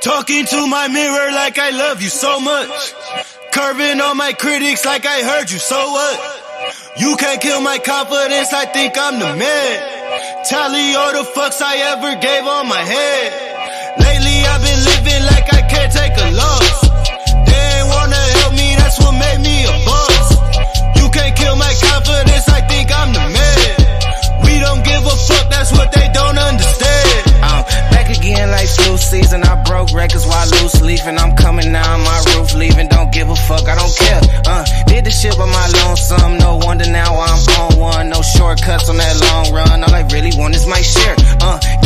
Talking to my mirror like I love you so much. Curving on my critics like I heard you, so what? You can't kill my confidence, I think I'm the man. Tally all the fucks I ever gave on my head. Lately I've been living like I can't take a loss. They ain't wanna help me, that's what made me a boss. You can't kill my confidence, I think I'm the man. We don't give a fuck, that's what they don't understand. I'm back again like flu season. I broke records while loose leafing. I'm coming now, my roof leaving. Don't give a fuck, I don't care. Did the shit by my lonesome. No wonder now I'm on one. No shortcuts on that long run. All I really want is my share.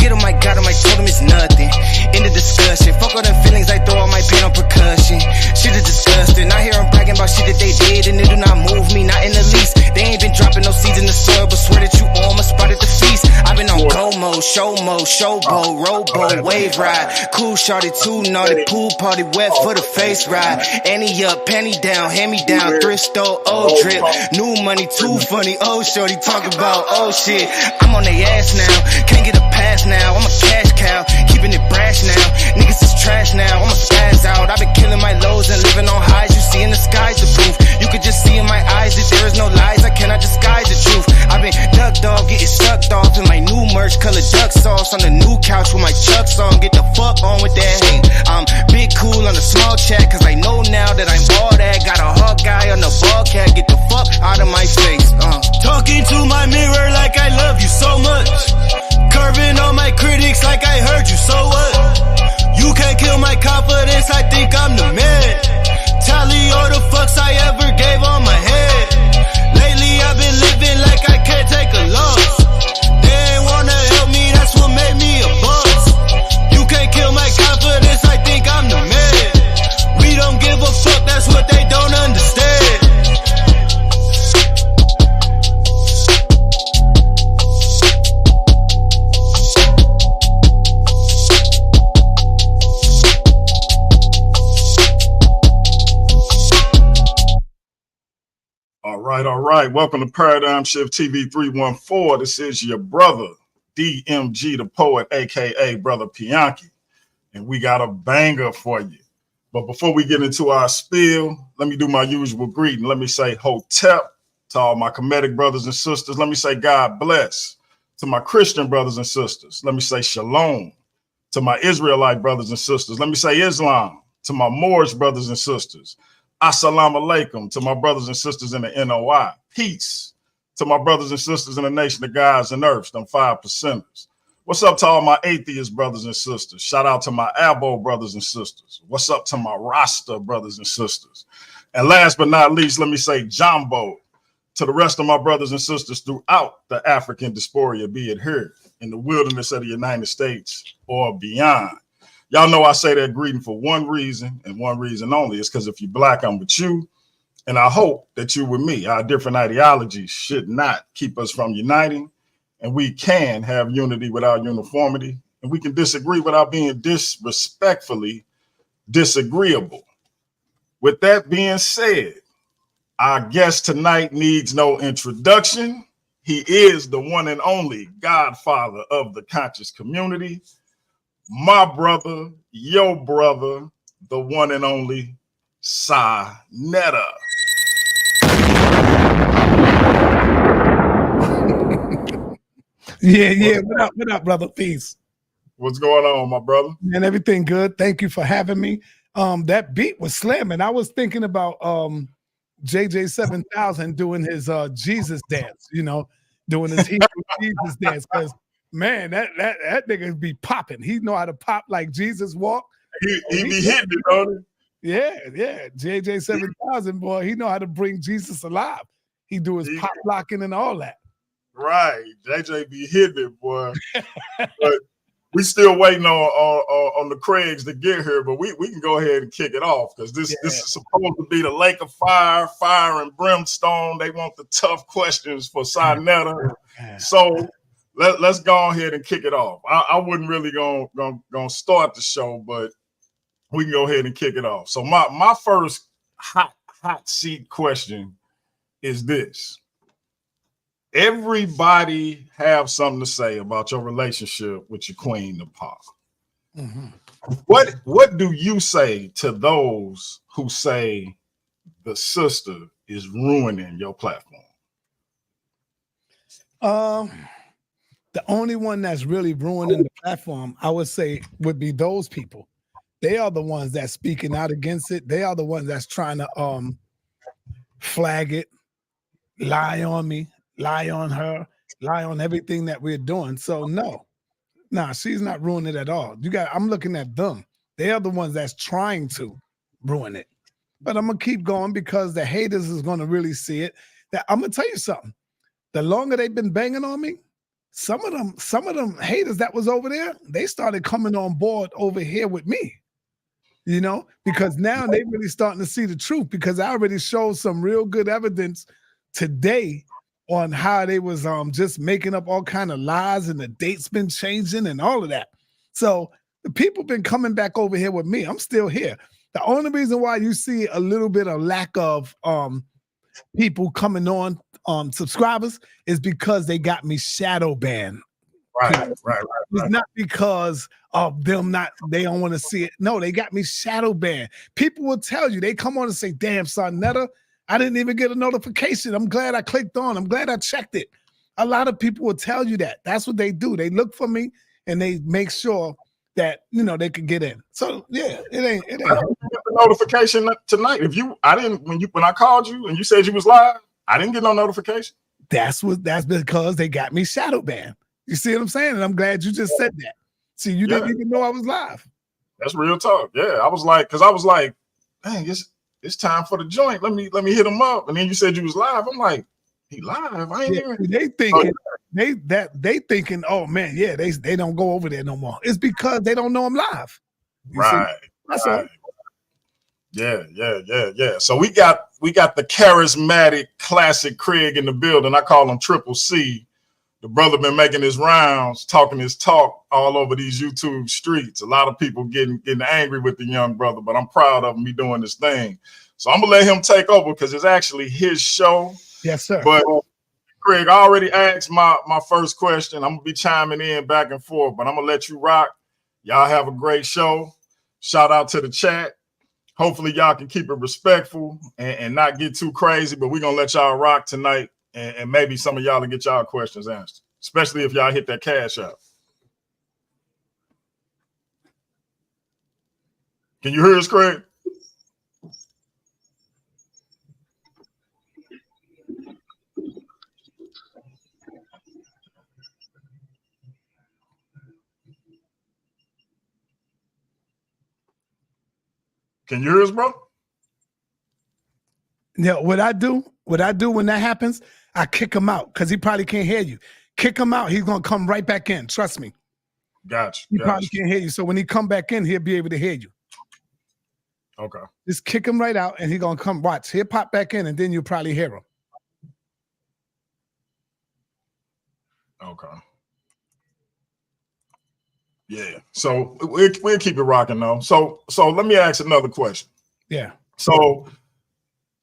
Get him, I got him, I told him it's nothing. In the discussion, fuck all them feelings, I throw all my pain on percussion. Shit is disgusting. I hear them bragging about shit that they did, and it do not move me, not in the least. They ain't been dropping no seeds in the soil, but swear that you on my spot at the feast. I've been on go mode, showboat, rowboat, wave ride. Cool shorty, too naughty, pool party, wet for the face ride. Annie up, penny down, hand me down, thrift store, old drip. New money, too funny, old shorty, talk about old shit. I'm on they ass now, can't get a pass now. I'm a cash cow, keeping it brash now. Niggas is trash now, I'ma spaz out. I've been killing my lows and living on highs. You see in the sky's the proof. You could just see in my eyes that there is no lies. I cannot disguise the truth. I've been ducked off, getting sucked off in my new merch, colored duck sauce on the new couch with my chucks on. Get the fuck on with that hate. I'm big cool on the small chat, cause I know now that I'm all that. Got a hawk guy on the ball cat. Get the fuck out of my face. Talking to my mirror like I love you so much. Curving on my critics like I heard you, so what? You can't kill my confidence, I think I'm the man. Tally all the fucks I ever gave on my head. Lately I've been living like I can't take a loss. They ain't wanna help me, that's what made me a boss. You can't kill my confidence, I think I'm the man. We don't give a fuck, that's what they don't understand. All right. Welcome to Paradigm Shift TV 314. This is your brother, DMG the Poet, a.k.a. Brother Pianki. And we got a banger for you. But before we get into our spiel, let me do my usual greeting. Let me say hotep to all my Kemetic brothers and sisters. Let me say God bless to my Christian brothers and sisters. Let me say shalom to my Israelite brothers and sisters. Let me say Islam to my Moorish brothers and sisters. Assalamu alaikum to my brothers and sisters in the NOI. Peace to my brothers and sisters in the nation of gods and earths, them 5%ers. What's up to all my atheist brothers and sisters? Shout out to my Abo brothers and sisters. What's up to my Rasta brothers and sisters? And last but not least, let me say Jumbo to the rest of my brothers and sisters throughout the African diaspora, be it here in the wilderness of the United States or beyond. Y'all know I say that greeting for one reason and one reason only. It's because if you're black, I'm with you. And I hope that you're with me. Our different ideologies should not keep us from uniting. And we can have unity without uniformity. And we can disagree without being disrespectfully disagreeable. With that being said, our guest tonight needs no introduction. He is the one and only godfather of the conscious community. My brother, your brother, the one and only SaNeter. Yeah. What up, brother? Peace. What's going on, my brother? Man, everything good. Thank you for having me. That beat was slamming. I was thinking about JJ 7000 doing his Jesus dance, doing his Jesus dance, because man, that nigga be popping. He know how to pop like Jesus walk. He be hitting it, don't he? Yeah. JJ 7000, boy, he know how to bring Jesus alive. He do his pop locking and all that. Right. JJ be hitting it, boy. But we still waiting on the Craigs to get here, but we can go ahead and kick it off because this is supposed to be the lake of fire and brimstone. They want the tough questions for SaNeter. So let's go ahead and kick it off. I wasn't really gonna start the show, but we can go ahead and kick it off. So my first hot seat question is this. Everybody have something to say about your relationship with your queen, the pop. Mm-hmm. What do you say to those who say the sister is ruining your platform? The only one that's really ruining the platform, I would say, would be those people. They are the ones that's speaking out against it. They are the ones that's trying to flag it, lie on me, lie on her, lie on everything that we're doing. So no, she's not ruining it at all. I'm looking at them. They are the ones that's trying to ruin it. But I'm gonna keep going because the haters is gonna really see it. That I'm gonna tell you something. The longer they've been banging on me, some of them haters that was over there, they started coming on board over here with me. You know, because now they really starting to see the truth because I already showed some real good evidence today on how they was just making up all kind of lies and the dates been changing and all of that. So the people been coming back over here with me. I'm still here. The only reason why you see a little bit of lack of people coming on subscribers is because they got me shadow banned. Right. It's not because of them they don't want to see it. No, they got me shadow banned. People will tell you, they come on and say, damn, SaNeter, I didn't even get a notification. I'm glad I clicked on. I'm glad I checked it. A lot of people will tell you that. That's what they do. They look for me and they make sure that, you know, they can get in. So yeah, it ain't. I didn't get the notification tonight. When I called you and you said you was live, I didn't get no notification. That's because they got me shadow banned. You see what I'm saying? And I'm glad you just said that. See, you didn't even know I was live. That's real talk. Yeah, I was like, dang, it's time for the joint. Let me hit him up. And then you said you was live. I'm like, he live? I ain't even. They thinking they thinking, oh man, yeah, they don't go over there no more. It's because they don't know I'm live. Right. That's all. Yeah. So we got the charismatic classic Craig in the building. I call him Triple C. The brother been making his rounds, talking his talk all over these YouTube streets. A lot of people getting angry with the young brother, but I'm proud of him. He doing this thing. So I'm gonna let him take over because it's actually his show. Yes, sir. But Craig, I already asked my first question. I'm gonna be chiming in back and forth, but I'm gonna let you rock. Y'all have a great show. Shout out to the chat. Hopefully y'all can keep it respectful and not get too crazy, but we're gonna let y'all rock tonight. And maybe some of y'all will get y'all questions answered, especially if y'all hit that cash out. Can you hear us, Craig? Can you hear us, bro? Yeah, what I do when that happens, I kick him out because he probably can't hear you. Kick him out, he's gonna come right back in. Trust me. Gotcha. He probably can't hear you. So when he come back in, he'll be able to hear you. Okay. Just kick him right out and he's gonna come watch. He'll pop back in and then you'll probably hear him. Okay. Yeah. So we'll keep it rocking though. So let me ask another question. Yeah. So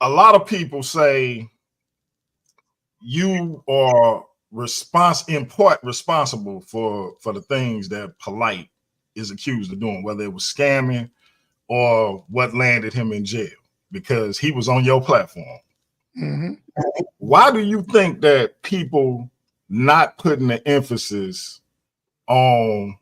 a lot of people say you are responsible for the things that Polite is accused of doing, whether it was scamming or what landed him in jail, because he was on your platform. Mm-hmm. Why do you think that people not putting the emphasis on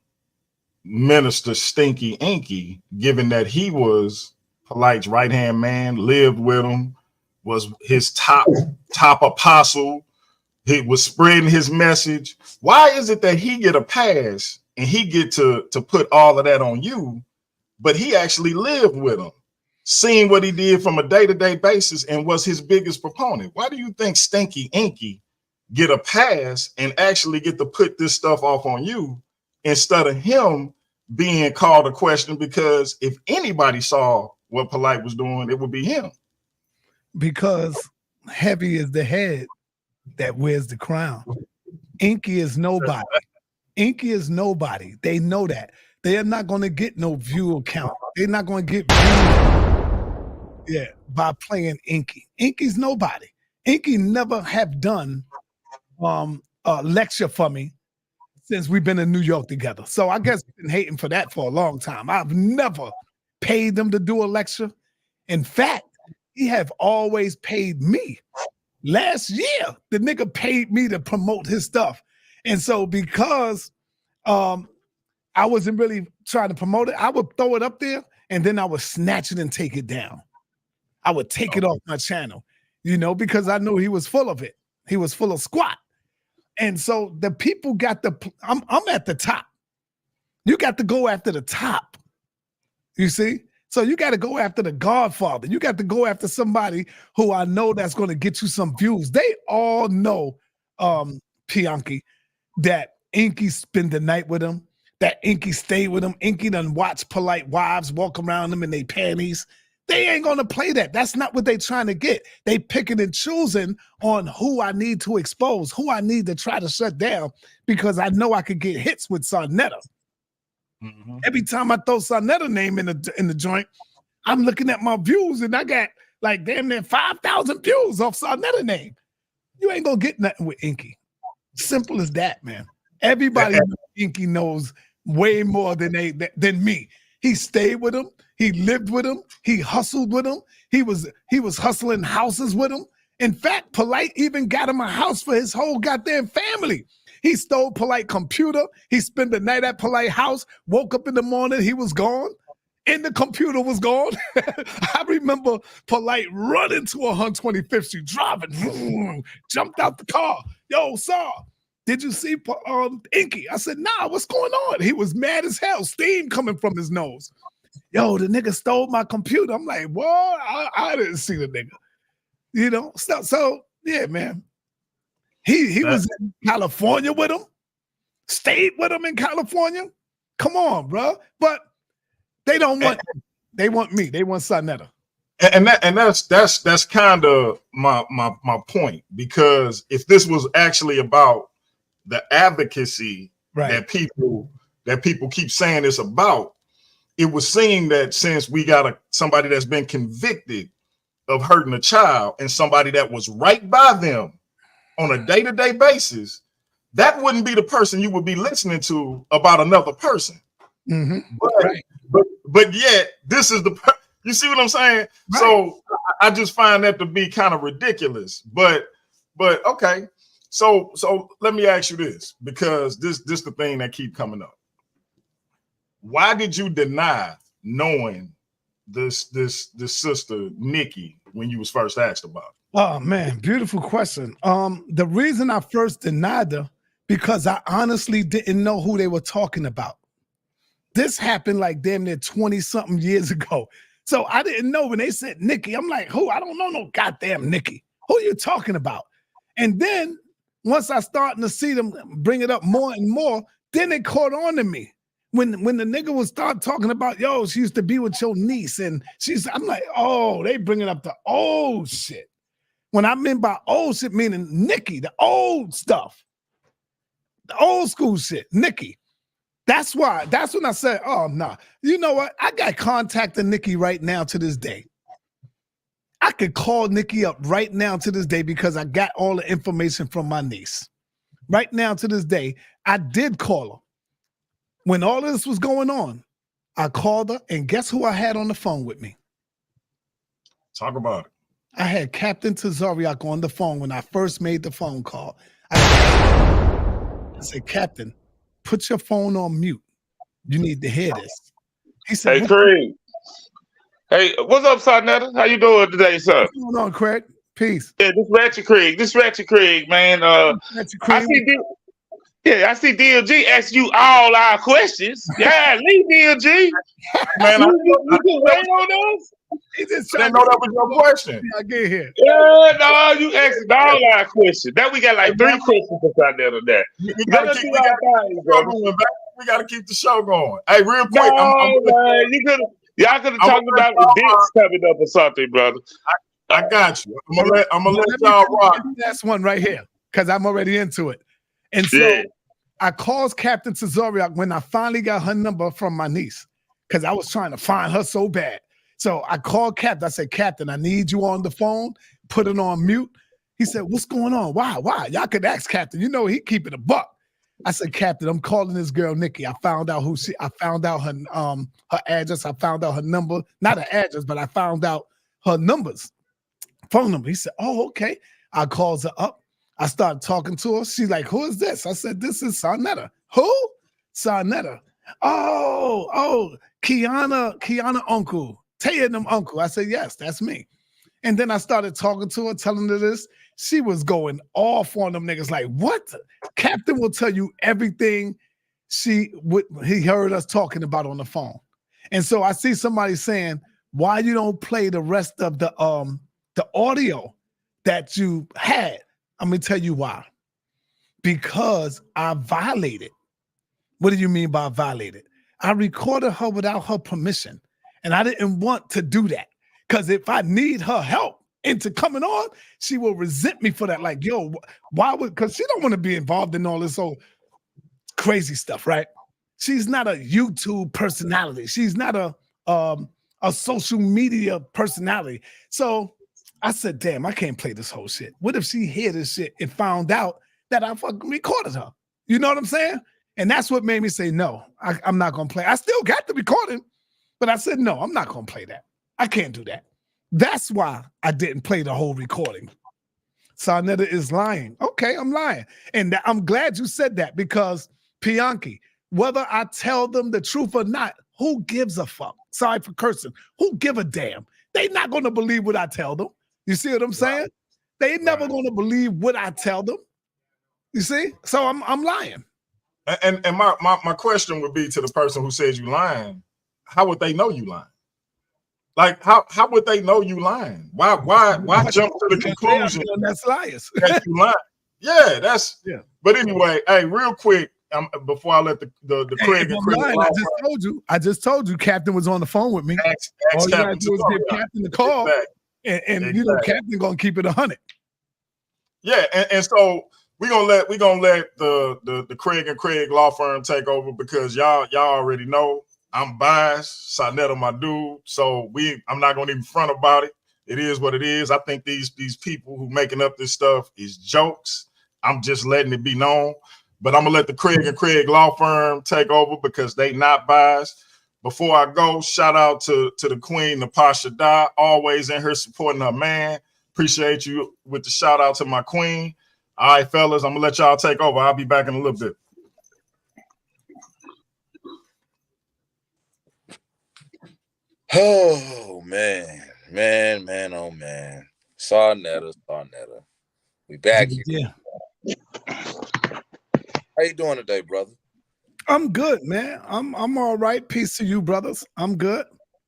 Minister Stinky Inky, given that he was Polite's right-hand man, lived with him, was his top apostle, he was spreading his message? Why is it that he get a pass and he get to put all of that on you, but he actually lived with him, seeing what he did from a day-to-day basis and was his biggest proponent? Why do you think Stinky Inky get a pass and actually get to put this stuff off on you instead of him being called a question? Because if anybody saw what Polite was doing, it would be him. Because heavy is the head that wears the crown. Inky is nobody. Inky is nobody. They know that. They are not going to get no view count. They're not going to get views, by playing Inky. Inky's nobody. Inky never have done a lecture for me since we've been in New York together. So I guess I've been hating for that for a long time. I've never paid them to do a lecture. In fact, he have always paid me. Last year, the nigga paid me to promote his stuff. And so because I wasn't really trying to promote it, I would throw it up there and then I would snatch it and take it down. I would take it off my channel, because I knew he was full of it. He was full of squat. And so the people got I'm at the top. You got to go after the top. You see? So you got to go after the Godfather. You got to go after somebody who I know that's going to get you some views. They all know, Pianki, that Inky spend the night with him, that Inky stay with him. Inky done watch polite wives walk around them in their panties. They ain't going to play that. That's not what they trying to get. They picking and choosing on who I need to expose, who I need to try to shut down, because I know I could get hits with SaNeter. Mm-hmm. Every time I throw SaNeter name in the joint, I'm looking at my views and I got like damn near 5,000 views off SaNeter name. You ain't gonna get nothing with Inky. Simple as that, man. Everybody Inky knows way more than me. He stayed with him. He lived with him. He hustled with him. He was hustling houses with him. In fact, Polite even got him a house for his whole goddamn family. He stole Polite computer. He spent the night at Polite house, woke up in the morning, he was gone, and the computer was gone. I remember Polite running to 125th Street, driving, jumped out the car. Yo, sir, did you see Inky? I said, nah, what's going on? He was mad as hell, steam coming from his nose. Yo, the nigga stole my computer. I'm like, what? I didn't see the nigga. So yeah, man. He was in California with him, stayed with him in California. Come on, bro. But they don't want they want me. They want SaNeter. And that's kind of my point, because if this was actually about the advocacy that people keep saying it's about, it was saying that since we got somebody that's been convicted of hurting a child and somebody that was right by them on a day-to-day basis, that wouldn't be the person you would be listening to about another person. Mm-hmm. But yet this is you see what I'm saying? Right. So I just find that to be kind of ridiculous. But okay. So let me ask you this, because this the thing that keep coming up. Why did you deny knowing this sister Nikki when you was first asked about it? Oh man, beautiful question. The reason I first denied her, because I honestly didn't know who they were talking about. This happened like damn near 20-something years ago. So I didn't know when they said Nikki. I'm like, who? I don't know no goddamn Nikki. Who are you talking about? And then once I starting to see them bring it up more and more, then it caught on to me. When the nigga would start talking about, yo, she used to be with your niece, and I'm like, oh, they bringing up the old shit. When I mean by old shit, meaning Nikki, the old stuff, the old school shit, Nikki. That's when I said, oh, nah. You know what? I got contact of Nikki right now to this day. I could call Nikki up right now to this day because I got all the information from my niece. Right now to this day, I did call her. When all this was going on, I called her, and guess who I had on the phone with me? Talk about it. I had Captain Tazariak on the phone when I first made the phone call. I said, Captain, put your phone on mute. You need to hear this. He said, hey, Craig. Hey, what's up, SaNeter? How you doing today, sir? What's going on, Craig? Peace. Yeah, this Ratchet Craig, man. Ratchet Craig. I see DLG ask you all our questions. Yeah, leave DLG. Man, you can wait on us. He just trying to know that was your question. I get here. Yeah, no, you asking all our questions. Now we got like 3 questions for SaNeter there. We gotta keep the show going. Hey, real quick. Man, y'all could have talked about the dicks coming up or something, brother. I got you. I'm gonna let y'all rock. That's one right here, because I'm already into it. And so I called Captain Tazariak when I finally got her number from my niece, because I was trying to find her so bad. So I called Captain. I said, Captain, I need you on the phone. Put it on mute. He said, what's going on? Why? Y'all could ask Captain. You know he keep it a buck. I said, Captain, I'm calling this girl Nikki. I found out I found out her address. I found out her number, not her address, but I found out her phone number. He said, oh, okay. I calls her up. I started talking to her. She's like, who is this? I said, this is SaNeter. Who? SaNeter. Oh, Kiana uncle. Taya them uncle. I said, yes, that's me. And then I started talking to her, telling her this. She was going off on them niggas like, what? Captain will tell you everything he heard us talking about on the phone. And so I see somebody saying, why you don't play the rest of the audio that you had? I'm gonna tell you why. Because I violated. What do you mean by violated? I recorded her without her permission. And I didn't want to do that. Because if I need her help into coming on, she will resent me for that. Like, yo, why would, because she don't want to be involved in all this old crazy stuff, right? She's not a YouTube personality. She's not a social media personality. So I said, damn, I can't play this whole shit. What if she hear this shit and found out that I fucking recorded her? You know what I'm saying? And that's what made me say, no, I'm not going to play. I still got the recording, but I said, no, I'm not going to play that. I can't do that. That's why I didn't play the whole recording. SaNeter is lying. Okay, I'm lying. And I'm glad you said that because, Pianki, whether I tell them the truth or not, who gives a fuck? Sorry for cursing. Who give a damn? They not going to believe what I tell them. You see what I'm saying? Right. They never going to believe what I tell them. You see? So I'm lying. And my question would be to the person who says you lying, how would they know you lying? Like how would they know you lying? Why jump to the conclusion that's liars that you lying? Yeah, But anyway, hey, real quick, before I let the Craig and Craig, I just told you, Captain was on the phone with me. All you gotta do is give Captain the call, and you know Captain gonna keep it 100. Yeah, and so we're gonna let the Craig and Craig law firm take over because y'all already know I'm biased. SaNeter my dude, so I'm not gonna even front about it. It is what it is. I think these people who making up this stuff is jokes. I'm just letting it be known. But I'm gonna let the Craig and Craig law firm take over because they not biased. Before I go, shout out to the Queen, Napasha Da, always in here supporting her man. Appreciate you with the shout out to my queen. All right, fellas, I'm gonna let y'all take over. I'll be back in a little bit. Oh man, oh man. SaNeter. We back here. Yeah. How you doing today, brother? I'm good, man. I'm all right. Peace to you, brothers. I'm good.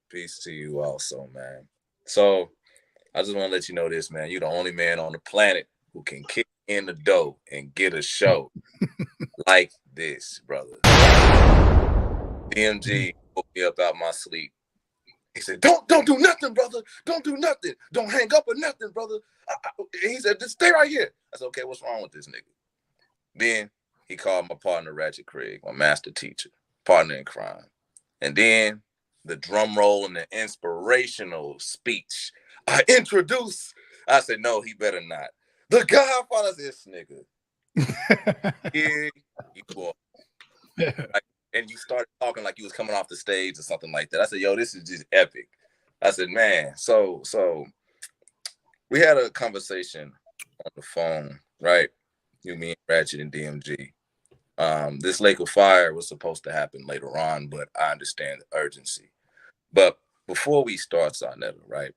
Peace to you also, man. So I just want to let you know this, man. You're the only man on the planet who can kick in the door and get a show like this, brother. DMG woke me up out my sleep. He said, don't do nothing, brother. Don't do nothing. Don't hang up or nothing, brother. He said, just stay right here. I said, okay, what's wrong with this nigga? Then he called my partner, Ratchet Craig, my master teacher, partner in crime. And then the drum roll and the inspirational speech. I said, no, he better not. The Godfather, this nigga. Here you are. And you started talking like you was coming off the stage or something like that. I said, yo, this is just epic. I said, man, so we had a conversation on the phone, right? You, me, and Ratchet and DMG. This Lake of Fire was supposed to happen later on, but I understand the urgency. But before we start, SaNeter, right?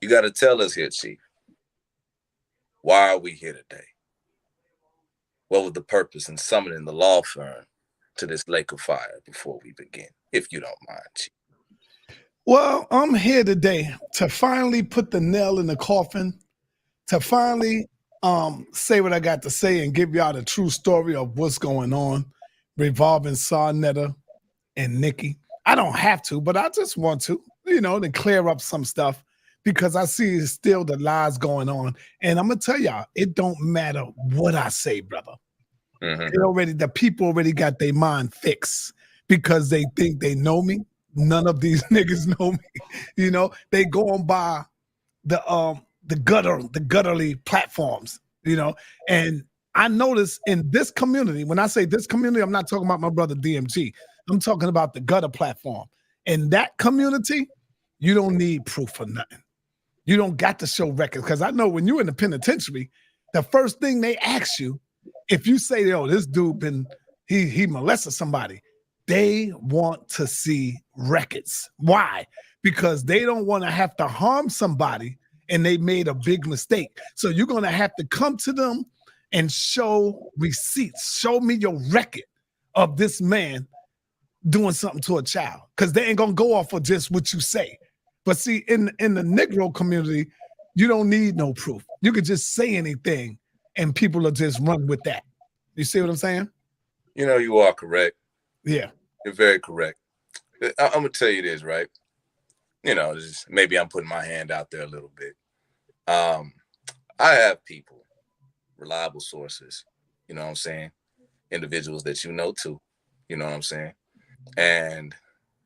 You got to tell us here, Chief. Why are we here today? What was the purpose in summoning the law firm to this Lake of Fire before we begin, if you don't mind, Chief? Well, I'm here today to finally put the nail in the coffin, to finally say what I got to say and give y'all the true story of what's going on revolving SaNeter and Nikki. I don't have to, but I just want to, to clear up some stuff because I see still the lies going on. And I'm going to tell y'all, it don't matter what I say, brother. Mm-hmm. The people already got their mind fixed because they think they know me. None of these niggas know me. They going by the gutturally platforms, and I notice in this community, when I say this community, I'm not talking about my brother DMG. I'm talking about the gutter platform. In that community, you don't need proof for nothing. You don't got to show records. Because I know when you're in the penitentiary, the first thing they ask you, if you say, "Yo, this dude he molested somebody," they want to see records. Why? Because they don't want to have to harm somebody and they made a big mistake. So you're going to have to come to them and show receipts. Show me your record of this man doing something to a child, because they ain't going to go off of just what you say. But see, in the Negro community, you don't need no proof. You could just say anything and people will just run with that. You see what I'm saying? You know, you are correct. Yeah. You're very correct. I'm going to tell you this, right? You know, just maybe I'm putting my hand out there a little bit. I have people, reliable sources, you know what I'm saying? Individuals that you know too, you know what I'm saying? And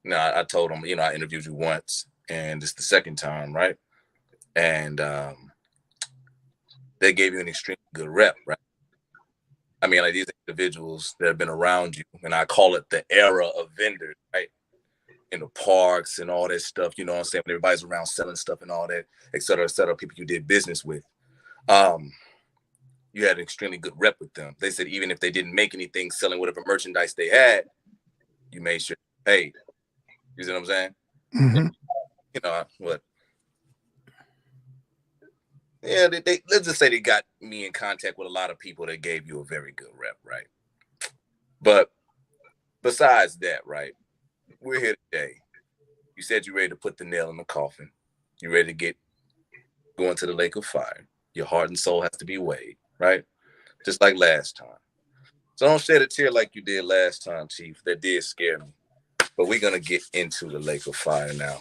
you know, I told them, you know, I interviewed you once and it's the second time, right? And they gave you an extremely good rep, right? I mean, like these individuals that have been around you, and I call it the era of vendors, right? In the parks and all that stuff, you know what I'm saying? When everybody's around selling stuff and all that, et cetera, people you did business with. You had an extremely good rep with them. They said even if they didn't make anything selling whatever merchandise they had, you made sure you paid. You see what I'm saying? Mm-hmm. You know what? Yeah, they let's just say they got me in contact with a lot of people that gave you a very good rep, right? But besides that, right, we're here today. You said you're ready to put the nail in the coffin. You're ready to go into the lake of fire. Your heart and soul has to be weighed, right? Just like last time. So don't shed a tear like you did last time, Chief. That did scare me. But we're going to get into the lake of fire now.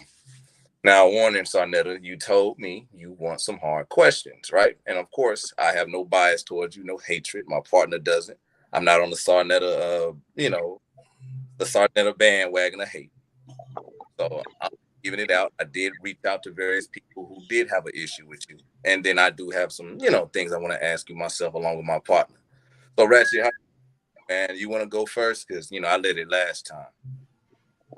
Now, warning, SaNeter, you told me you want some hard questions, right? And of course, I have no bias towards you, no hatred. My partner doesn't. I'm not on the SaNeter, the SaNeter bandwagon of hate. So I'm giving it out. I did reach out to various people who did have an issue with you. And then I do have some, things I want to ask you myself along with my partner. So, Ratchet, man, you want to go first? Because, I led it last time.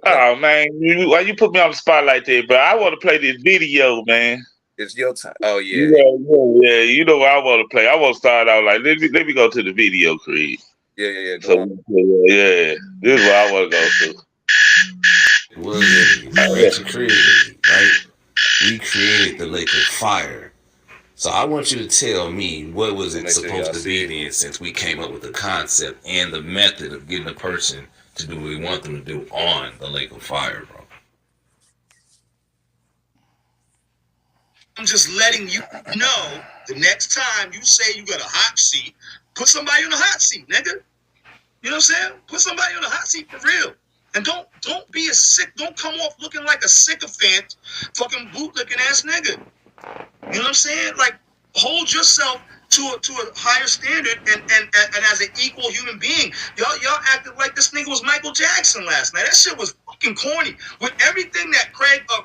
Oh, man, why you put me on the spot like that, bro? I want to play this video, man. It's your time. Oh, yeah. Yeah. You know what I want to play. I want to start out like, let me go to the video, Creed. Yeah. So, yeah, this is what I want to go to. Was created, right? We created the lake of fire. So I want you to tell me what was it supposed to be then, since we came up with the concept and the method of getting a person to do what we want them to do on the lake of fire, bro. I'm just letting you know the next time you say you got a hot seat, put somebody on the hot seat, nigga. You know what I'm saying? Put somebody on the hot seat for real. And don't be don't come off looking like a sycophant, fucking bootlicking ass nigga. You know what I'm saying? Like, hold yourself to a higher standard and as an equal human being. Y'all acted like this nigga was Michael Jackson last night. That shit was fucking corny. With everything that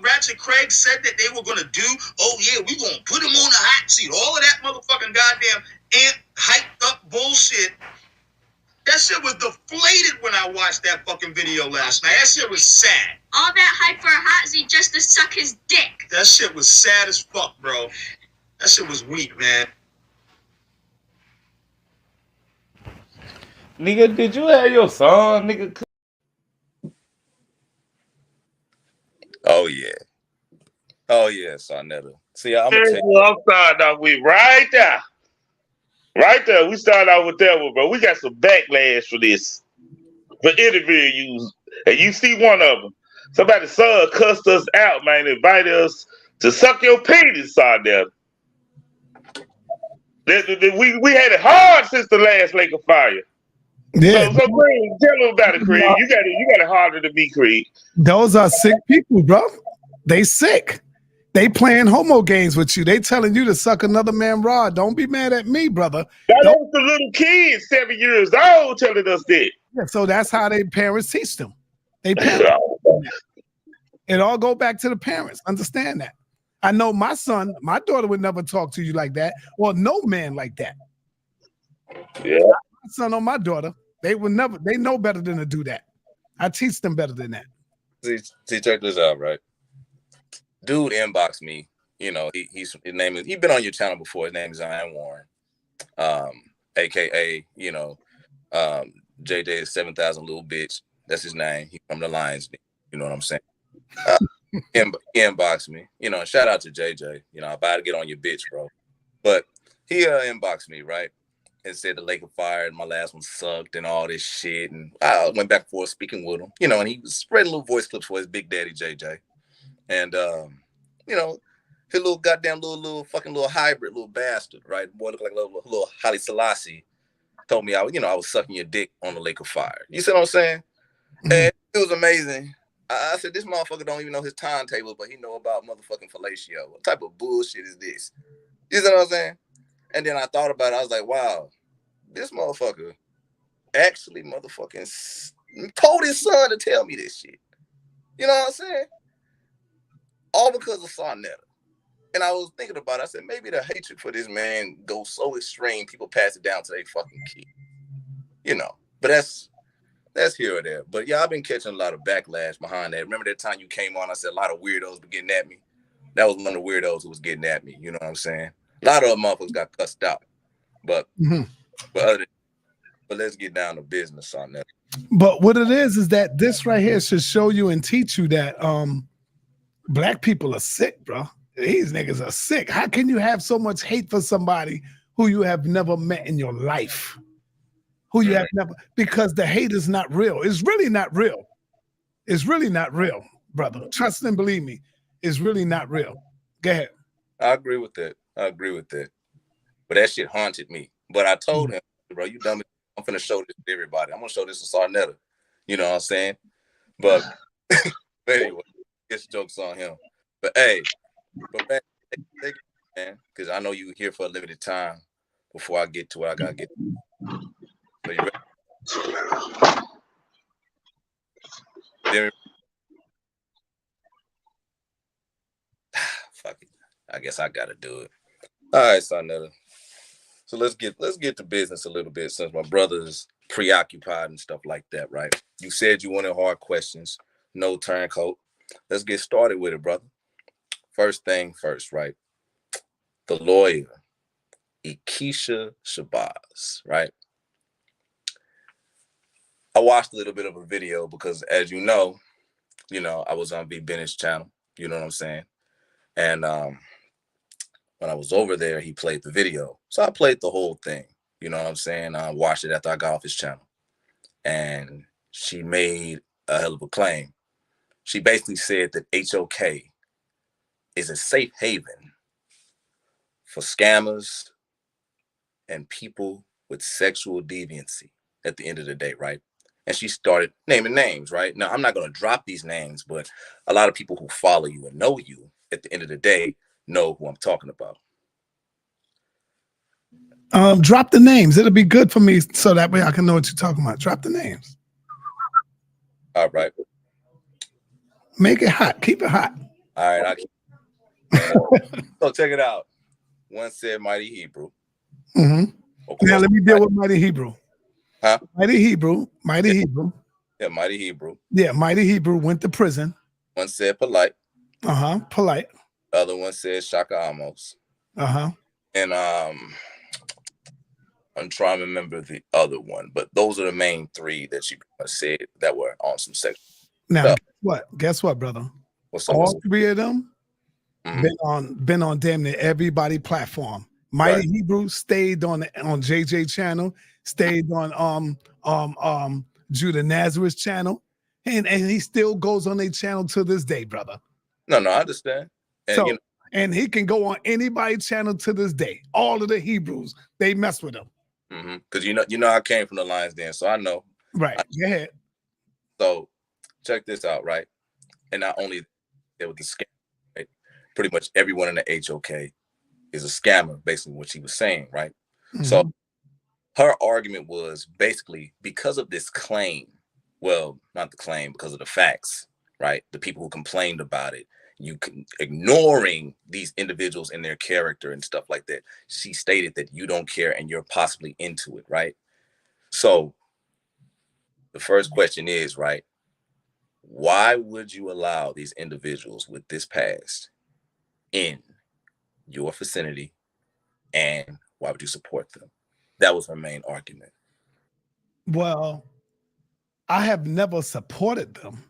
Ratchet Craig said that they were gonna do, oh yeah, we gonna put him on the hot seat. All of that motherfucking goddamn hyped up bullshit. That shit was deflated when I watched that fucking video last night. That shit was sad. All that hype for a hot seat just to suck his dick. That shit was sad as fuck, bro. That shit was weak, man. Nigga, did you have your son, nigga? Oh, yeah. SaNeter. See, I'm going to tell you. I'm starting off with right there. Right there. We started out with that one, bro. We got some backlash for this. For interviewing you. And you see one of them. Somebody's son cussed us out, man. Invited us to suck your penis, SaNeter. We had it hard since the last Lake of Fire. Yeah. So Creed, tell them about it, Creed. You got it harder than me, Creed. Those are sick people, bro. They sick. They playing homo games with you. They telling you to suck another man raw. Don't be mad at me, brother. That was the little kids 7 years old telling us that. Yeah, so that's how their parents teach them. They parents. It all go back to the parents. Understand that. I know my daughter would never talk to you like that, or no man like that. Yeah. My son or my daughter, they know better than to do that. I teach them better than that. See, check this out, right? Dude inboxed me. You know, his name is, he's been on your channel before. His name is Ian Warren, aka, you know, JJ 7,000 little bitch. That's his name. He from the Lions. You know what I'm saying? He inboxed me. You know, shout out to JJ. You know, I'm about to get on your bitch, bro. But he inboxed me, right? And said the Lakers fired, my last one sucked and all this shit. And I went back and forth speaking with him, you know, and he was spreading little voice clips for his big daddy JJ. And you know, his little goddamn little fucking little hybrid little bastard, right? Boy looked like a little Haile Selassie. Told me I was sucking your dick on the Laker fire. You see what I'm saying? Mm-hmm. And it was amazing. I said, this motherfucker don't even know his timetable, but he know about motherfucking fellatio. What type of bullshit is this? You see what I'm saying? And then I thought about it. I was like, wow, this motherfucker actually motherfucking told his son to tell me this shit. You know what I'm saying? All because of SaNeter. And I was thinking about it. I said, maybe the hatred for this man goes so extreme, people pass it down to their fucking kid. You know, but that's here or there. But yeah, I've been catching a lot of backlash behind that. Remember that time you came on, I said a lot of weirdos were getting at me? That was one of the weirdos who was getting at me. You know what I'm saying? A lot of other motherfuckers got cussed out. But but let's get down to business on that. But what it is that this right here should show you and teach you that black people are sick, bro. These niggas are sick. How can you have so much hate for somebody who you have never met in your life? Who you have never, because the hate is not real. It's really not real. It's really not real, brother. Trust and believe me. It's really not real. Go ahead. I agree with that. But that shit haunted me. But I told him, bro, you dumb. I'm finna show this to everybody. I'm gonna show this to SaNeter. You know what I'm saying? But anyway, it's jokes on him. But hey, man, because I know you here for a limited time before I get to what I gotta get to. So you ready? Fuck it. I guess I gotta do it. All right, SaNeter. So let's get to business a little bit, since my brother's preoccupied and stuff like that, right? You said you wanted hard questions, no turncoat. Let's get started with it, brother. First thing first, right? The lawyer, Ikisha Shabazz, right? I watched a little bit of a video because, as you know, I was on B. Bennett's channel. You know what I'm saying? And when I was over there, he played the video. So I played the whole thing. You know what I'm saying? I watched it after I got off his channel. And she made a hell of a claim. She basically said that HOK is a safe haven for scammers and people with sexual deviancy at the end of the day, right? And she started naming names, right? Now, I'm not going to drop these names, but a lot of people who follow you and know you at the end of the day know who I'm talking about. Drop the names. It'll be good for me so that way I can know what you're talking about. Drop the names. All right. Make it hot. Keep it hot. All right. So check it out. One said Mighty Hebrew. Mm-hmm. Now let me deal with Mighty Hebrew. Huh? Mighty Hebrew. Yeah, Mighty Hebrew. Yeah, Mighty Hebrew went to prison. One said Polite. Polite. The other one said Shaka Amos. And I'm trying to remember the other one, but those are the main three that she said that were on some sex. Now, guess what, brother? What's up? All three of them been on damn near everybody platform. Mighty Hebrew stayed on JJ channel, stayed on Judah Nazareth's channel, and he still goes on their channel to this day, brother. No, I understand. And and he can go on anybody's channel to this day. All of the Hebrews, they mess with him. Because you know I came from the Lions Den, so I know. Right. Go ahead. So check this out, right? And not only there was the scam, right? Pretty much everyone in the HOK is a scammer, basically what she was saying, right? So her argument was basically because of this claim, well, not the claim, because of the facts, right? The people who complained about it you ignoring these individuals and their character and stuff like that. She stated that you don't care and you're possibly into it, right? So the first question is, right, why would you allow these individuals with this past in your vicinity, and why would you support them? That was her main argument. Well, I have never supported them.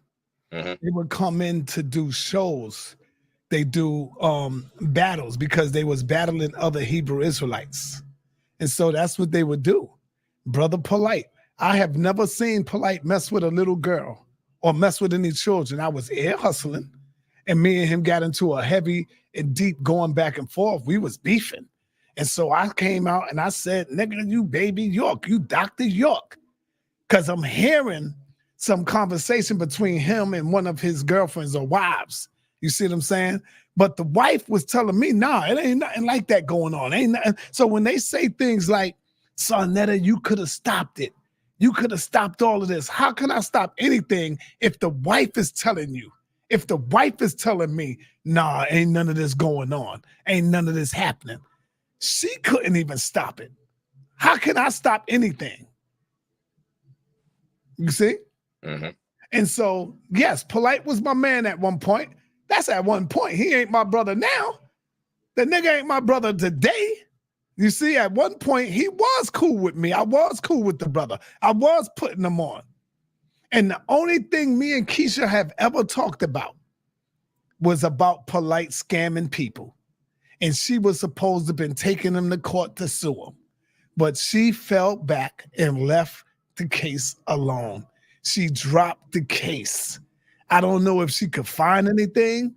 Mhm. They would come in to do shows. They do battles because they was battling other Hebrew Israelites. And so that's what they would do. Brother Polite. I have never seen Polite mess with a little girl or mess with any children. I was air hustling, and me and him got into a heavy and deep going back and forth. We was beefing. And so I came out and I said, nigga, you baby York, you Dr. York. Because I'm hearing some conversation between him and one of his girlfriends or wives. You see what I'm saying? But the wife was telling me, nah, it ain't nothing like that going on. Ain't nothing. So when they say things like, SaNeter, you could have stopped it. You could have stopped all of this. How can I stop anything if the wife is telling you? If the wife is telling me, nah, ain't none of this going on. Ain't none of this happening. She couldn't even stop it. How can I stop anything? You see? Mm-hmm. And so, yes, Polite was my man at one point. That's at one point. He ain't my brother now. The nigga ain't my brother today. You see, at one point, he was cool with me. I was cool with the brother. I was putting him on. And the only thing me and Keisha have ever talked about was about Polite scamming people. And she was supposed to have been taking him to court to sue him. But she fell back and left the case alone. She dropped the case. I don't know if she could find anything,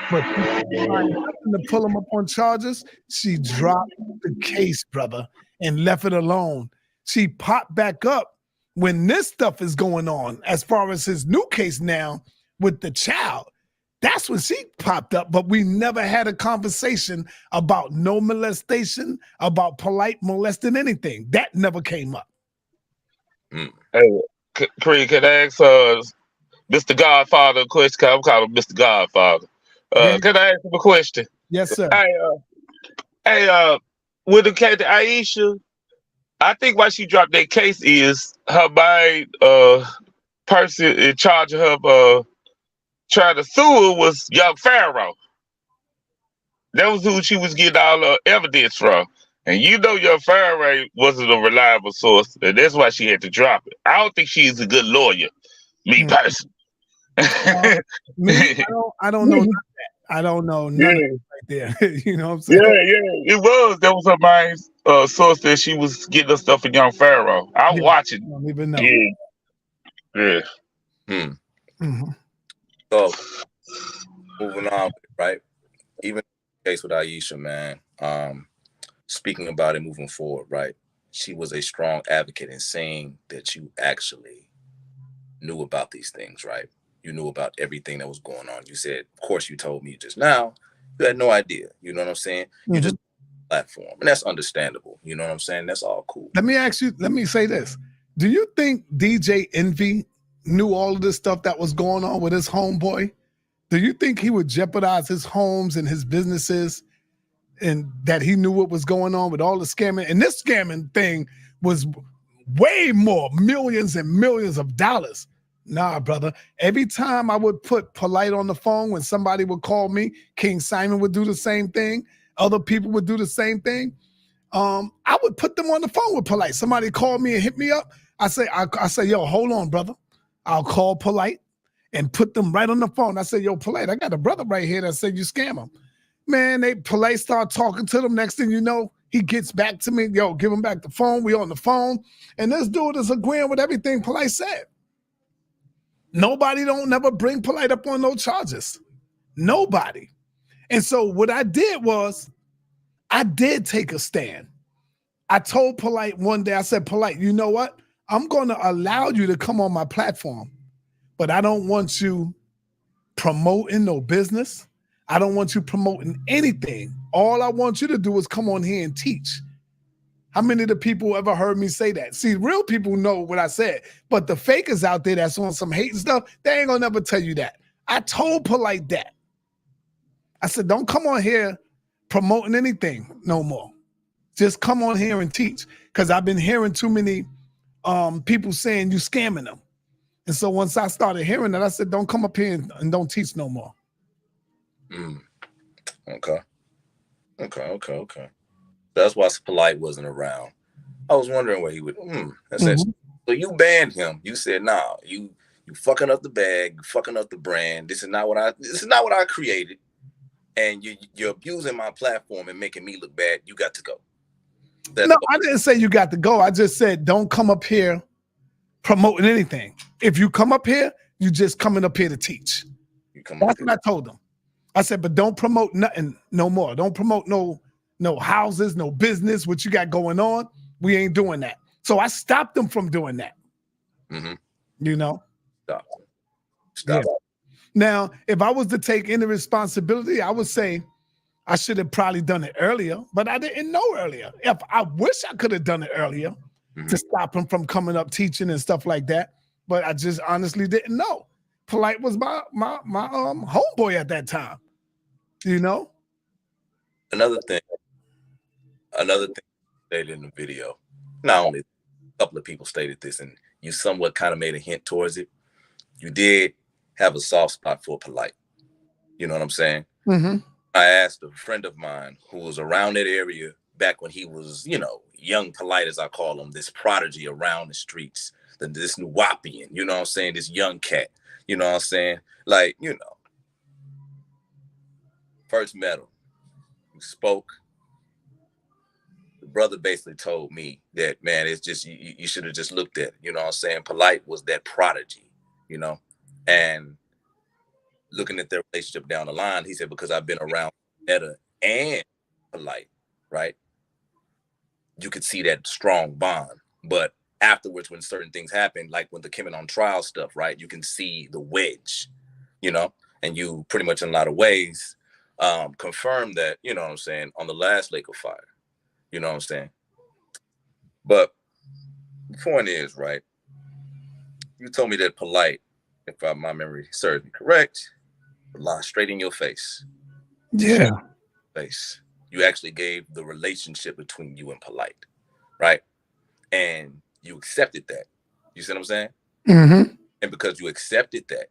but she couldn't find nothing to pull him up on charges. She dropped the case, brother, and left it alone. She popped back up when this stuff is going on, as far as his new case now with the child. That's when she popped up, but we never had a conversation about no molestation, about Polite molesting anything. That never came up. Hey, Creed, can I ask Mr. Godfather a question? I'm calling Mr. Godfather. Yeah. Can I ask him a question? Yes, sir. Hey, with the case to Aisha, I think why she dropped that case is her main person in charge of her trying to sue her was Young Pharaoh. That was who she was getting all the evidence from. And you know Young Pharaoh wasn't a reliable source, and that's why she had to drop it. I don't think she's a good lawyer, me personally. I don't know none of that. I don't know none of it right there. You know what I'm saying? Yeah, it was. That was her main source that she was getting her stuff from Young Pharaoh. I'm watching. I don't even know. Yeah. Mm-hmm. So moving on, right? Even the case with Aisha, man. Speaking about it moving forward, right? She was a strong advocate in saying that you actually knew about these things, right? You knew about everything that was going on. You said, of course, you told me just now, you had no idea. You know what I'm saying? Mm-hmm. You just platform, and that's understandable. You know what I'm saying? That's all cool. Let me say this. Do you think DJ Envy knew all of this stuff that was going on with his homeboy? Do you think he would jeopardize his homes and his businesses, and that he knew what was going on with all the scamming? And this scamming thing was way more, millions and millions of dollars. Nah, brother. Every time I would put Polite on the phone when somebody would call me, King Simon would do the same thing. Other people would do the same thing. I would put them on the phone with Polite. Somebody called me and hit me up. I say, yo, hold on, brother. I'll call Polite and put them right on the phone. I say, yo, Polite, I got a brother right here that said you scam him. Man, Polite start talking to them. Next thing you know, he gets back to me. Yo, give him back the phone. We on the phone. And this dude is agreeing with everything Polite said. Nobody don't never bring Polite up on no charges. Nobody. And so what I did was I did take a stand. I told Polite one day, I said, Polite, you know what? I'm going to allow you to come on my platform, but I don't want you promoting no business. I don't want you promoting anything. All I want you to do is come on here and teach. How many of the people ever heard me say that? See, real people know what I said, but the fakers out there that's on some hate and stuff, they ain't gonna never tell you that. I told Polite that. I said, don't come on here promoting anything no more. Just come on here and teach. Because I've been hearing too many people saying you scamming them. And so once I started hearing that, I said, don't come up here and don't teach no more. Okay. That's why Polite wasn't around. I was wondering where he would. I said, so you banned him. You said, nah, you fucking up the bag, you fucking up the brand. This is not what I created. And you're abusing my platform and making me look bad. You got to go. No, I didn't say you got to go. I just said don't come up here promoting anything. If you come up here, you just coming up here to teach. That's what I told them. I said, but don't promote nothing no more. Don't promote no houses, no business, what you got going on. We ain't doing that. So I stopped them from doing that. You know? Stop. Yeah. Now, if I was to take any responsibility, I would say I should have probably done it earlier, but I didn't know earlier. If I wish I could have done it earlier to stop him from coming up teaching and stuff like that, but I just honestly didn't know. Polite was my homeboy at that time. You know? Another thing stated in the video, not only a couple of people stated this, and you somewhat kind of made a hint towards it. You did have a soft spot for Polite. You know what I'm saying? I asked a friend of mine who was around that area back when he was, young Polite, as I call him, this prodigy around the streets, this new Wapian, you know what I'm saying? This young cat, you know what I'm saying? Like, first met him, we spoke. The brother basically told me that, man, it's just, you should have just looked at it, you know what I'm saying? Polite was that prodigy, and looking at their relationship down the line, he said, because I've been around SaNeter and Polite, right? You could see that strong bond. But afterwards, when certain things happen, like when the Kim on trial stuff, right? You can see the wedge, and you pretty much in a lot of ways confirm that, you know what I'm saying, on the last Lake of Fire, you know what I'm saying? But the point is, right? You told me that Polite, if my memory serves me correct, lie straight in your face. Yeah. Face. You actually gave the relationship between you and Polite, right? And you accepted that. You see what I'm saying? And because you accepted that,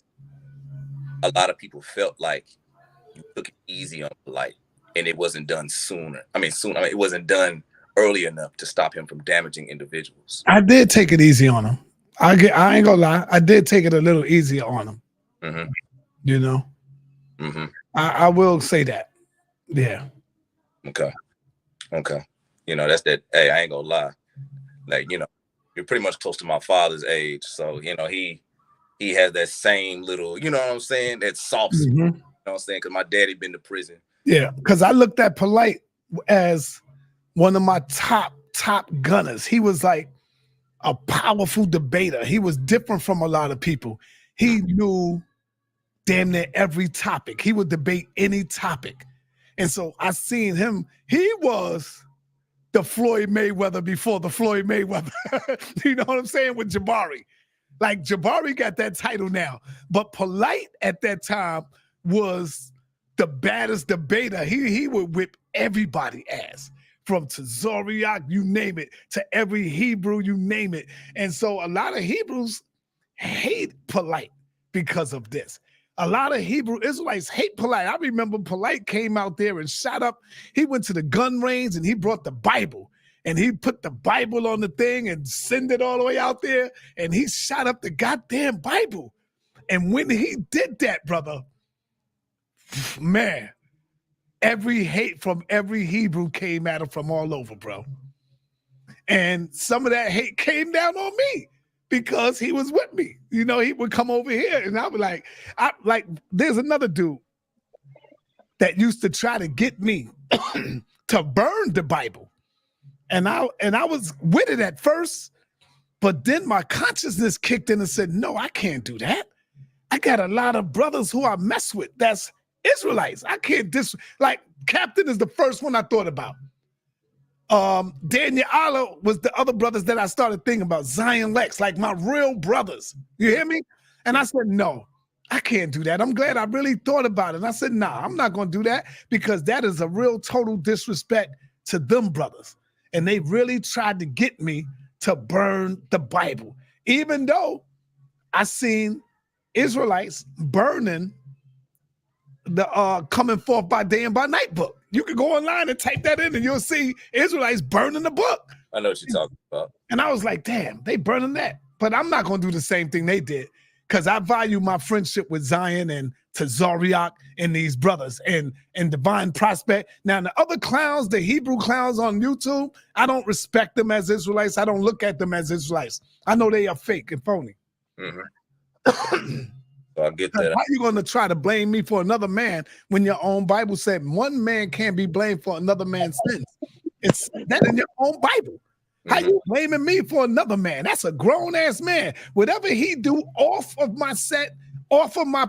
a lot of people felt like you took it easy on Polite, and it wasn't done sooner. It wasn't done early enough to stop him from damaging individuals. I did take it easy on him. I ain't gonna lie. I did take it a little easier on him. I will say that. Yeah. Okay. That's that. Hey, I ain't gonna lie. Like, you're pretty much close to my father's age. So, he has that same little, you know what I'm saying? That soft spot, you know what I'm saying? Because my daddy been to prison. Yeah, because I looked at Polite as one of my top gunners. He was like a powerful debater. He was different from a lot of people. He knew damn near every topic. He would debate any topic. And so I seen him. He was the Floyd Mayweather before the Floyd Mayweather. You know what I'm saying? With Jabari. Like, Jabari got that title now. But Polite at that time was the baddest debater. He would whip everybody ass. From Tzoriak, you name it, to every Hebrew, you name it. And so a lot of Hebrews hate Polite because of this. A lot of Hebrew Israelites hate Polite. I remember Polite came out there and shot up. He went to the gun range and he brought the Bible. And he put the Bible on the thing and sent it all the way out there. And he shot up the goddamn Bible. And when he did that, brother, man, every hate from every Hebrew came at him from all over, bro. And some of that hate came down on me because he was with me. He would come over here and I was like, there's another dude that used to try to get me to burn the Bible. And I was with it at first, but then my consciousness kicked in and said, no, I can't do that. I got a lot of brothers who I mess with that's Israelites. I can't like Captain is the first one I thought about. Daniel Allah was the other brothers that I started thinking about. Zion Lex, like my real brothers. You hear me? And I said, no, I can't do that. I'm glad I really thought about it. And I said, nah, I'm not going to do that because that is a real total disrespect to them brothers. And they really tried to get me to burn the Bible, even though I seen Israelites burning the Coming Forth by Day and by Night book. You can go online and type that in and you'll see Israelites burning the book. I know what you're talking about. And I was like, damn, they burning that. But I'm not going to do the same thing they did because I value my friendship with Zion and Tazariak and these brothers and Divine Prospect. Now, the other clowns, the Hebrew clowns on YouTube, I don't respect them as Israelites. I don't look at them as Israelites. I know they are fake and phony. Mm-hmm. So I get that. How are you going to try to blame me for another man when your own Bible said one man can't be blamed for another man's sins? It's that in your own Bible. How you blaming me for another man? That's a grown-ass man. Whatever he do off of my set, off of my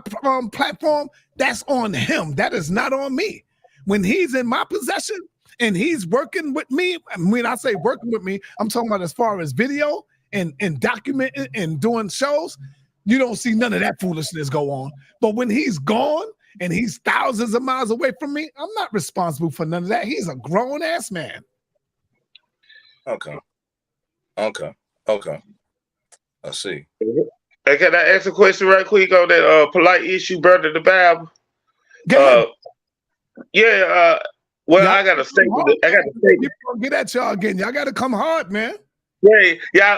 platform, that's on him. That is not on me. When he's in my possession and he's working with me, when I say working with me, I'm talking about as far as video and documenting and doing shows, you don't see none of that foolishness go on. But when he's gone and he's thousands of miles away from me, I'm not responsible for none of that. He's a grown-ass man. Okay. I see. Hey, can I ask a question right quick on that polite issue, brother, the Bible? Well, I got a statement. People gonna get at y'all again. Y'all got to come hard, man. Yeah,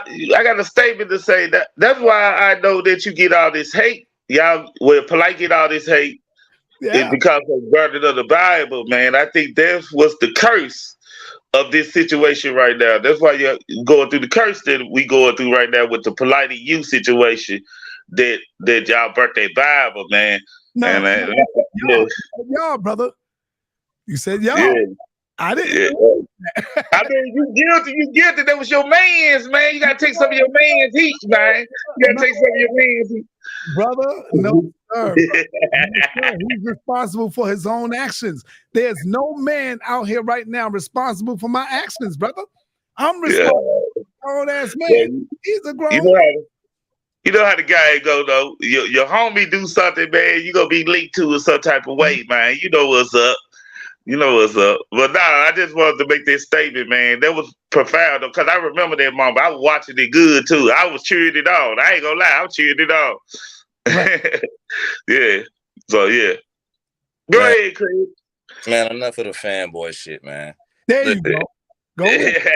I got a statement to say that. That's why I know that you get all this hate. Y'all, well, polite get all this hate. Yeah. It's because of burden of the Bible, man. I think that was the curse of this situation right now. That's why you're going through the curse that we going through right now with the polite you situation that y'all burnt their Bible, man. No, and, y'all, brother. You said y'all. Yeah. I didn't. Yeah. I mean, you guilty. That was your man's, man. You gotta take some of your man's heat, man. You gotta take some of your man's heat. Brother, no, sir. He's responsible for his own actions. There's no man out here right now responsible for my actions, brother. I'm responsible for grown ass man. Yeah. He's a grown man. You know how the guy go though. Your homie do something, man. You gonna be linked to in some type of way, man. You know what's up. You know what's up. But nah, I just wanted to make this statement, man. That was profound because I remember that moment. I was watching it good too. I was cheering it on. I ain't gonna lie, I was cheering it on. Right. Yeah. So yeah. Go ahead, Craig. Man, enough of the fanboy shit, man. There you go. Go ahead.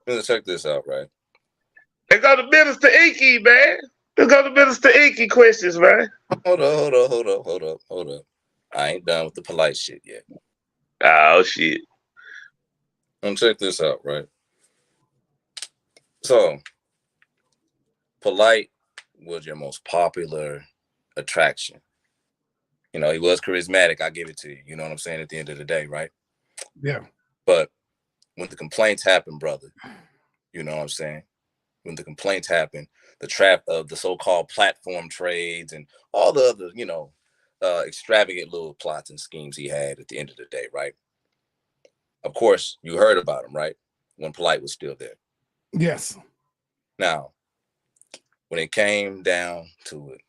Let's check this out, right? Let's go to Minister Inky, man. Let's go to Minister Inky questions, man. Hold up. I ain't done with the polite shit yet. Oh shit. Check this out, right? So, polite was your most popular attraction. You know, he was charismatic. I give it to you. You know what I'm saying? At the end of the day, right? Yeah. But when the complaints happen, brother, you know what I'm saying? When the complaints happen, the trap of the so-called platform trades and all the other, you know, extravagant little plots and schemes he had at the end of the day, right? Of course, you heard about him, right? When Polite was still there. Yes. Now, when it came down to it,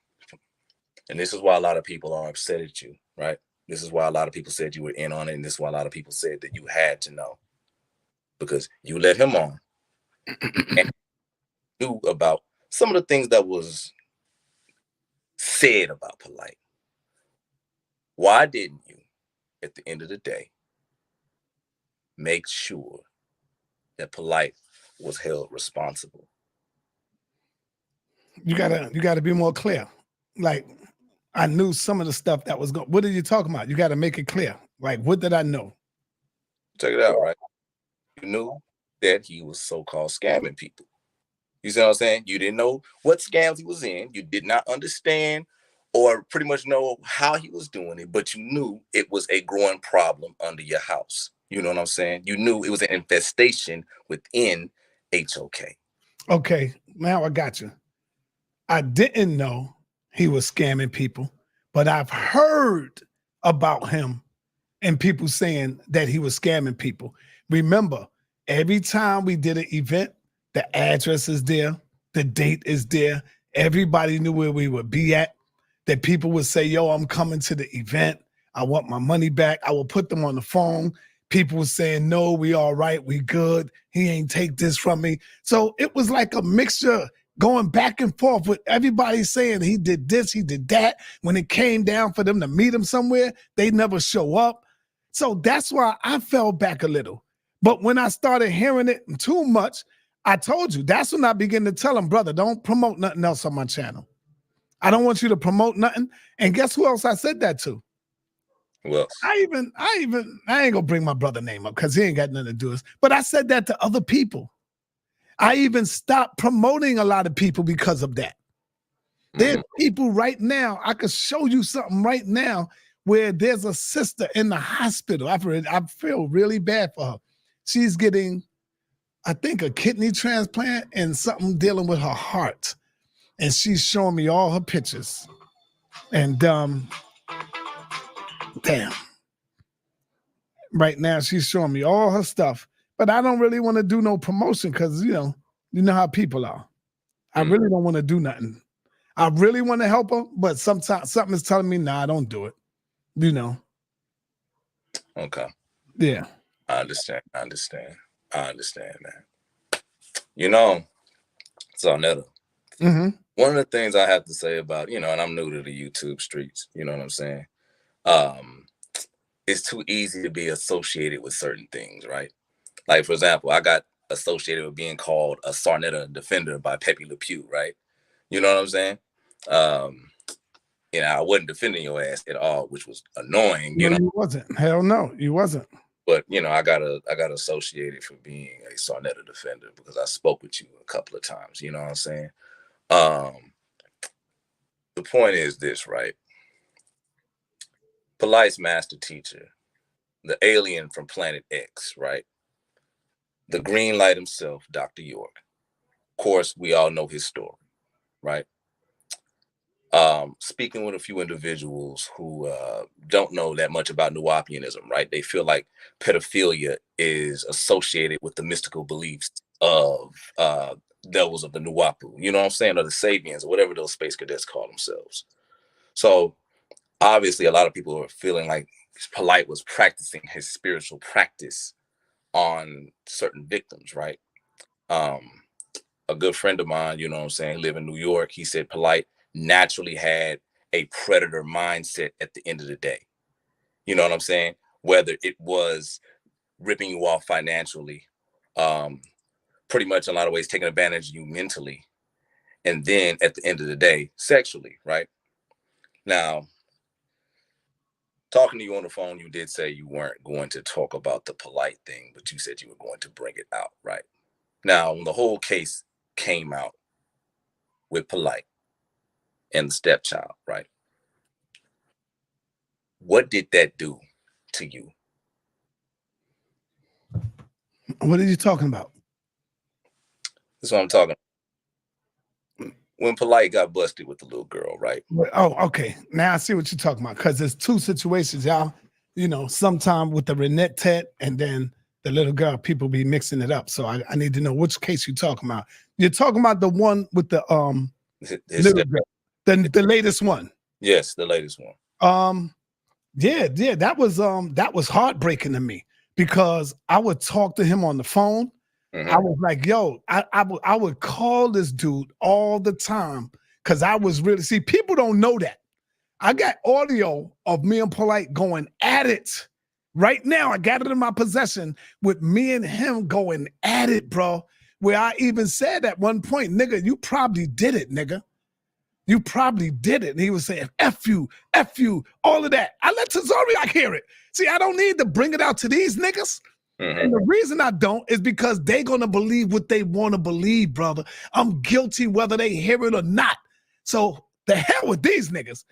and this is why a lot of people are upset at you, right? This is why a lot of people said you were in on it, and this is why a lot of people said that you had to know. Because you let him on and knew about some of the things that was said about Polite. Why didn't you, at the end of the day, make sure that Polite was held responsible? You gotta be more clear. Like, I knew some of the stuff that was going. What are you talking about? You got to make it clear. Like, what did I know? Check it out, right? You knew that he was so-called scamming people. You see what I'm saying? You didn't know what scams he was in. You did not understand or pretty much know how he was doing it, but you knew it was a growing problem under your house. You know what I'm saying? You knew it was an infestation within HOK. Okay, now I got you. I didn't know he was scamming people, but I've heard about him and people saying that he was scamming people. Remember, every time we did an event, the address is there, the date is there, everybody knew where we would be at. that people would say, yo, I'm coming to the event. I want my money back. I will put them on the phone. People were saying, no, we all right. We good. He ain't take this from me. So it was like a mixture going back and forth with everybody saying he did this, he did that. When it came down for them to meet him somewhere, they never show up. So that's why I fell back a little. But when I started hearing it too much, I told you, that's when I began to tell him, brother, don't promote nothing else on my channel. I don't want you to promote nothing. And guess who else I said that to? Well, I ain't gonna bring my brother name up because he ain't got nothing to do with it. But I said that to other people. I even stopped promoting a lot of people because of that. There's people right now, I could show you something right now where there's a sister in the hospital. I feel really bad for her. She's getting, I think, a kidney transplant and something dealing with her heart. And she's showing me all her pictures. And damn. Right now, she's showing me all her stuff. But I don't really want to do no promotion because, you know how people are. I really don't want to do nothing. I really want to help her, but sometimes something is telling me, nah, don't do it. You know. Okay. Yeah. I understand, man. You know, SaNeter. One of the things I have to say about, and I'm new to the YouTube streets, you know what I'm saying? It's too easy to be associated with certain things, right? Like, for example, I got associated with being called a SaNeter defender by Pepe Le Pew, right? You know what I'm saying? I wasn't defending your ass at all, which was annoying. No, you wasn't. Hell no, you wasn't. But I got associated for being a SaNeter defender because I spoke with you a couple of times. You know what I'm saying? The point is this, right? Polite's master teacher, the alien from Planet X, right? The green light himself, Dr. York. Of course, we all know his story, right? Speaking with a few individuals who don't know that much about Nuwapianism, right? They feel like pedophilia is associated with the mystical beliefs of devils of the Nuwapu, you know what I'm saying? Or the Sabians, or whatever those space cadets call themselves. So obviously a lot of people are feeling like Polite was practicing his spiritual practice on certain victims, right? A good friend of mine, you know what I'm saying, live in New York. He said Polite naturally had a predator mindset at the end of the day. You know what I'm saying? Whether it was ripping you off financially, pretty much in a lot of ways taking advantage of you mentally, and then at the end of the day, sexually, right? Now, talking to you on the phone, you did say you weren't going to talk about the Polite thing, but you said you were going to bring it out, right? Now, when the whole case came out with Polite and the stepchild, right? What did that do to you? What are you talking about? That's what I'm talking about. When Polite got busted with the little girl, right? Oh, okay. Now I see what you're talking about. Because there's two situations, y'all. Sometime with the Renette Tet and then the little girl, people be mixing it up. So I need to know which case you're talking about. You're talking about the one with the little girl, the latest one. Yes, the latest one. Yeah, that was heartbreaking to me because I would talk to him on the phone. I was like, yo, I would call this dude all the time because I was really, see, people don't know that. I got audio of me and Polite going at it. Right now, I got it in my possession with me and him going at it, bro. Where I even said at one point, nigga, you probably did it, nigga. You probably did it. And he was saying, F you, all of that. I let Tazariak hear it. See, I don't need to bring it out to these niggas. And the reason I don't is because they gonna believe what they want to believe, brother. I'm guilty whether they hear it or not. So the hell with these niggas.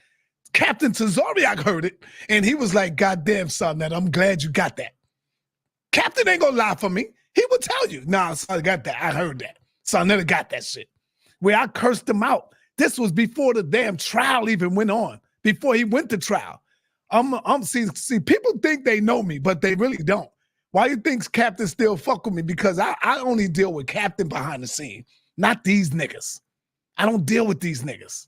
Captain Tazariak heard it, and he was like, goddamn, SaNeter, I'm glad you got that. Captain ain't gonna lie for me. He would tell you, nah, I got that. I heard that. SaNeter got that shit. Where I cursed him out. This was before the damn trial even went on, before he went to trial. See, people think they know me, but they really don't. Why you think Captain still fuck with me? Because I only deal with Captain behind the scene, not these niggas. I don't deal with these niggas.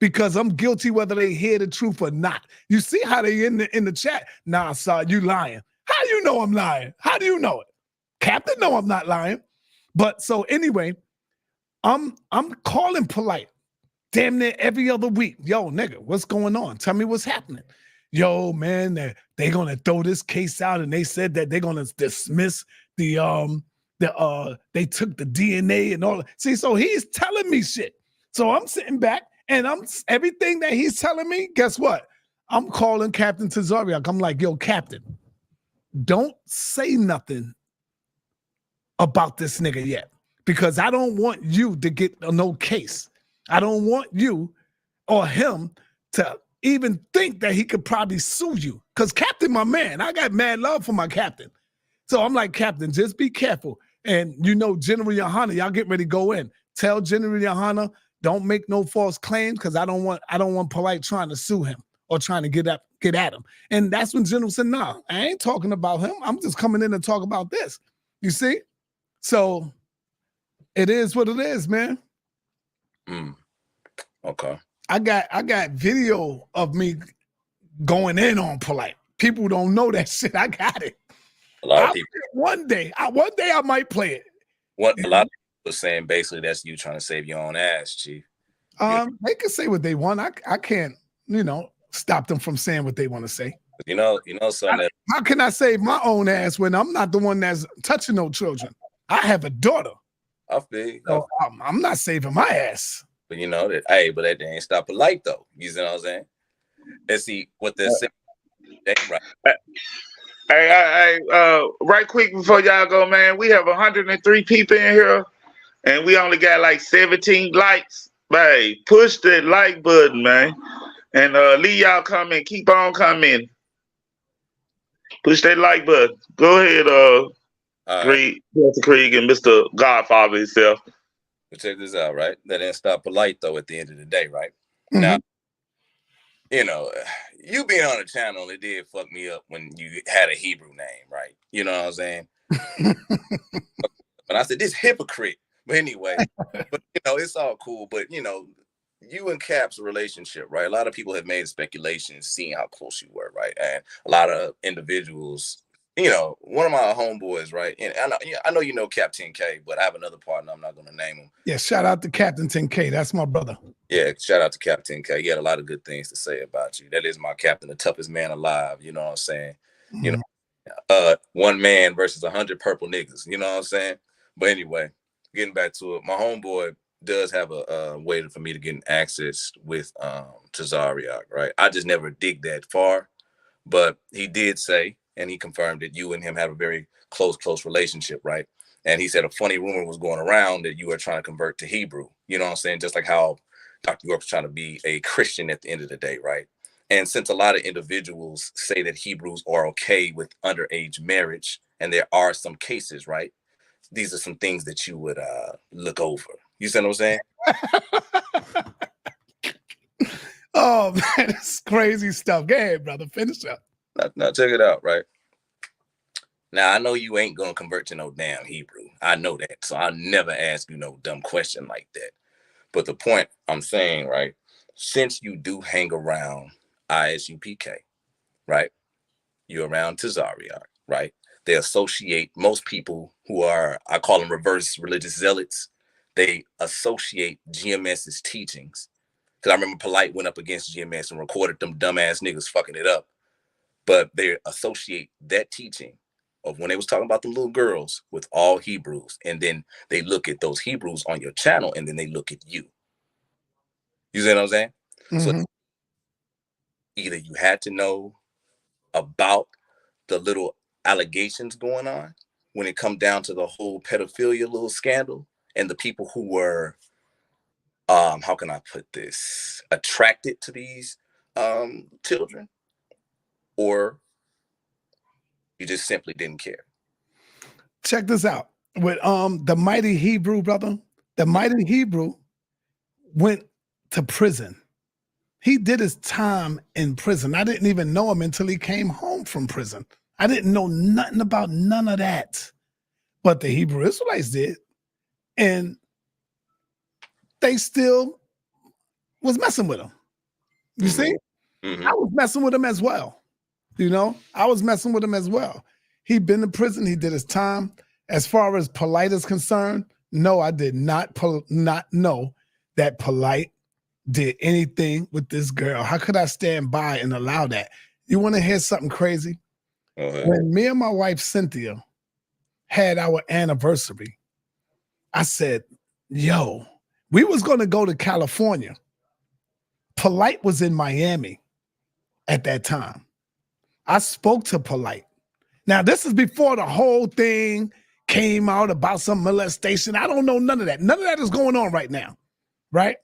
because I'm guilty whether they hear the truth or not. You see how they in the chat? Nah, son, you lying. How do you know I'm lying? How do you know it? Captain, no, I'm not lying. But so anyway, I'm calling Polite damn near every other week. Yo, nigga, what's going on? Tell me what's happening. Yo, man, they're gonna throw this case out, and they said that they're gonna dismiss they took the DNA and all. See, so he's telling me shit. So I'm sitting back and everything that he's telling me, guess what? I'm calling Captain Tazariak. I'm like, yo, Captain, don't say nothing about this nigga yet, because I don't want you to get no case. I don't want you or him to even think that he could probably sue you. Because Captain, my man, I got mad love for my captain. So I'm like, Captain, just be careful. And you know, General Yohana, y'all get ready to go in. Tell General Yohana, don't make no false claims, because I don't want Polite trying to sue him or trying to get at him. And that's when General said, nah, I ain't talking about him. I'm just coming in to talk about this. You see? So it is what it is, man. Okay. I got video of me going in on Polite. People don't know that shit. I got it. A lot of people. One day I might play it. A lot of people are saying basically that's you trying to save your own ass, Chief. They can say what they want. I can't, stop them from saying what they want to say. Son. How can I save my own ass when I'm not the one that's touching no children? I have a daughter. I feel. So I'm not saving my ass. But that that ain't stop Polite though. You know what I'm saying? And see what they're saying. Right. Hey, right quick before y'all go, man, we have 103 people in here, and we only got like 17 likes. Hey, push that like button, man, and leave y'all comment. Keep on coming. Push that like button. Go ahead, Creed, Mr. Krieg, and Mr. Godfather himself. But check this out, right? That didn't stop Polite though. At the end of the day, right? Mm-hmm. Now, you being on the channel, it did fuck me up when you had a Hebrew name, right? You know what I'm saying? But I said, this hypocrite. But anyway, it's all cool. But, you and Cap's relationship, right? A lot of people have made speculations seeing how close you were, right? And a lot of individuals, one of my homeboys, right? And I know you know Cap 10K, but I have another partner. I'm not going to name him. Yeah, shout out to Captain 10K. That's my brother. Yeah, shout out to Cap 10K. He had a lot of good things to say about you. That is my captain, the toughest man alive. You know what I'm saying? Mm-hmm. One man versus 100 purple niggas. You know what I'm saying? But anyway, getting back to it, my homeboy does have a way for me to get access with Tazariak, right? I just never dig that far, but he did say, and he confirmed that you and him have a very close relationship, right? And he said a funny rumor was going around that you were trying to convert to Hebrew. You know what I'm saying? Just like how Dr. York was trying to be a Christian at the end of the day, right? And since a lot of individuals say that Hebrews are okay with underage marriage, and there are some cases, right? These are some things that you would look over. You see what I'm saying? Oh, man, it's crazy stuff. Go ahead, brother. Finish up. Now check it out, right? Now, I know you ain't going to convert to no damn Hebrew. I know that. So I'll never ask you no dumb question like that. But the point I'm saying, right, since you do hang around ISUPK, right, you're around Tazariak, right? They associate most people who are, I call them reverse religious zealots. They associate GMS's teachings. Because I remember Polite went up against GMS and recorded them dumbass niggas fucking it up. But they associate that teaching of when they was talking about the little girls with all Hebrews. And then they look at those Hebrews on your channel, and then they look at you. You see what I'm saying? Mm-hmm. So either you had to know about the little allegations going on when it come down to the whole pedophilia little scandal, and the people who were, how can I put this, attracted to these children, or you just simply didn't care. Check this out. With the mighty Hebrew, brother, the mighty Hebrew went to prison. He did his time in prison. I didn't even know him until he came home from prison. I didn't know nothing about none of that. But the Hebrew Israelites did. And they still was messing with him. You see? Mm-hmm. I was messing with him as well. You know, I was messing with him as well. He'd been to prison. He did his time. As far as Polite is concerned, no, I did not know that Polite did anything with this girl. How could I stand by and allow that? You want to hear something crazy? When me and my wife, Cynthia, had our anniversary, I said, yo, we was going to go to California. Polite was in Miami at that time. I spoke to Polite. Now, this is before the whole thing came out about some molestation. I don't know none of that. None of that is going on right now, right?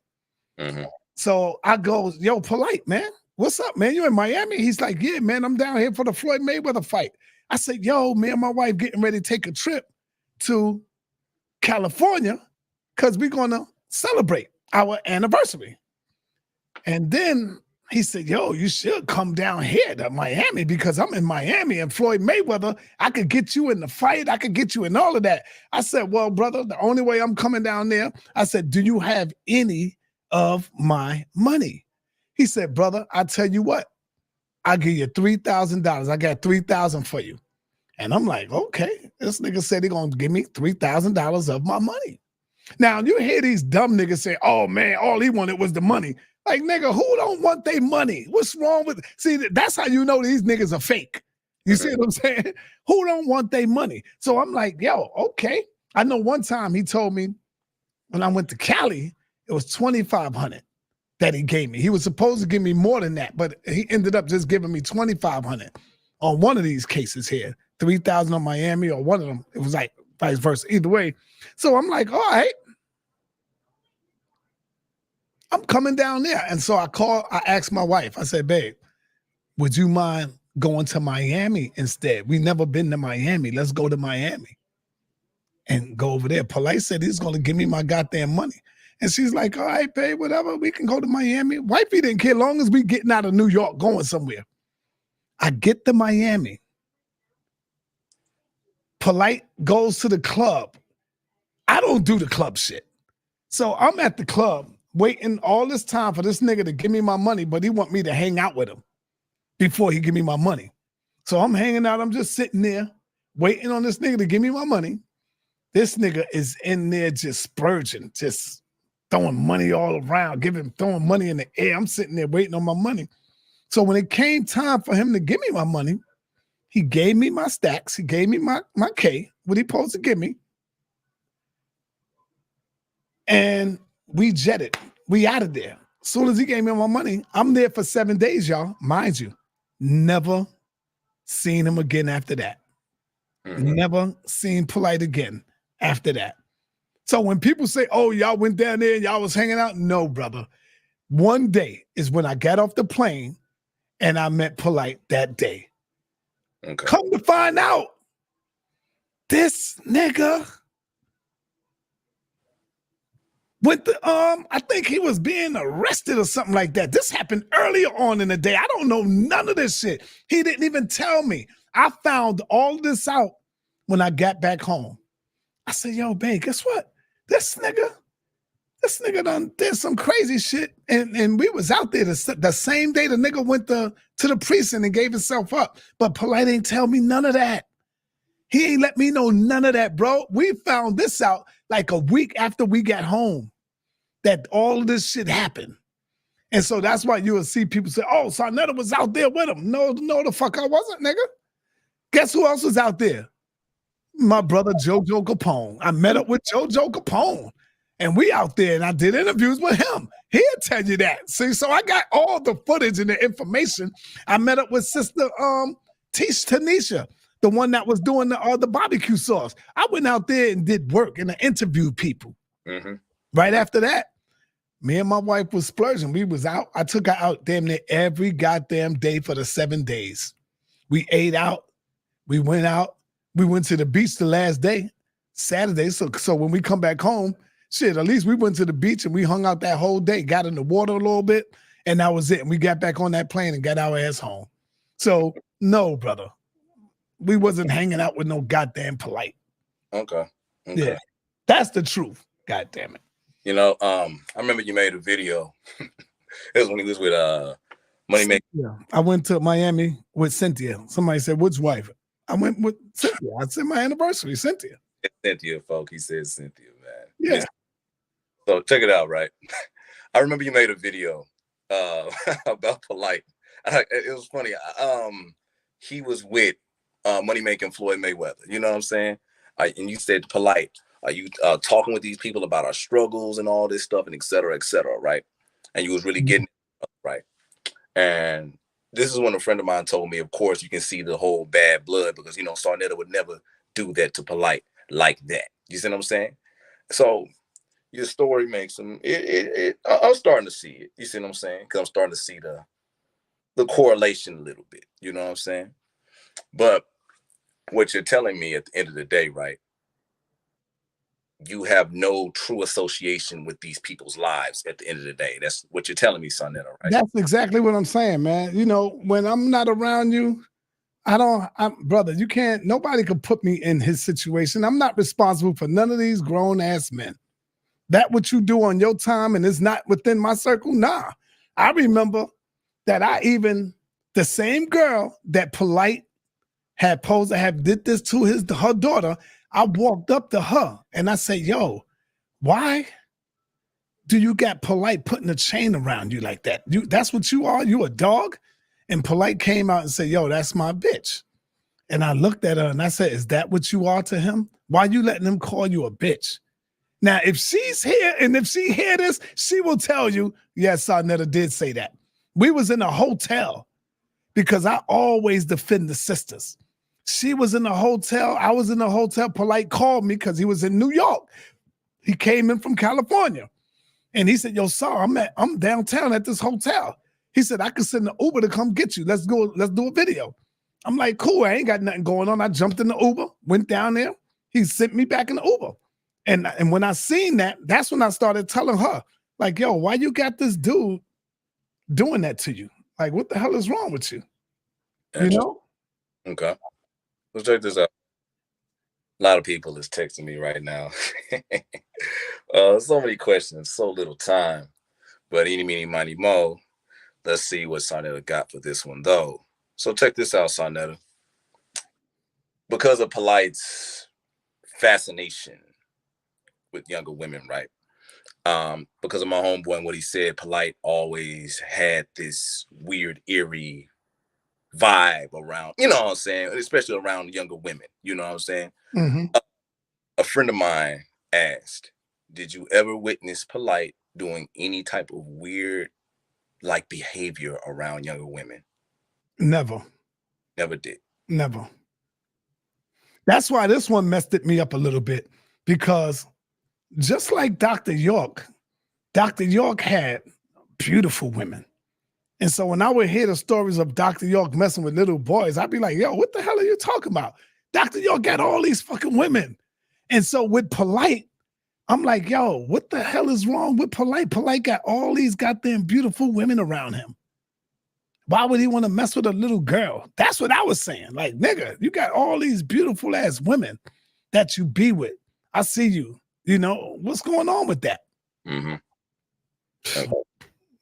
Mm-hmm. So I go, yo, Polite, man. What's up, man? You in Miami? He's like, yeah, man, I'm down here for the Floyd Mayweather fight. I said, yo, me and my wife getting ready to take a trip to California because we're going to celebrate our anniversary. And then he said, yo, you should come down here to Miami because I'm in Miami and Floyd Mayweather, I could get you in the fight. I could get you in all of that. I said, well, brother, the only way I'm coming down there, I said, do you have any of my money? He said, brother, I tell you what, I'll give you $3,000. I got $3,000 for you. And I'm like, okay, this nigga said he gonna give me $3,000 of my money. Now, you hear these dumb niggas say, oh man, all he wanted was the money. Like, nigga, who don't want their money? What's wrong with, see, that's how you know these niggas are fake. You see what I'm saying? Who don't want their money? So I'm like, yo, okay. I know one time he told me when I went to Cali, it was $2,500 that he gave me. He was supposed to give me more than that, but he ended up just giving me $2,500 on one of these cases here. 3,000 on Miami or one of them. It was like vice versa. Either way. So I'm like, all right. I'm coming down there. And so I asked my wife, I said, babe, would you mind going to Miami instead? We never been to Miami. Let's go to Miami and go over there. Polite said he's going to give me my goddamn money. And she's like, all right, babe, whatever. We can go to Miami. Wifey didn't care long as we getting out of New York, going somewhere. I get to Miami. Polite goes to the club. I don't do the club shit. So I'm at the club waiting all this time for this nigga to give me my money, but he want me to hang out with him before he give me my money. So I'm hanging out. I'm just sitting there waiting on this nigga to give me my money. This nigga is in there just splurging, just throwing money all around, throwing money in the air. I'm sitting there waiting on my money. So when it came time for him to give me my money, he gave me my stacks. He gave me my K, what he supposed to give me. And we jetted. We out of there. As soon as he gave me my money, I'm there for 7 days, y'all. Mind you, never seen him again after that. Never seen Polite again after that. So when people say, oh, y'all went down there and y'all was hanging out, no, brother. One day is when I got off the plane and I met Polite that day. Okay. Come to find out, this nigga went to, I think he was being arrested or something like that. This happened earlier on in the day. I don't know none of this shit. He didn't even tell me. I found all this out when I got back home. I said, yo, babe, guess what? This nigga done did some crazy shit. And we was out there the same day the nigga went to the precinct and gave himself up. But Polite ain't tell me none of that. He ain't let me know none of that, bro. We found this out like a week after we got home, that all of this shit happened. And so that's why you will see people say, oh, SaNeter was out there with him. No, the fuck I wasn't, nigga. Guess who else was out there? My brother JoJo Capone. I met up with JoJo Capone. And we out there, and I did interviews with him. He'll tell you that. See, so I got all the footage and the information. I met up with Sister Tanisha, the one that was doing the barbecue sauce. I went out there and did work and I interviewed people. Right after that, me and my wife was splurging. We was out. I took her out damn near every goddamn day for the 7 days. We ate out. We went out. We went to the beach the last day, Saturday. So when we come back home, shit, at least we went to the beach and we hung out that whole day, got in the water a little bit, and that was it. And we got back on that plane and got our ass home. So, no, brother. We wasn't hanging out with no goddamn Polite. Okay. Yeah. That's the truth. God damn it. You know, I remember you made a video. It was when he was with Money Maker. Yeah, I went to Miami with Cynthia. Somebody said, "Which wife?" I went with Cynthia. I said my anniversary, Cynthia. Cynthia, folk. He said Cynthia, man. Yeah. So check it out, right? I remember you made a video about Polite. It was funny. He was with Money Making Floyd Mayweather. You know what I'm saying? And you said Polite. Are you talking with these people about our struggles and all this stuff and et cetera, right? And you was really getting it, right. And this is when a friend of mine told me, of course, you can see the whole bad blood because, you know, SaNeter would never do that to Polite like that. You see what I'm saying? So your story makes them. I'm starting to see it. You see what I'm saying? Because I'm starting to see the correlation a little bit. You know what I'm saying? But what you're telling me at the end of the day, right? You have no true association with these people's lives at the end of the day. That's what you're telling me, SaNeter, right? That's exactly what I'm saying, man. You know, when I'm not around you, brother, you can't, nobody could put me in his situation. I'm not responsible for none of these grown ass men. That what you do on your time and it's not within my circle? Nah. I remember that the same girl that Polite had posed to have did this to her daughter, I walked up to her and I said, yo, why do you got Polite putting a chain around you like that? That's what you are? You a dog? And Polite came out and said, yo, that's my bitch. And I looked at her and I said, is that what you are to him? Why you letting him call you a bitch? Now, if she's here and if she hear this, she will tell you, yes, SaNeter did say that. We was in a hotel because I always defend the sisters. She was in a hotel. I was in a hotel. Polite called me because he was in New York. He came in from California. And he said, yo, Sar, I'm downtown at this hotel. He said, I could send the Uber to come get you. Let's do a video. I'm like, cool, I ain't got nothing going on. I jumped in the Uber, went down there. He sent me back in the Uber. And when I seen that, that's when I started telling her, like, yo, why you got this dude doing that to you? Like, what the hell is wrong with you? You know? Okay. Let's check this out. A lot of people is texting me right now. So many questions, so little time. But eeny, meeny, miny, mo. Let's see what SaNeter got for this one, though. So check this out, SaNeter. Because of Polite's fascination with younger women, right? Because of my homeboy and what he said, Polite always had this weird, eerie vibe around, you know what I'm saying? Especially around younger women, you know what I'm saying? Mm-hmm. A friend of mine asked, did you ever witness Polite doing any type of weird like behavior around younger women? Never. Never did. Never. That's why this one messed me up a little bit, because just like Dr. York had beautiful women. And so when I would hear the stories of Dr. York messing with little boys, I'd be like, yo, what the hell are you talking about? Dr. York got all these fucking women. And so with Polite, I'm like, yo, what the hell is wrong with Polite? Polite got all these goddamn beautiful women around him. Why would he want to mess with a little girl? That's what I was saying. Like, nigga, you got all these beautiful ass women that you be with. I see you. You know, what's going on with that? Mm-hmm. Okay.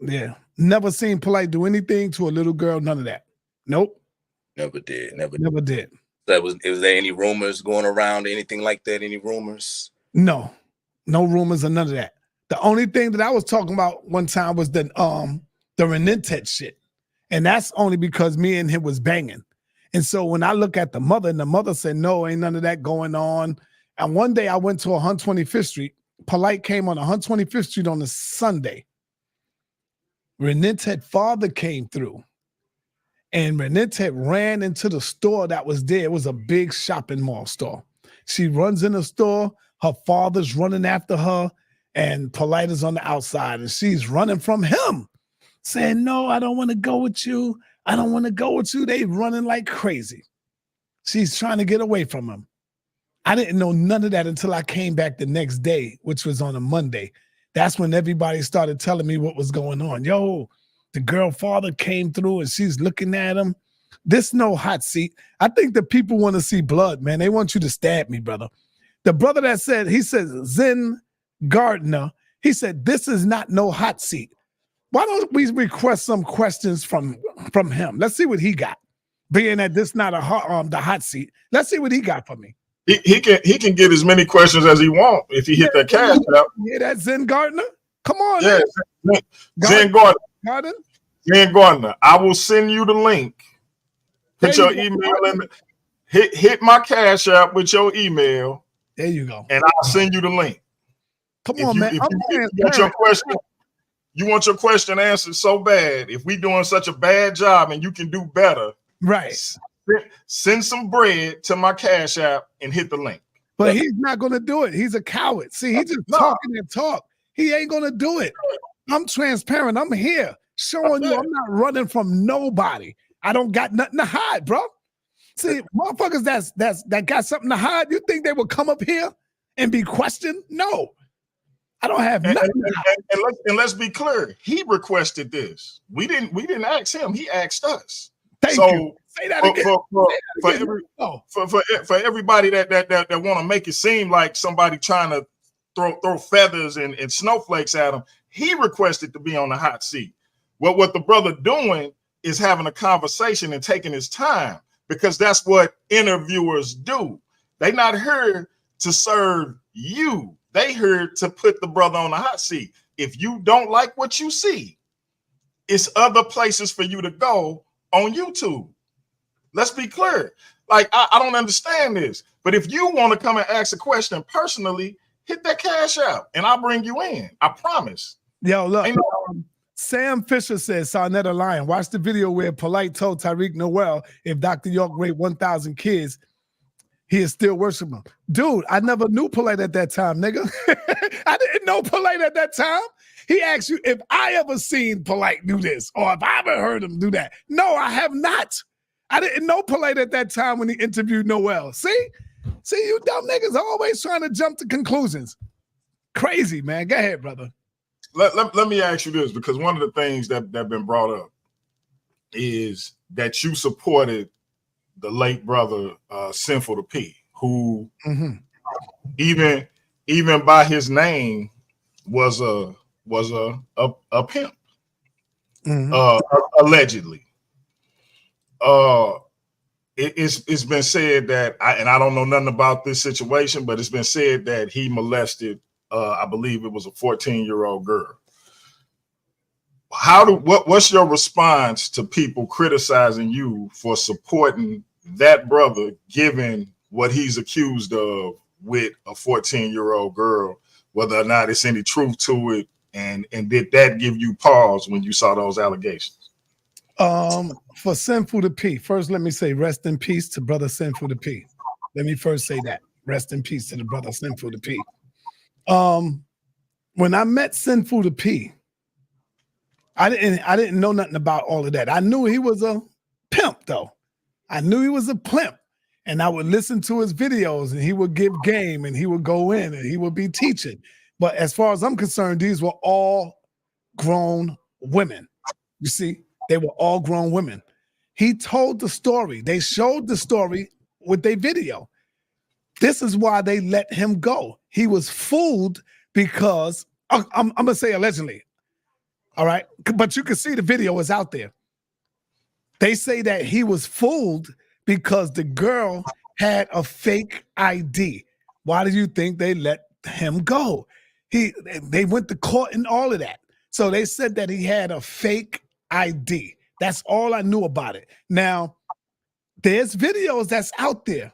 Yeah. Never seen Polite do anything to a little girl. None of that. Nope. Never did. Never did. Was there any rumors going around, anything like that? Any rumors? No. No rumors or none of that. The only thing that I was talking about one time was the Renintet shit. And that's only because me and him was banging. And so when I look at the mother, and the mother said, no, ain't none of that going on. And one day I went to 125th Street. Polite came on 125th Street on a Sunday. Renintet father came through. And Renintet ran into the store that was there. It was a big shopping mall store. She runs in the store. Her father's running after her. And Polite is on the outside. And she's running from him, saying, no, I don't want to go with you. I don't want to go with you. They running like crazy. She's trying to get away from him. I didn't know none of that until I came back the next day, which was on a Monday. That's when everybody started telling me what was going on. Yo, the girl father came through and she's looking at him. This no hot seat. I think the people want to see blood, man. They want you to stab me, brother. The brother that said, he says, Zen Gardner, He said, "This is not no hot seat." Why don't we request some questions from him? Let's see what he got. Being that this not the hot seat, let's see what he got for me. He can get as many questions as he wants if he hit that cash out. Yeah, that Zen Gardner. Come on, yeah, Zen Gardner. Zen Gardner. I will send you the link. Put your email in. Hit my cash app with your email. There you go. And I'll send you the link. Come on, man. You want your question answered so bad. If we doing such a bad job and you can do better, right? Send some bread to my cash app and hit the link. But he's not going to do it. He's a coward. See, he's just talking and talk. He ain't going to do it. I'm transparent. I'm here showing you I'm not running from nobody. I don't got nothing to hide, bro. See, motherfuckers that got something to hide, you think they would come up here and be questioned? No. I don't have nothing. And let's be clear. He requested this. We didn't ask him. He asked us. Thank you. Say that again. For everybody that want to make it seem like somebody trying to throw feathers and snowflakes at him, he requested to be on the hot seat. Well, what the brother doing is having a conversation and taking his time, because that's what interviewers do. They not here to serve you. They here to put the brother on the hot seat. If you don't like what you see, it's other places for you to go on YouTube. Let's be clear. Like, I don't understand this, but if you want to come and ask a question personally, hit that cash out and I'll bring you in. I promise. Yo, look, Sam Fisher says, SaNeter lying. Watch the video where Polite told Tariq Noel if Dr. York raped 1,000 kids, he is still worshiping him. Dude, I never knew Polite at that time, nigga. I didn't know Polite at that time. He asked you if I ever seen Polite do this or if I ever heard him do that. No, I have not. I didn't know Polite at that time when he interviewed Noel. See, you dumb niggas always trying to jump to conclusions. Crazy, man. Go ahead, brother. Let me ask you this, because one of the things that been brought up is that you supported the late brother Sinful to P, who even by his name was a pimp, allegedly. It's been said that I don't know nothing about this situation, but it's been said that he molested I believe it was a 14-year-old girl. What's your response to people criticizing you for supporting that brother, given what he's accused of with a 14-year-old girl, whether or not it's any truth to it, and did that give you pause when you saw those allegations? For Sinful to P, first let me say rest in peace to brother Sinful to P. Let me first say that. Rest in peace to the brother Sinful to P. When I met Sinful to P, I didn't know nothing about all of that. I knew he was a pimp, though. I knew he was a pimp, and I would listen to his videos, and he would give game, and he would go in, and he would be teaching. But as far as I'm concerned, these were all grown women. You see, they were all grown women. He told the story. They showed the story with their video. This is why they let him go. He was fooled because, I'm going to say allegedly, all right? But you can see the video is out there. They say that he was fooled because the girl had a fake ID. Why do you think they let him go? They went to court and all of that. So they said that he had a fake ID. That's all I knew about it. Now, there's videos that's out there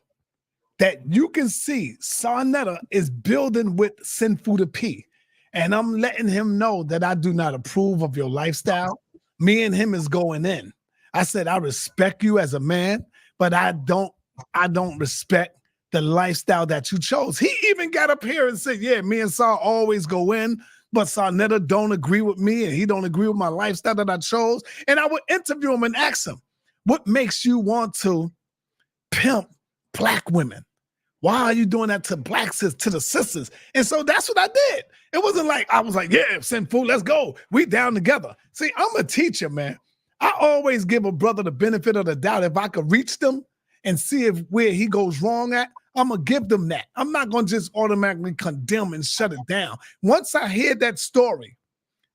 that you can see SaNeter is building with Sinful to P. And I'm letting him know that I do not approve of your lifestyle. Me and him is going in. I said, I respect you as a man, but I don't respect the lifestyle that you chose. He even got up here and said, yeah, me and Sa always go in, but SaNeter don't agree with me and he don't agree with my lifestyle that I chose. And I would interview him and ask him, what makes you want to pimp black women? Why are you doing that to black sisters, to the sisters? And so that's what I did. It wasn't like, I was like, yeah, Sinful, let's go. We down together. See, I'm a teacher, man. I always give a brother the benefit of the doubt. If I could reach them and see if where he goes wrong at, I'm going to give them that. I'm not going to just automatically condemn and shut it down. Once I hear that story,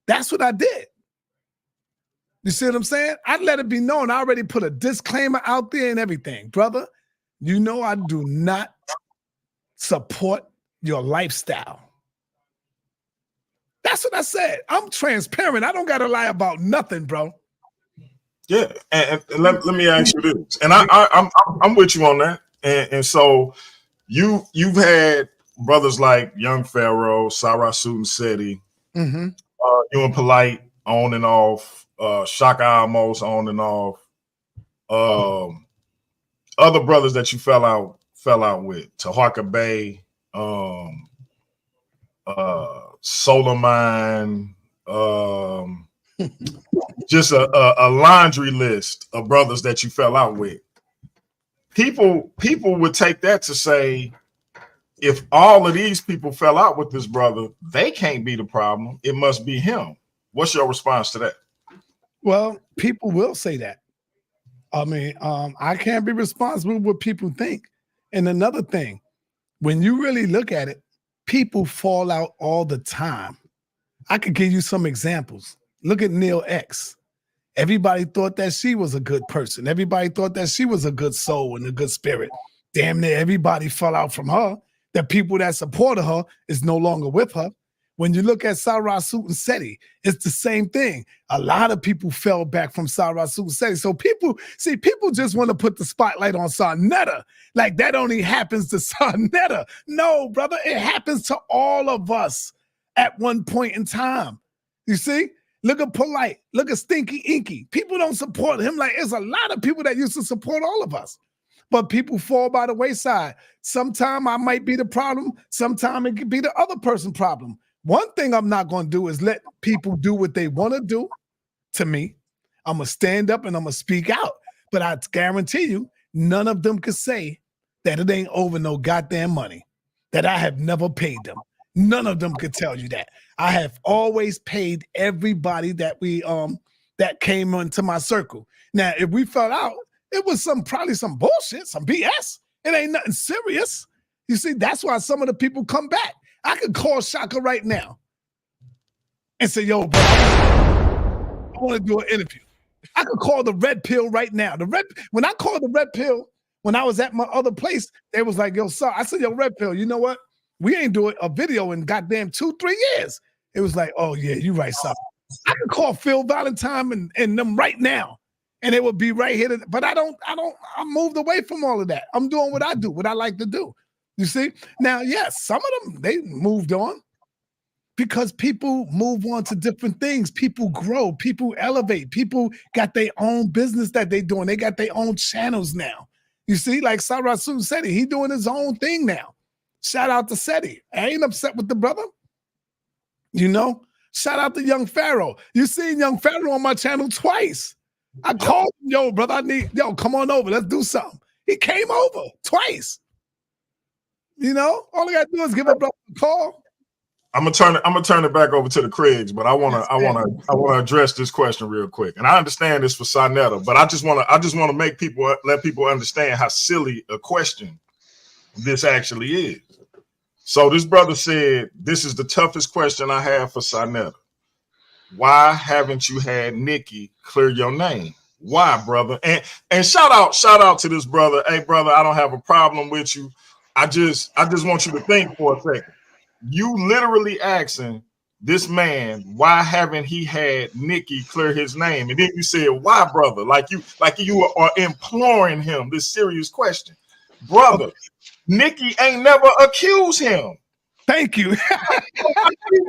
that's what I did. You see what I'm saying? I let it be known. I already put a disclaimer out there and everything. Brother, you know I do not support your lifestyle. That's what I said. I'm transparent. I don't got to lie about nothing, bro. Yeah, and let me ask you this, and I'm with you on that, and so you've had brothers like Young Pharaoh, Sarasu and Seti, you and Polite on and off, Shaka Amos on and off, other brothers that you fell out with, Taharka Bay, Solomon, just a laundry list of brothers that you fell out with. People would take that to say, if all of these people fell out with this brother, they can't be the problem. It must be him. What's your response to that? Well, people will say that. I mean, I can't be responsible for what people think. And another thing, when you really look at it, people fall out all the time. I could give you some examples. Look at Neil X. Everybody thought that she was a good person. Everybody thought that she was a good soul and a good spirit. Damn near everybody fell out from her. The people that supported her is no longer with her. When you look at Sarasu and Seti, it's the same thing. A lot of people fell back from Sarasu and Seti. So people just want to put the spotlight on SaNeter. Like that only happens to SaNeter. No, brother, it happens to all of us at one point in time. You see? Look at Polite. Look at Stinky Inky. People don't support him. Like, there's a lot of people that used to support all of us. But people fall by the wayside. Sometime I might be the problem. Sometime it could be the other person's problem. One thing I'm not going to do is let people do what they want to do to me. I'm going to stand up and I'm going to speak out. But I guarantee you, none of them could say that it ain't over no goddamn money, that I have never paid them. None of them could tell you that. I have always paid everybody that that came into my circle. Now, if we fell out, it was probably some bullshit, some BS. It ain't nothing serious. You see, that's why some of the people come back. I could call Shaka right now and say, yo, bro, I want to do an interview. I could call the Red Pill right now. When I called the Red Pill, when I was at my other place, they was like, yo, sir, I said, yo, Red Pill, you know what? We ain't doing a video in goddamn 2-3 years. It was like, oh yeah, you right, son. I can call Phil Valentine and them right now, and it would be right here. But I moved away from all of that. I'm doing what I do, what I like to do. You see? Now, yes, some of them, they moved on because people move on to different things. People grow, people elevate, people got their own business that they doing. They got their own channels now. You see, like Sarasu Seti, he doing his own thing now. Shout out to Seti. I ain't upset with the brother. You know, shout out to Young Pharaoh. You seen Young Pharaoh on my channel twice. I called him, yo, brother, come on over. Let's do something. He came over twice. You know, all I gotta do is give a brother a call. I'm gonna turn it back over to the Craigs, but I wanna address this question real quick. And I understand this for SaNeter, but I just wanna let people understand how silly a question this actually is. So this brother said, this is the toughest question I have for SaNeter. Why haven't you had Nikki clear your name? Why, brother? And shout out to this brother. Hey, brother, I don't have a problem with you. I just want you to think for a second. You literally asking this man, why haven't he had Nikki clear his name? And then you said, why, brother? Like you are imploring him this serious question. Brother, Nikki ain't never accused him. Thank you. You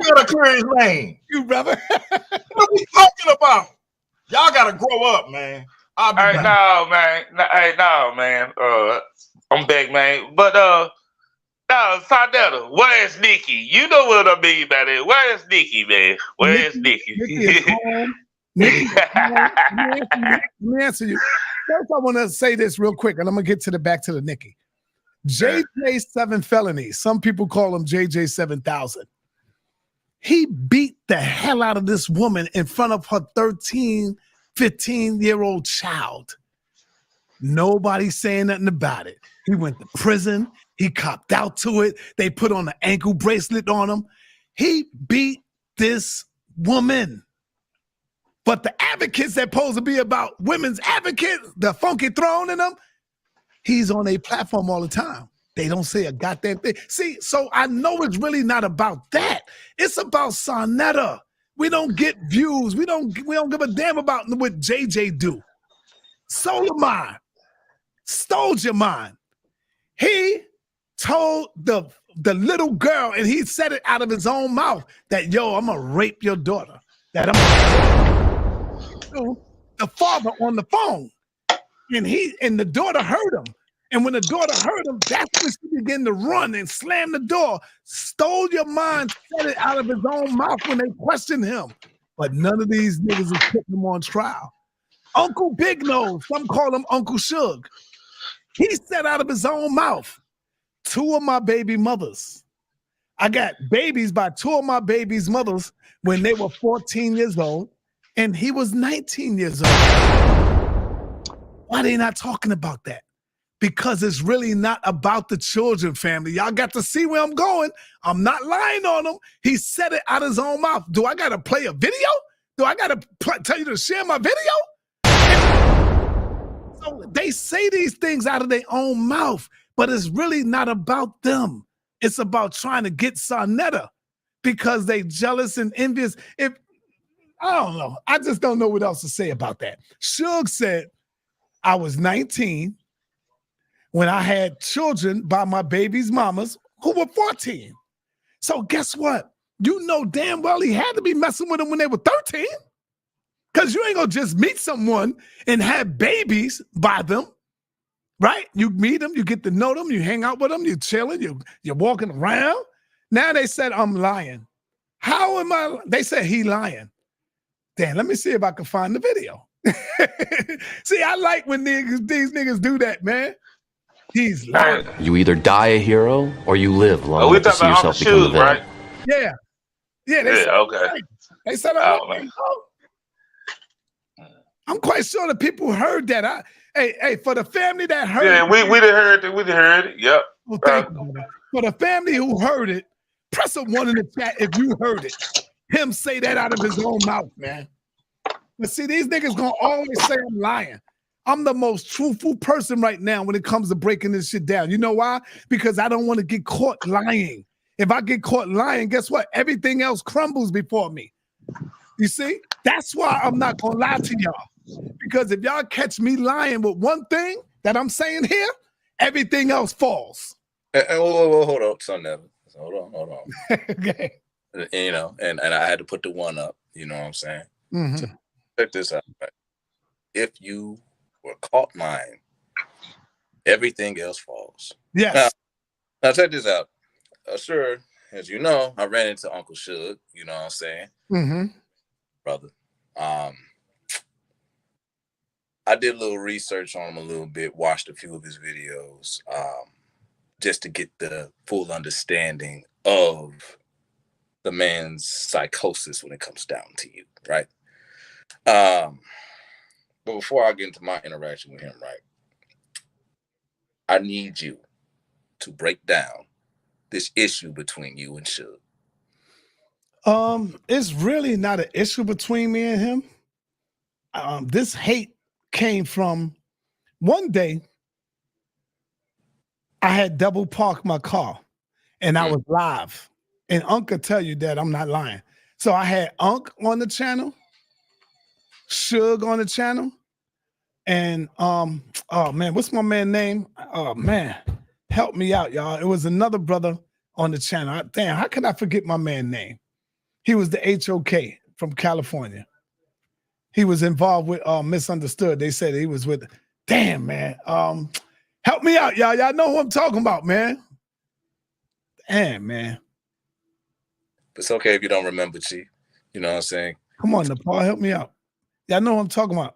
gotta clear his name. You, brother. What are we talking about? Y'all gotta grow up, man. No, man. I'm back, man. But no, SaNeter, where's Nikki? You know what I mean by that. Where's Nikki, man? Where's Nikki? Nikki, let me answer you. First, I want to say this real quick, and I'm gonna get back to the Nikki. JJ7 felony. Some people call him JJ 7000. He beat the hell out of this woman in front of her 13, 15-year-old child. Nobody's saying nothing about it. He went to prison. He copped out to it. They put on an ankle bracelet on him. He beat this woman. But the advocates that supposed to be about women's advocates, the funky throne in them, he's on a platform all the time. They don't say a goddamn thing. See, so I know it's really not about that. It's about SaNeter. We don't get views. We don't give a damn about what JJ do. Soul of mine. Stole your mind. He told the little girl, and he said it out of his own mouth, that, yo, I'm going to rape your daughter. That I'm going to the father on the phone. And the daughter heard him. And when the daughter heard him, that's when she began to run and slam the door. Stole your mind, said it out of his own mouth when they questioned him. But none of these niggas is putting him on trial. Uncle Big Nose, some call him Uncle Suge. He said out of his own mouth, 2 of my baby mothers. I got babies by 2 of my baby's mothers when they were 14 years old, and he was 19 years old. Why they not talking about that? Because it's really not about the children, family. Y'all got to see where I'm going. I'm not lying on him. He said it out of his own mouth. Do I got to play a video? Do I got to tell you to share my video? So they say these things out of their own mouth, but it's really not about them. It's about trying to get SaNeter because they jealous and envious. I don't know. I just don't know what else to say about that. Suge said, I was 19 when I had children by my baby's mamas who were 14. So guess what? You know damn well he had to be messing with them when they were 13. Because you ain't going to just meet someone and have babies by them, right? You meet them, you get to know them, you hang out with them, you're chilling, you're walking around. Now they said, I'm lying. How am I? They said he lying. Damn, let me see if I can find the video. See, I like when these niggas do that, man. He's lying. You either die a hero or you live long enough to see yourself become a villain. Right? Yeah. Yeah, okay. They said, I'm quite sure the people heard that. Hey, for the family that heard it. We done heard it. We done heard it. Yep. Well, thank you. For the family who heard it, press a 1 in the chat if you heard it. Him say that out of his own mouth, man. But see, these niggas gonna always say I'm lying. I'm the most truthful person right now when it comes to breaking this shit down. You know why? Because I don't want to get caught lying. If I get caught lying, guess what? Everything else crumbles before me. You see? That's why I'm not gonna lie to y'all. Because if y'all catch me lying with one thing that I'm saying here, everything else falls. Hold on, SaNeter. Hold on. Okay. You know, and I had to put the 1 up. You know what I'm saying? Mm-hmm. So check this out. Right? If you were caught lying, everything else falls. Yes. Now check this out. Sure, as you know, I ran into Uncle Suge. You know what I'm saying? Mm-hmm. Brother. I did a little research on him a little bit, watched a few of his videos, just to get the full understanding of the man's psychosis when it comes down to you, right? But before I get into my interaction with him, right, I need you to break down this issue between you and Suge. It's really not an issue between me and him. This hate came from one day I had double parked my car and I was live. And Unc could tell you that I'm not lying. So I had Unc on the channel, Suge on the channel, and oh man, what's my man's name? Oh man, help me out, y'all. It was another brother on the channel. Damn, how can I forget my man's name? He was the HOK from California. He was involved with Misunderstood. They said he was with, damn, man. Help me out, y'all. Y'all know who I'm talking about, man. Damn, man. It's okay if you don't remember, Chief. You know what I'm saying? Come on, Nepal, help me out. Y'all know who I'm talking about.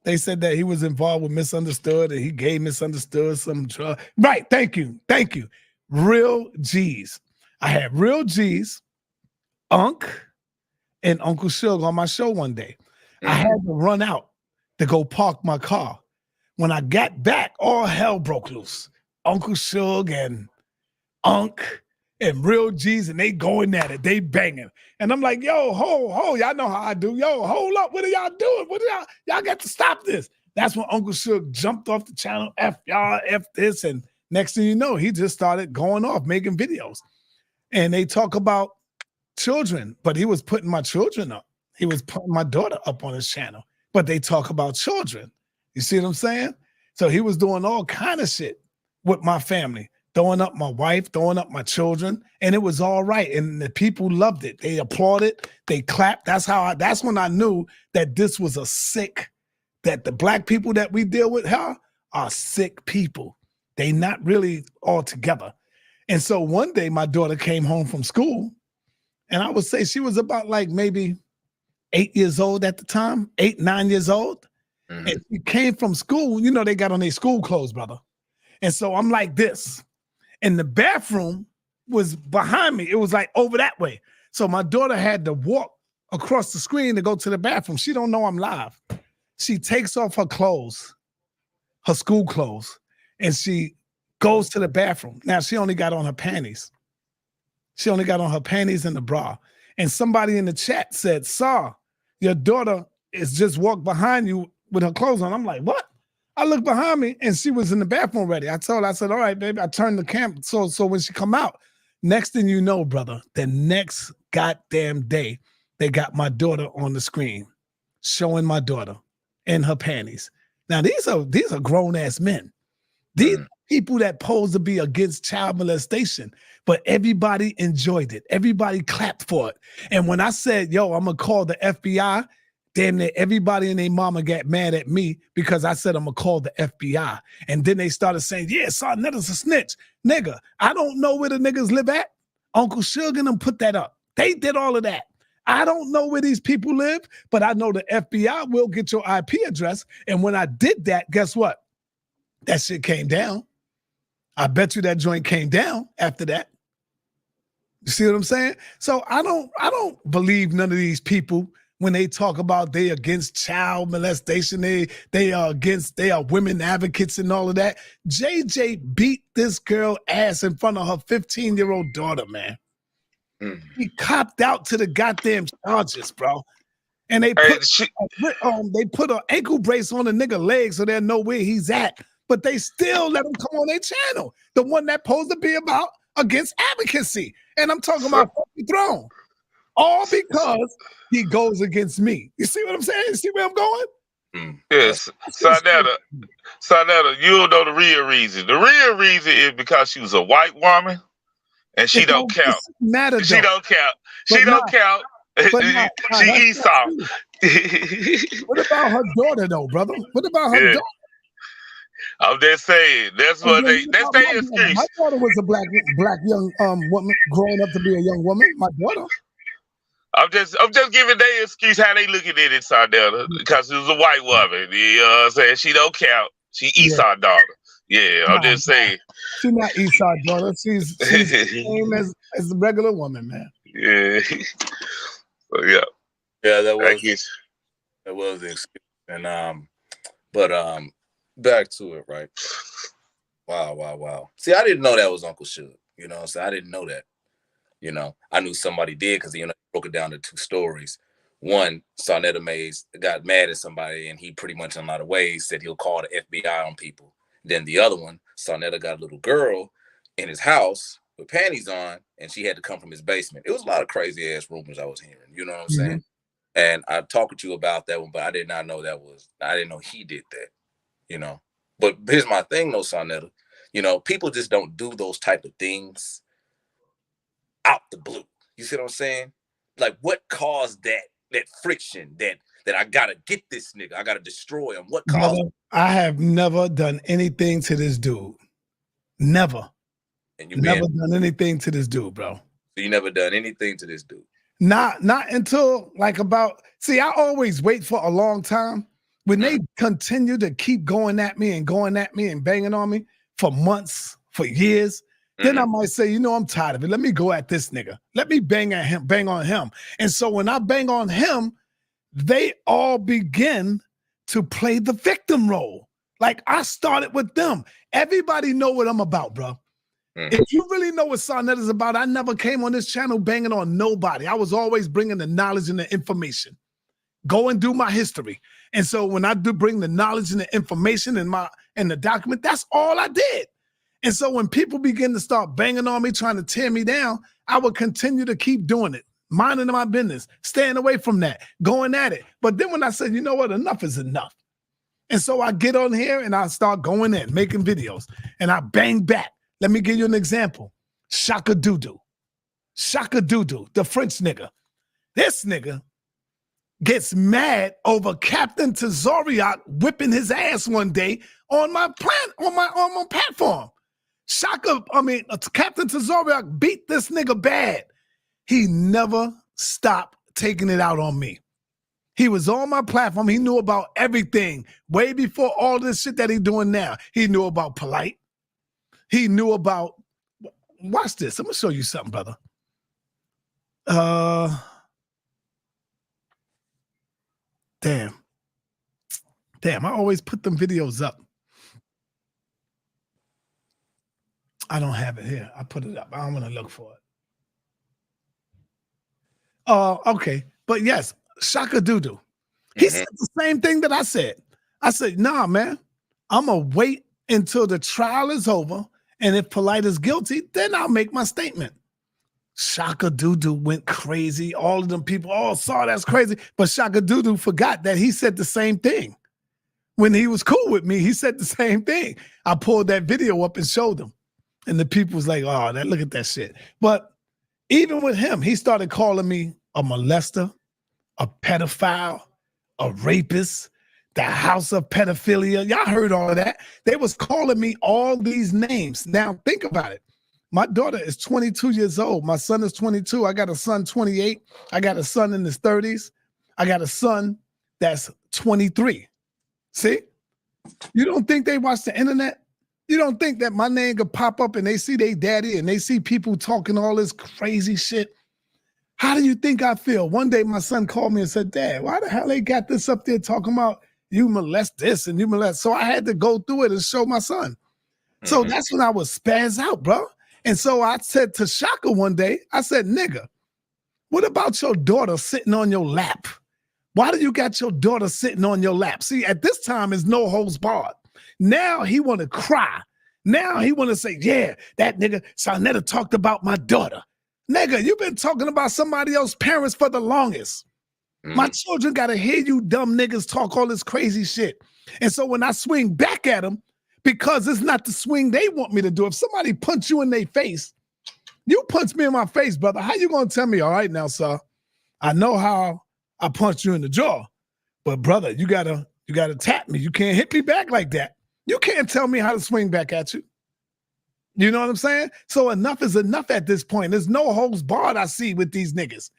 They said that he was involved with Misunderstood and he gave Misunderstood some drug. Right, thank you. Thank you. Real G's. I had Real G's, Unc, and Uncle Suge on my show one day. I had to run out to go park my car. When I got back, all hell broke loose. Uncle Suge and Unc and Real G's, and they going at it, they banging. And I'm like, yo, ho, y'all know how I do. Yo, hold up, what are y'all doing? What are y'all got to stop this. That's when Uncle Suge jumped off the channel, F y'all, F this, and next thing you know, he just started going off, making videos. And they talk about children, but he was putting my children up. He was putting my daughter up on his channel, but they talk about children. You see what I'm saying? So he was doing all kind of shit with my family, throwing up my wife, throwing up my children, and it was all right. And the people loved it. They applauded, they clapped. That's when I knew that this was a sick, that the black people that we deal with here are sick people. They not really all together. And so one day my daughter came home from school, and I would say she was about like maybe 8 years old at the time, 8, 9 years old. Mm-hmm. And she came from school, you know, they got on their school clothes, brother. And so I'm like this. And the bathroom was behind me. It was like over that way. So my daughter had to walk across the screen to go to the bathroom. She don't know I'm live. She takes off her clothes, her school clothes, and she goes to the bathroom. Now, she only got on her panties. She only got on her panties and the bra. And somebody in the chat said, "Sir, your daughter is just walked behind you with her clothes on." I'm like, what? I looked behind me and she was in the bathroom already. I said, all right, baby. I turned the camera. So when she come out, next thing you know, brother, the next goddamn day, they got my daughter on the screen, showing my daughter in her panties. Now, these are grown-ass men. These people that pose to be against child molestation, but everybody enjoyed it. Everybody clapped for it. And when I said, yo, I'm going to call the FBI, damn near everybody and their mama got mad at me because I said I'm going to call the FBI. And then they started saying, yeah, SaNeter's a snitch. Nigga, I don't know where the niggas live at. Uncle Suge and them put that up. They did all of that. I don't know where these people live, but I know the FBI will get your IP address. And when I did that, guess what? That shit came down. I bet you that joint came down after that. You see what I'm saying? So I don't believe none of these people when they talk about they against child molestation, they are women advocates and all of that. JJ beat this girl ass in front of her 15-year-old daughter, man. He copped out to the goddamn charges, bro. And they put an ankle brace on the nigga leg so they'll know where he's at. But they still let him come on their channel, the one that's supposed to be about against advocacy. And I'm talking about throne. All because he goes against me. You see what I'm saying? You see where I'm going? Yes. SaNeter, you don't know the real reason. The real reason is because she was a white woman and she don't count. She don't count. She don't count. She Esau. What about her daughter, though, brother? What about her daughter? I'm just saying. That's what that's their excuse. My daughter was a black young woman growing up to be a young woman. My daughter. I'm just giving their excuse how they looking at it, SaNeter, because it was a white woman. You know what I'm saying? She don't count. She Esau daughter. Yeah, I'm just saying. She's not Esau daughter. She's the same as a regular woman, man. Yeah. So, yeah. Yeah, that was the excuse. And but back to it, right? Wow. See, I didn't know that was Uncle Suge. You know what I'm saying? I didn't know that. You know, I knew somebody did because, you know, broke it down to two stories. One, SaNeter got mad at somebody and he pretty much in a lot of ways said he'll call the FBI on people. Then the other one, SaNeter got a little girl in his house with panties on and she had to come from his basement. It was a lot of crazy ass rumors I was hearing. You know what I'm saying? And I talked with you about that one, but I did not know I didn't know he did that, you know. But here's my thing though, SaNeter. You know, people just don't do those type of things out the blue. You see what I'm saying? Like, what caused that friction that I gotta get this nigga, I gotta destroy him? What caused it? I have never done anything to this dude. Never. And you never done anything to this dude, bro. So you never done anything to this dude? Not until like I always wait for a long time. When they continue to keep going at me and banging on me for months, for years, then I might say, you know, I'm tired of it. Let me go at this nigga. Let me bang on him. And so when I bang on him, they all begin to play the victim role. Like I started with them. Everybody know what I'm about, bro. If you really know what SaNeter is about, I never came on this channel banging on nobody. I was always bringing the knowledge and the information. Go and do my history. And so when I do bring the knowledge and the information and the document, that's all I did. And so when people begin to start banging on me, trying to tear me down, I would continue to keep doing it, minding my business, staying away from that, going at it. But then when I said, you know what, enough is enough. And so I get on here and I start going in, making videos, and I bang back. Let me give you an example. Shaka Doodoo. Shaka Doodoo, the French nigga. This nigga gets mad over Captain Tazoriak whipping his ass one day on my platform. Captain Tazoriak beat this nigga bad. He never stopped taking it out on me. He was on my platform. He knew about everything way before all this shit that he doing now. He knew about Polite. He knew about, watch this. I'm gonna show you something, brother. Damn, I always put them videos up. I don't have it here. I put it up. I don't want to look for it. Okay. But yes, Shaka Doodoo. He said the same thing that I said. I said, nah, man, I'm going to wait until the trial is over. And if Polite is guilty, then I'll make my statement. Shaka Doodoo went crazy. All of them people all saw that's crazy. But Shaka Doodoo forgot that he said the same thing. When he was cool with me, he said the same thing. I pulled that video up and showed him. And the people was like, oh, look at that shit. But even with him, he started calling me a molester, a pedophile, a rapist, the house of pedophilia. Y'all heard all of that. They was calling me all these names. Now, think about it. My daughter is 22 years old. My son is 22. I got a son 28. I got a son in his 30s. I got a son that's 23. See? You don't think they watch the internet? You don't think that my name could pop up and they see their daddy and they see people talking all this crazy shit? How do you think I feel? One day my son called me and said, Dad, why the hell they got this up there talking about you molest this and you molest? So I had to go through it and show my son. So that's when I was spaz out, bro. And so I said to Shaka one day, I said, nigga, what about your daughter sitting on your lap? Why do you got your daughter sitting on your lap? See, at this time, it's no holds barred. Now he want to cry. Now he want to say, yeah, that nigga SaNeter talked about my daughter. Nigga, you've been talking about somebody else's parents for the longest. My children got to hear you dumb niggas talk all this crazy shit. And so when I swing back at them, because it's not the swing they want me to do. If somebody punch you in their face, you punch me in my face, brother. How you going to tell me, all right now, sir, I know how I punched you in the jaw, but brother, you gotta tap me. You can't hit me back like that. You can't tell me how to swing back at you. You know what I'm saying? So enough is enough at this point. There's no holds barred I see with these niggas.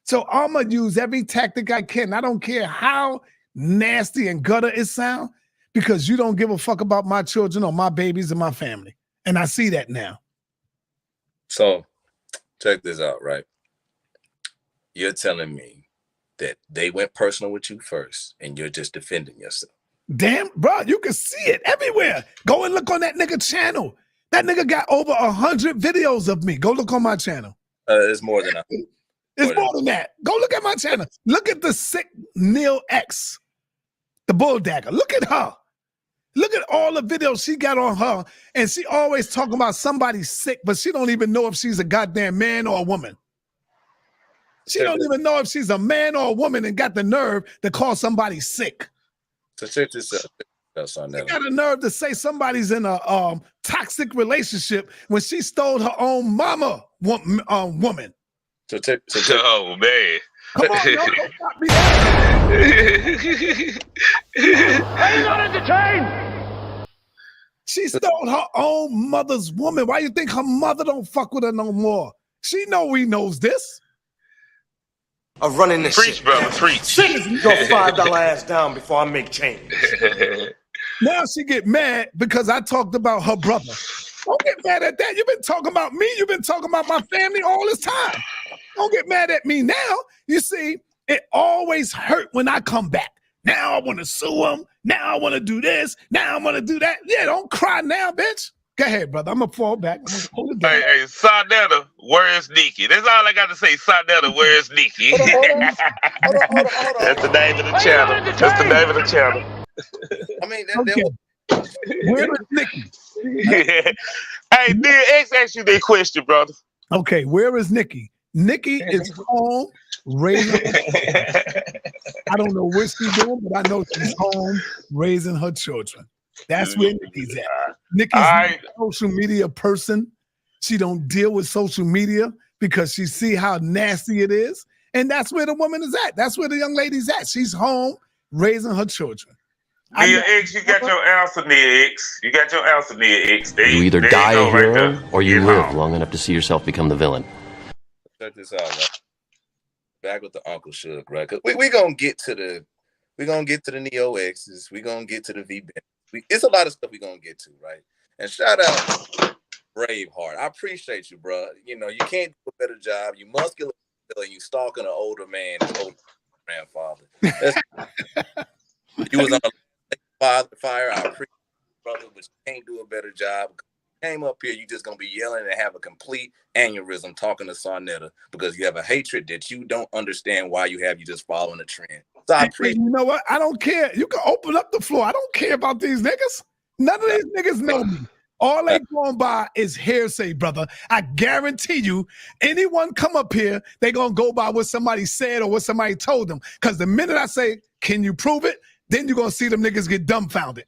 So I'm going to use every tactic I can. I don't care how nasty and gutter it sound, because you don't give a fuck about my children or my babies and my family. And I see that now. So check this out, right? You're telling me that they went personal with you first and you're just defending yourself. Damn, bro, you can see it everywhere. Go and look on that nigga channel. That nigga got over 100 videos of me. Go look on my channel. It's more than that. It's more than that. Go look at my channel. Look at the sick Neil X, the bull dagger. Look at her. Look at all the videos she got on her, and she always talking about somebody sick, but she don't even know if she's a goddamn man or a woman. She don't even know if she's a man or a woman and got the nerve to call somebody sick. So check this out. She got a nerve to say somebody's in a toxic relationship when she stole her own mama woman. So check. Oh, man. Come on, y'all don't stop me. Are you not entertained? She stole her own mother's woman. Why you think her mother don't fuck with her no more? She knows this. I'm running this Preach, shit. brother, preach. Your $5 ass down before I make change. Now she get mad because I talked about her brother. Don't get mad at that. You've been talking about me. You've been talking about my family all this time. Don't get mad at me now. You see, it always hurt when I come back. Now I want to sue him. Now I want to do this. Now I want to do that. Yeah, don't cry now, bitch. Go ahead, brother. I'm going to fall back. I'm going to hold it down. Hey, SaNeter, where is Nikki? That's all I got to say. SaNeter, where is Nikki? Hold on. That's the name of the channel. That's the name of the channel. I mean, Where is Nikki? Hey, dear X asked you that question, brother. Okay, where is Nikki? Nikki is home raising. I don't know what she's doing, but I know she's home raising her children. That's where Nikki's at. Nikki's not a social media person. She don't deal with social media because she see how nasty it is. And that's where the woman is at. That's where the young lady's at. She's home raising her children. Dear X, you got your answer, near X. You got your answer, near X. You either die a hero or you live long enough to see yourself become the villain. Check this out, right? Back with the Uncle Suge, right? Cause we gonna get to the Neo X's. We gonna get to the V. It's a lot of stuff we gonna get to, right? And shout out Braveheart. I appreciate you, bro. You know, you can't do a better job. You muscular and you stalking an older man, his older grandfather. You was on a fire. I appreciate you, brother, but you can't do a better job. Came up here, you just gonna be yelling and have a complete aneurysm talking to SaNeter because you have a hatred that you don't understand why you have. You just following the trend. So I appreciate. You know what? I don't care. You can open up the floor. I don't care about these niggas. None of these niggas know me. All they going by is hearsay, brother. I guarantee you, anyone come up here, they gonna go by what somebody said or what somebody told them. Because the minute I say, "Can you prove it?" then you're gonna see them niggas get dumbfounded.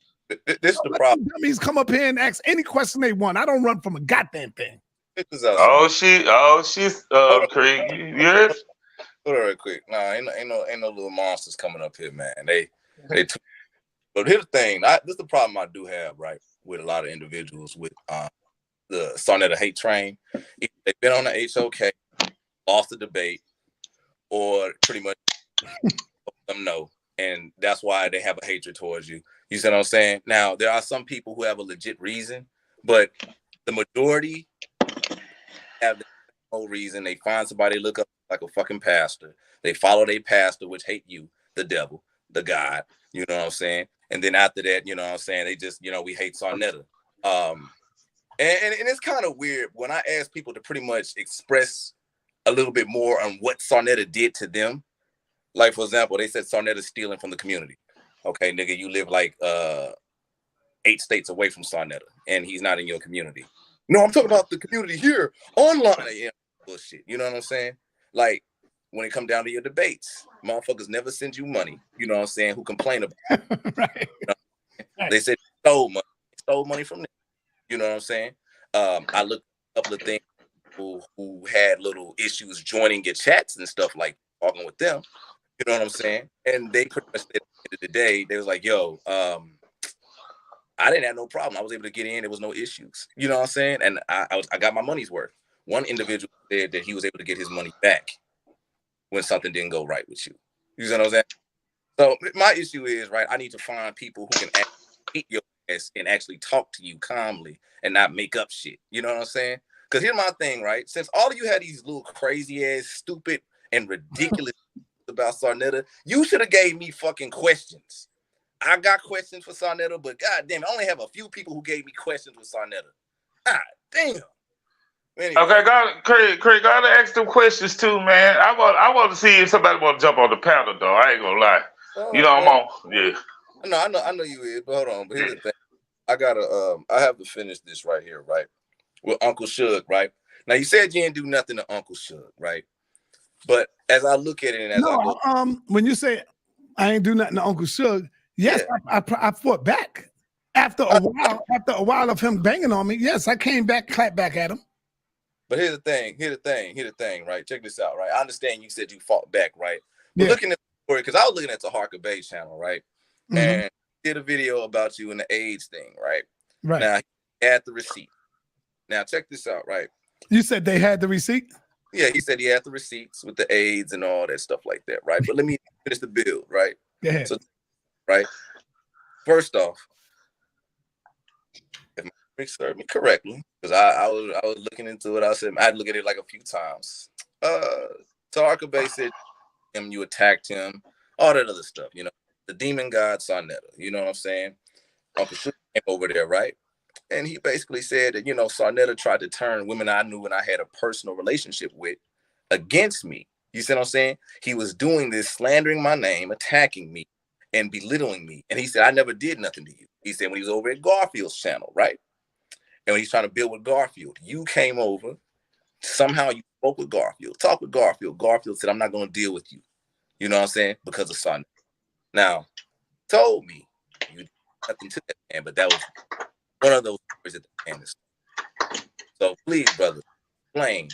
This is the problem. Dummies come up here and ask any question they want. I don't run from a goddamn thing. She's Craig. You heard? Hold on real quick. Nah, ain't no little monsters coming up here, man. But here's the thing. This is the problem I do have, right, with a lot of individuals with the SaNeter hate train. If they've been on the HOK, lost the debate, or pretty much them know, and that's why they have a hatred towards you. You see what I'm saying? Now, there are some people who have a legit reason, but the majority have the whole reason. They find somebody look up like a fucking pastor. They follow their pastor, which hate you, the devil, the God. You know what I'm saying? And then after that, you know what I'm saying? They just, we hate SaNeter. And it's kind of weird when I ask people to pretty much express a little bit more on what SaNeter did to them. Like, for example, they said SaNeter's stealing from the community. Okay, nigga, you live like 8 states away from SaNeter, and he's not in your community. No, I'm talking about the community here, online. Yeah, bullshit. You know what I'm saying? Like, when it come down to your debates, motherfuckers never send you money. You know what I'm saying? Who complain about it. Right. You know? Right. They said stole money from them. You know what I'm saying? I looked at a couple of things who had little issues joining your chats and stuff, like talking with them. You know what I'm saying? And they pretty much said at the end of the day, they was like, yo, I didn't have no problem. I was able to get in. There was no issues. You know what I'm saying? And I got my money's worth. One individual said that he was able to get his money back when something didn't go right with you. You know what I'm saying? So my issue is, right, I need to find people who can actually beat your ass and actually talk to you calmly and not make up shit. You know what I'm saying? Because here's my thing, right? Since all of you had these little crazy ass, stupid, and ridiculous about SaNeter, you should have gave me fucking questions. I got questions for SaNeter, but goddamn, I only have a few people who gave me questions with SaNeter. God damn. Anyway. Okay, Craig, gotta ask them questions too, man. I want to see if somebody want to jump on the panel, though. I ain't gonna lie. I'm on. Yeah. I know you is, but hold on. But here's the thing. I have to finish this right here, right? With Uncle Suge, right? Now you said you didn't do nothing to Uncle Suge, right? But as I look at it, and as I go, when you say I ain't do nothing to Uncle Suge, yes, yeah. I fought back after a while. After a while of him banging on me, yes, I came back, clapped back at him. But here's the thing, right? Check this out, right? I understand you said you fought back, right? But looking at the story, because I was looking at the Harker Bay channel, right? Mm-hmm. And did a video about you and the AIDS thing, right? Right. Now he had the receipt. Now check this out, right? You said they had the receipt? Yeah, he said he had the receipts with the AIDS and all that stuff like that, right? But let me finish the build, right? Go ahead. So, right. First off, if my memory served me correctly, because I was looking into it, I said I'd look at it like a few times. Tarka Bay said you attacked him, all that other stuff, you know. the demon god SaNeter. You know what I'm saying? Uncle Suge came over there, right? And he basically said that, SaNeter tried to turn women I knew and I had a personal relationship with against me. You see what I'm saying? He was doing this, slandering my name, attacking me, and belittling me. And he said, I never did nothing to you. He said when he was over at Garfield's channel, right? And when he's trying to build with Garfield, you came over. Somehow you spoke with Garfield, talked with Garfield. Garfield said, I'm not going to deal with you. You know what I'm saying? Because of SaNeter. Now, told me you did nothing to that man, but that was one of those stories at the end. So please, brother, explain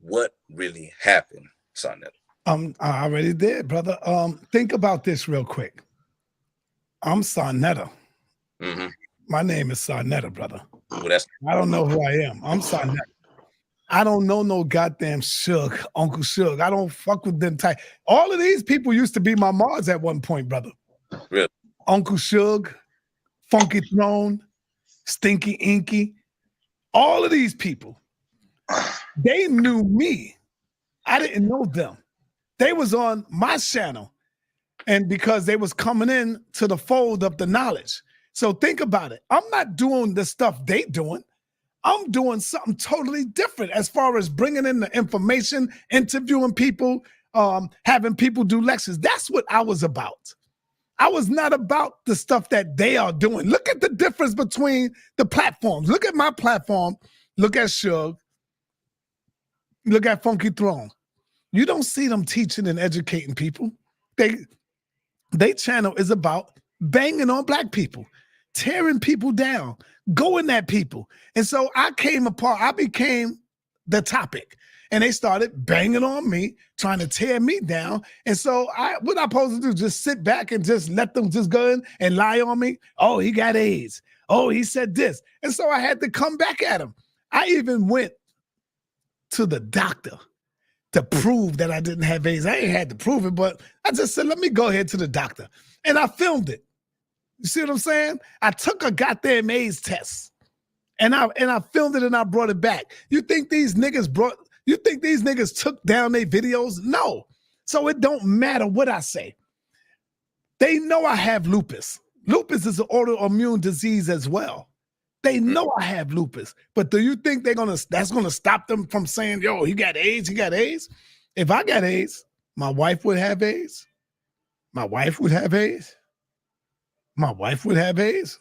what really happened, SaNeter. I already did, brother. Think about this real quick. I'm SaNeter. Mm-hmm. My name is SaNeter, brother. Well, I don't know who I am. I'm SaNeter. I don't know no goddamn Suge, Uncle Suge. I don't fuck with them type. All of these people used to be my mods at one point, brother. Really? Uncle Suge, Funky Throne, Stinky Inky. All of these people, they knew me. I didn't know them. They was on my channel, and because they was coming in to the fold of the knowledge. So think about it. I'm not doing the stuff they doing. I'm doing something totally different as far as bringing in the information, interviewing people, having people do lectures. That's what I was about. I was not about the stuff that they are doing. Look at the difference between the platforms. Look at my platform. Look at Suge. Look at Funky Throne. You don't see them teaching and educating people. They channel is about banging on black people, tearing people down, going at people. And so I became the topic. And they started banging on me, trying to tear me down. And so what I supposed to do? Just sit back and just let them just go in and lie on me? Oh, he got AIDS. Oh, he said this. And so I had to come back at him. I even went to the doctor to prove that I didn't have AIDS. I ain't had to prove it, but I just said, let me go ahead to the doctor. And I filmed it. You see what I'm saying? I took a goddamn AIDS test. And I filmed it and I brought it back. You think these niggas took down their videos? No. So it don't matter what I say. They know I have lupus. Lupus is an autoimmune disease as well. They know I have lupus. But do you think that's gonna stop them from saying, yo, he got AIDS, he got AIDS? If I got AIDS, my wife would have AIDS. My wife would have AIDS. My wife would have AIDS.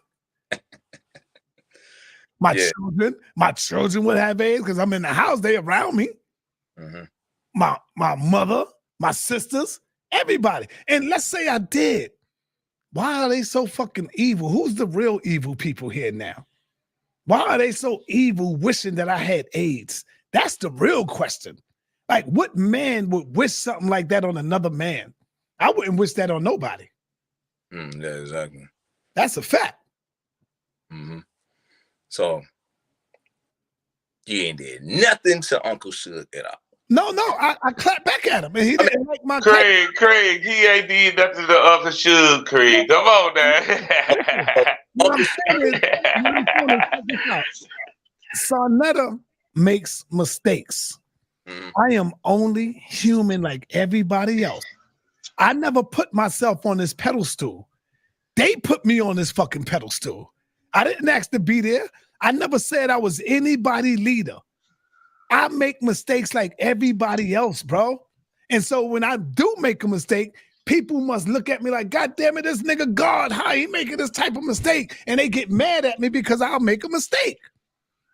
My children would have AIDS because I'm in the house. They around me. Mm-hmm. My mother, my sisters, everybody. And let's say I did. Why are they so fucking evil? Who's the real evil people here now? Why are they so evil wishing that I had AIDS? That's the real question. Like, what man would wish something like that on another man? I wouldn't wish that on nobody. Yeah, exactly. That's a fact. Mm-hmm. So you ain't did nothing to Uncle Suge at all. No, I clapped back at him, and he didn't like my Craig, he ain't did nothing to Uncle Suge, Craig. Come on now. What I'm saying is, SaNeter makes mistakes. Mm-hmm. I am only human like everybody else. I never put myself on this pedestal. They put me on this fucking pedestal. I didn't ask to be there. I never said I was anybody leader. I make mistakes like everybody else, bro. And so when I do make a mistake, people must look at me like, God damn it, this nigga God, how he making this type of mistake? And they get mad at me because I'll make a mistake.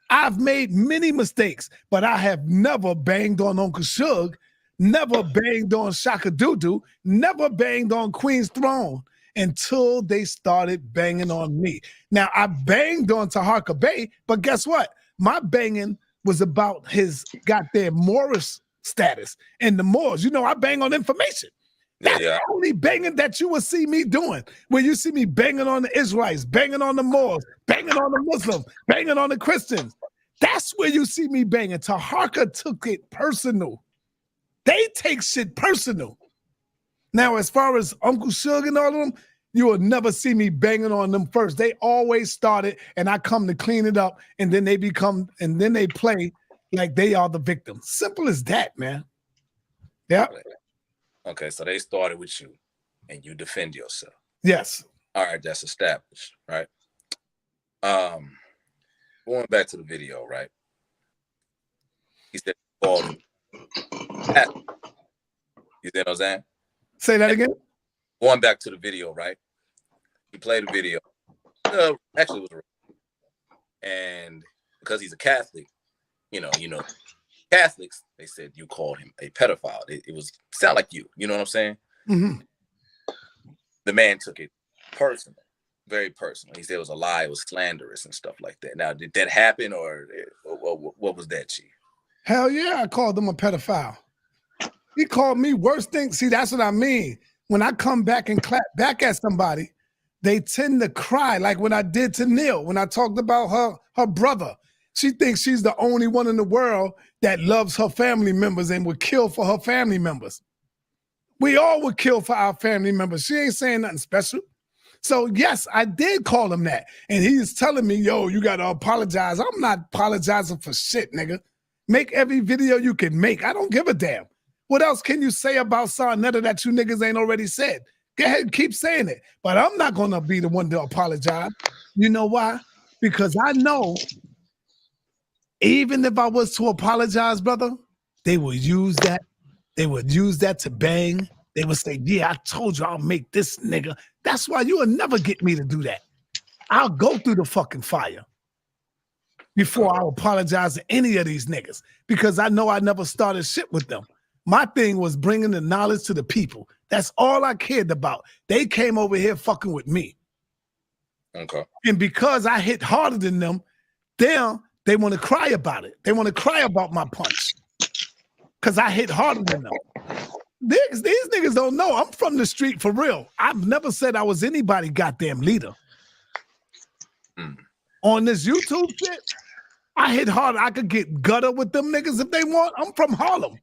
I've made many mistakes, but I have never banged on Uncle Suge, never banged on Shaka Doodoo, never banged on Queen's Throne until they started banging on me. Now, I banged on Taharka Bey, but guess what? My banging was about his goddamn Morris status and the Moors. You know, I bang on information. That's the only banging that you will see me doing. When you see me banging on the Israelites, banging on the Moors, banging on the Muslims, banging on the Christians, that's where you see me banging. Taharka took it personal. They take shit personal. Now, as far as Uncle Suge and all of them, you will never see me banging on them first. They always started, and I come to clean it up, and then they play like they are the victim. Simple as that, man. Yeah. Okay, so they started with you, and you defend yourself. Yes. All right, that's established, right? Going back to the video, right? He said he called him. You see what I'm saying? Say that again. Going back to the video, right? He played a video. Actually, it was and because he's a Catholic, you know, Catholics, they said you called him a pedophile. It was sound like you know what I'm saying? Mm-hmm. The man took it personal, very personal. He said it was a lie, it was slanderous and stuff like that. Now, did that happen, or what was that, Chief? Hell yeah, I called him a pedophile. He called me worse things. See, that's what I mean. When I come back and clap back at somebody, they tend to cry, like when I did to Neil, when I talked about her brother. She thinks she's the only one in the world that loves her family members and would kill for her family members. We all would kill for our family members. She ain't saying nothing special. So yes, I did call him that. And he's telling me, yo, you got to apologize. I'm not apologizing for shit, nigga. Make every video you can make. I don't give a damn. What else can you say about SaNeter that you niggas ain't already said? Go ahead and keep saying it. But I'm not going to be the one to apologize. You know why? Because I know even if I was to apologize, brother, they would use that. They would use that to bang. They would say, yeah, I told you I'll make this nigga. That's why you will never get me to do that. I'll go through the fucking fire before I apologize to any of these niggas because I know I never started shit with them. My thing was bringing the knowledge to the people. That's all I cared about. They came over here fucking with me. Okay. And because I hit harder than them, they want to cry about it. They want to cry about my punch because I hit harder than them. These niggas don't know. I'm from the street for real. I've never said I was anybody goddamn leader. On this YouTube shit, I hit harder. I could get gutter with them niggas if they want. I'm from Harlem.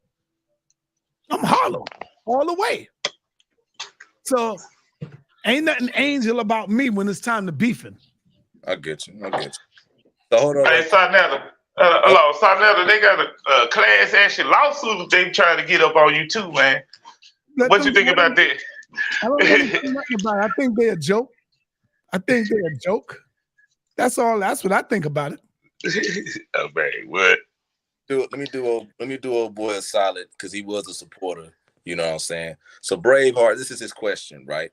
I'm Harlem all the way. So ain't nothing angel about me when it's time to beefing. I get you. So hold on. Hey, SaNeter. Hello, SaNeter. They got a class action lawsuit they trying to get up on you too, man. What you think about that? I don't really think nothing about it. I think they're a joke. That's all. That's what I think about it. Oh man, what? Let me do old boy a solid because he was a supporter. You know what I'm saying? So Braveheart, this is his question, right?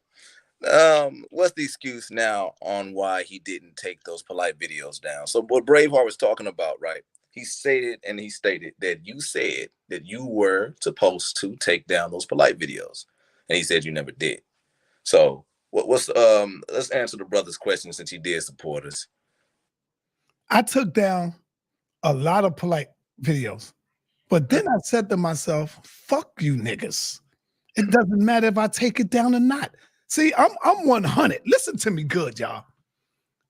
What's the excuse now on why he didn't take those polite videos down? So what Braveheart was talking about, right? He stated that you said that you were supposed to take down those polite videos, and he said you never did. So let's answer the brother's question since he did support us. I took down a lot of polite videos, but then I said to myself, fuck you niggas. It doesn't matter if I take it down or not. See, I'm 100. Listen to me good, y'all.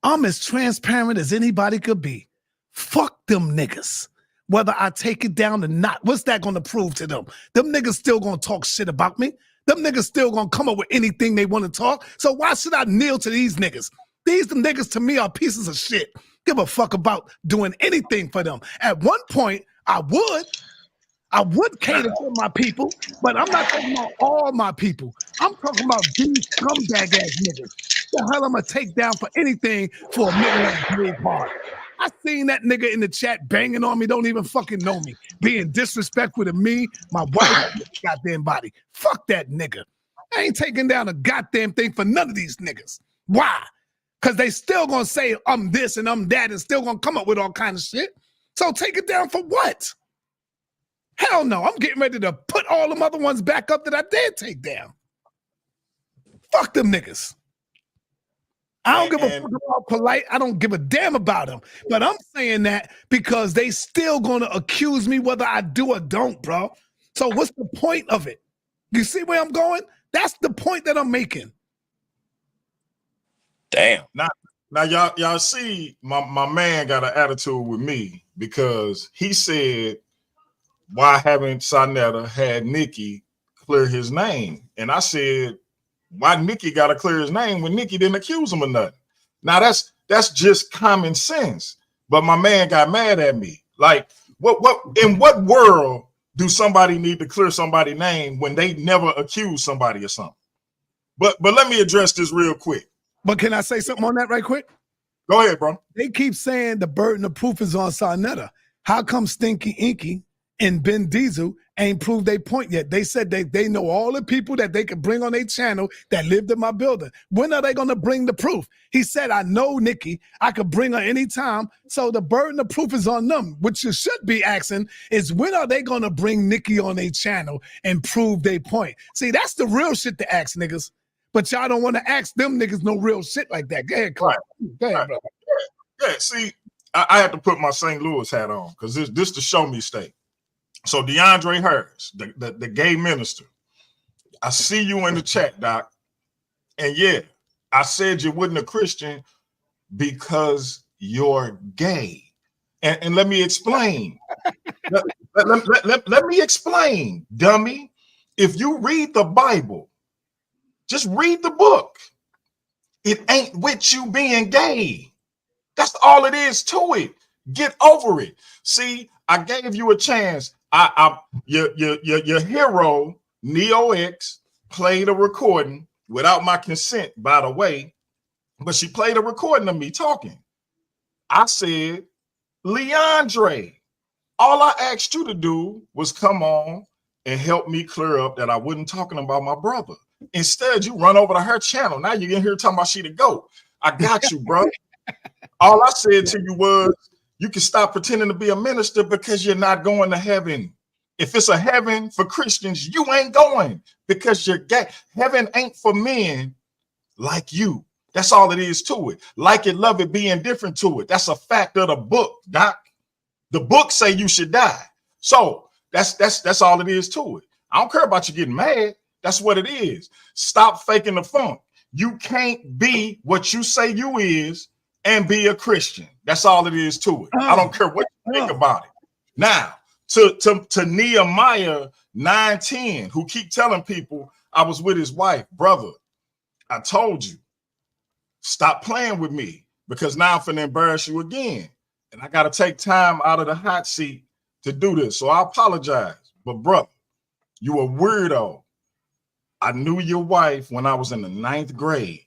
I'm as transparent as anybody could be. Fuck them niggas. Whether I take it down or not, what's that going to prove to them? Them niggas still going to talk shit about me. Them niggas still going to come up with anything they want to talk. So why should I kneel to these niggas? These niggas to me are pieces of shit. Give a fuck about doing anything for them. At one point, I would cater to my people, but I'm not talking about all my people. I'm talking about these scumbag ass niggas. The hell I'm gonna take down for anything for a nigga like Braveheart. I seen that nigga in the chat banging on me, don't even fucking know me, being disrespectful to me, my wife, goddamn body. Fuck that nigga. I ain't taking down a goddamn thing for none of these niggas. Why? Because they still gonna say I'm this and I'm that and still gonna come up with all kind of shit. So take it down for what? Hell no, I'm getting ready to put all them other ones back up that I did take down. Fuck them niggas. I don't give a fuck about polite. I don't give a damn about them. But I'm saying that because they still gonna accuse me whether I do or don't, bro. So what's the point of it? You see where I'm going? That's the point that I'm making. Damn. Now y'all see my man got an attitude with me because he said, why haven't SaNeter had Nikki clear his name? And I said, why Nikki got to clear his name when Nikki didn't accuse him of nothing? Now that's just common sense. But my man got mad at me. Like, in what world do somebody need to clear somebody's name when they never accuse somebody of something? But let me address this real quick. But can I say something on that right quick? Go ahead, bro. They keep saying the burden of proof is on SaNeter. How come Stinky Inky and Ben Diesel ain't proved their point yet? They said they know all the people that they could bring on their channel that lived in my building. When are they going to bring the proof? He said, I know Nikki. I could bring her anytime. So the burden of proof is on them. What you should be asking is, when are they going to bring Nikki on their channel and prove their point? See, that's the real shit to ask niggas. But y'all don't want to ask them niggas no real shit like that. Go ahead, Clark. Right. Go ahead, brother. Yeah, see, I had to put my St. Louis hat on because this the show me state. So DeAndre Harris, the gay minister, I see you in the chat, Doc. And yeah, I said you wasn't a Christian because you're gay. And let me explain. let me explain, dummy. If you read the Bible, just read the book. It ain't with you being gay. That's all it is to it. Get over it. See, I gave you a chance. Your hero, Neo X, played a recording without my consent, by the way, but she played a recording of me talking. I said, Leandre, all I asked you to do was come on and help me clear up that I wasn't talking about my brother. Instead, you run over to her channel. Now you're in here talking about she the GOAT. I got you, bro. All I said to you was, you can stop pretending to be a minister because you're not going to heaven. If it's a heaven for Christians, you ain't going because you're gay. Heaven ain't for men like you. That's all it is to it. Like it, love it, be indifferent to it. That's a fact of the book, Doc. The book say you should die. So that's all it is to it. I don't care about you getting mad. That's what it is. Stop faking the funk. You can't be what you say you is and be a Christian. That's all it is to it. I don't care what you think about it. Now, to Nehemiah 9:10, who keep telling people I was with his wife, brother, I told you, stop playing with me because now I'm finna embarrass you again. And I got to take time out of the hot seat to do this. So I apologize. But brother, you a weirdo. I knew your wife when I was in the 9th grade.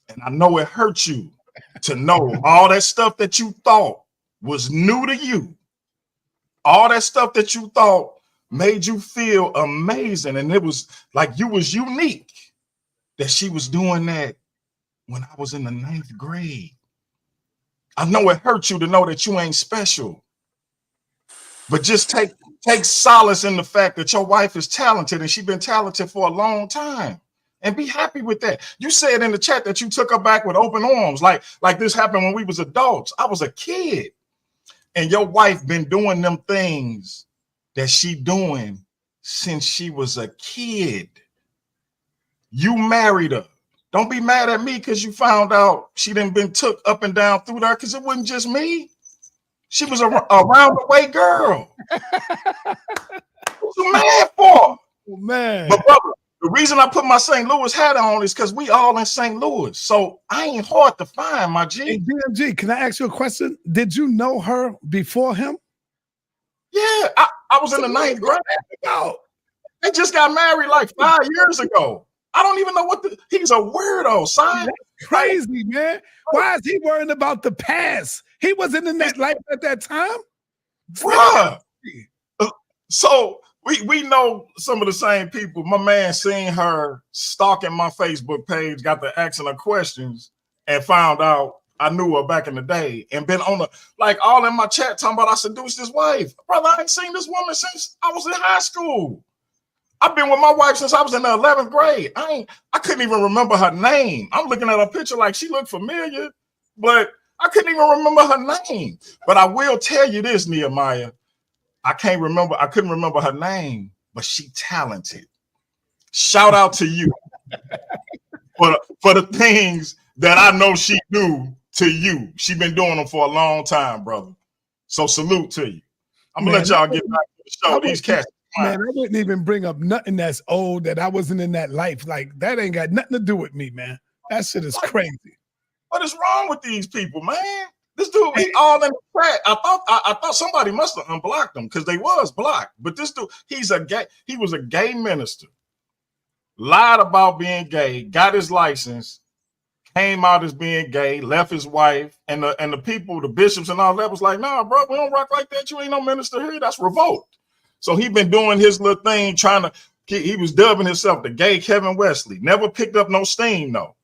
And I know it hurt you to know all that stuff that you thought was new to you. All that stuff that you thought made you feel amazing. And it was like you was unique that she was doing that when I was in the 9th grade. I know it hurt you to know that you ain't special. But just take solace in the fact that your wife is talented and she's been talented for a long time. And be happy with that. You said in the chat that you took her back with open arms, like this happened when we was adults. I was a kid. And your wife been doing them things that she doing since she was a kid. You married her. Don't be mad at me because you found out she done been took up and down through there, because it wasn't just me. She was a round the way girl. What you mad for? Oh, man. But brother, the reason I put my St. Louis hat on is because we all in St. Louis. So I ain't hard to find, my G. Hey, DMG, can I ask you a question? Did you know her before him? Yeah, I was in the 9th grade. They just got married like 5 years ago. I don't even know he's a weirdo, son. That's crazy, man. Why is he worrying about the past? He wasn't in that life at that time. Bruh. So we know some of the same people. My man seen her stalking my Facebook page, got to asking her questions, and found out I knew her back in the day, and been on all in my chat talking about I seduced his wife. Brother, I ain't seen this woman since I was in high school. I've been with my wife since I was in the 11th grade. I couldn't even remember her name. I'm looking at her picture like she looked familiar, but I couldn't even remember her name. But I will tell you this, Nehemiah. I couldn't remember her name, but she talented. Shout out to you for the things that I know she do to you. She been doing them for a long time, brother. So salute to you. I'm gonna let y'all get back to the show. These cats. Man, I wouldn't even bring up nothing that's old that I wasn't in that life. Like, that ain't got nothing to do with me, man. That shit is crazy. What is wrong with these people, man? This dude, he all in the chat. I thought somebody must have unblocked him because they was blocked. But this dude, he was a gay minister. lied about being gay, got his license, came out as being gay, left his wife, and the people, the bishops and all that was like, nah, bro, we don't rock like that. You ain't no minister here. That's revolt. So he been doing his little thing, he was dubbing himself the gay Kevin Wesley. Never picked up no steam, though.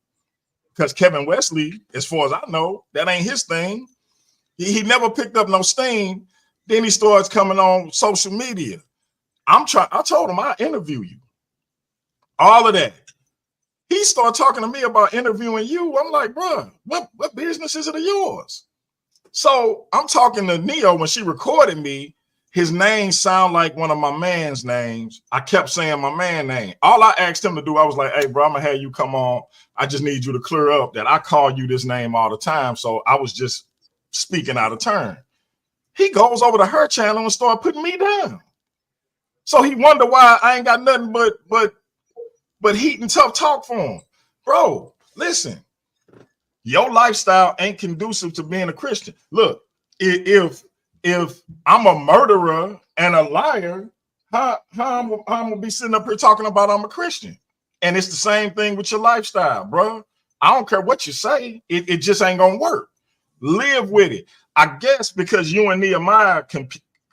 Because Kevin Wesley, as far as I know, that ain't his thing. He never picked up no steam. Then he starts coming on social media. I told him I'll interview you. All of that. He started talking to me about interviewing you. I'm like, bro, what business is it of yours? So I'm talking to Neo when she recorded me. His name sound like one of my man's names. I kept saying my man name. All I asked him to do, I was like, hey, bro, I'm gonna have you come on. I just need you to clear up that I call you this name all the time. So I was just speaking out of turn. He goes over to her channel and start putting me down. So he wonder why I ain't got nothing but heat and tough talk for him. Bro, listen, your lifestyle ain't conducive to being a Christian. Look, if I'm a murderer and a liar, how I'm gonna be sitting up here talking about I'm a Christian? And it's the same thing with your lifestyle, bro. I don't care what you say, it just ain't gonna work. Live with it. I guess because you and Nehemiah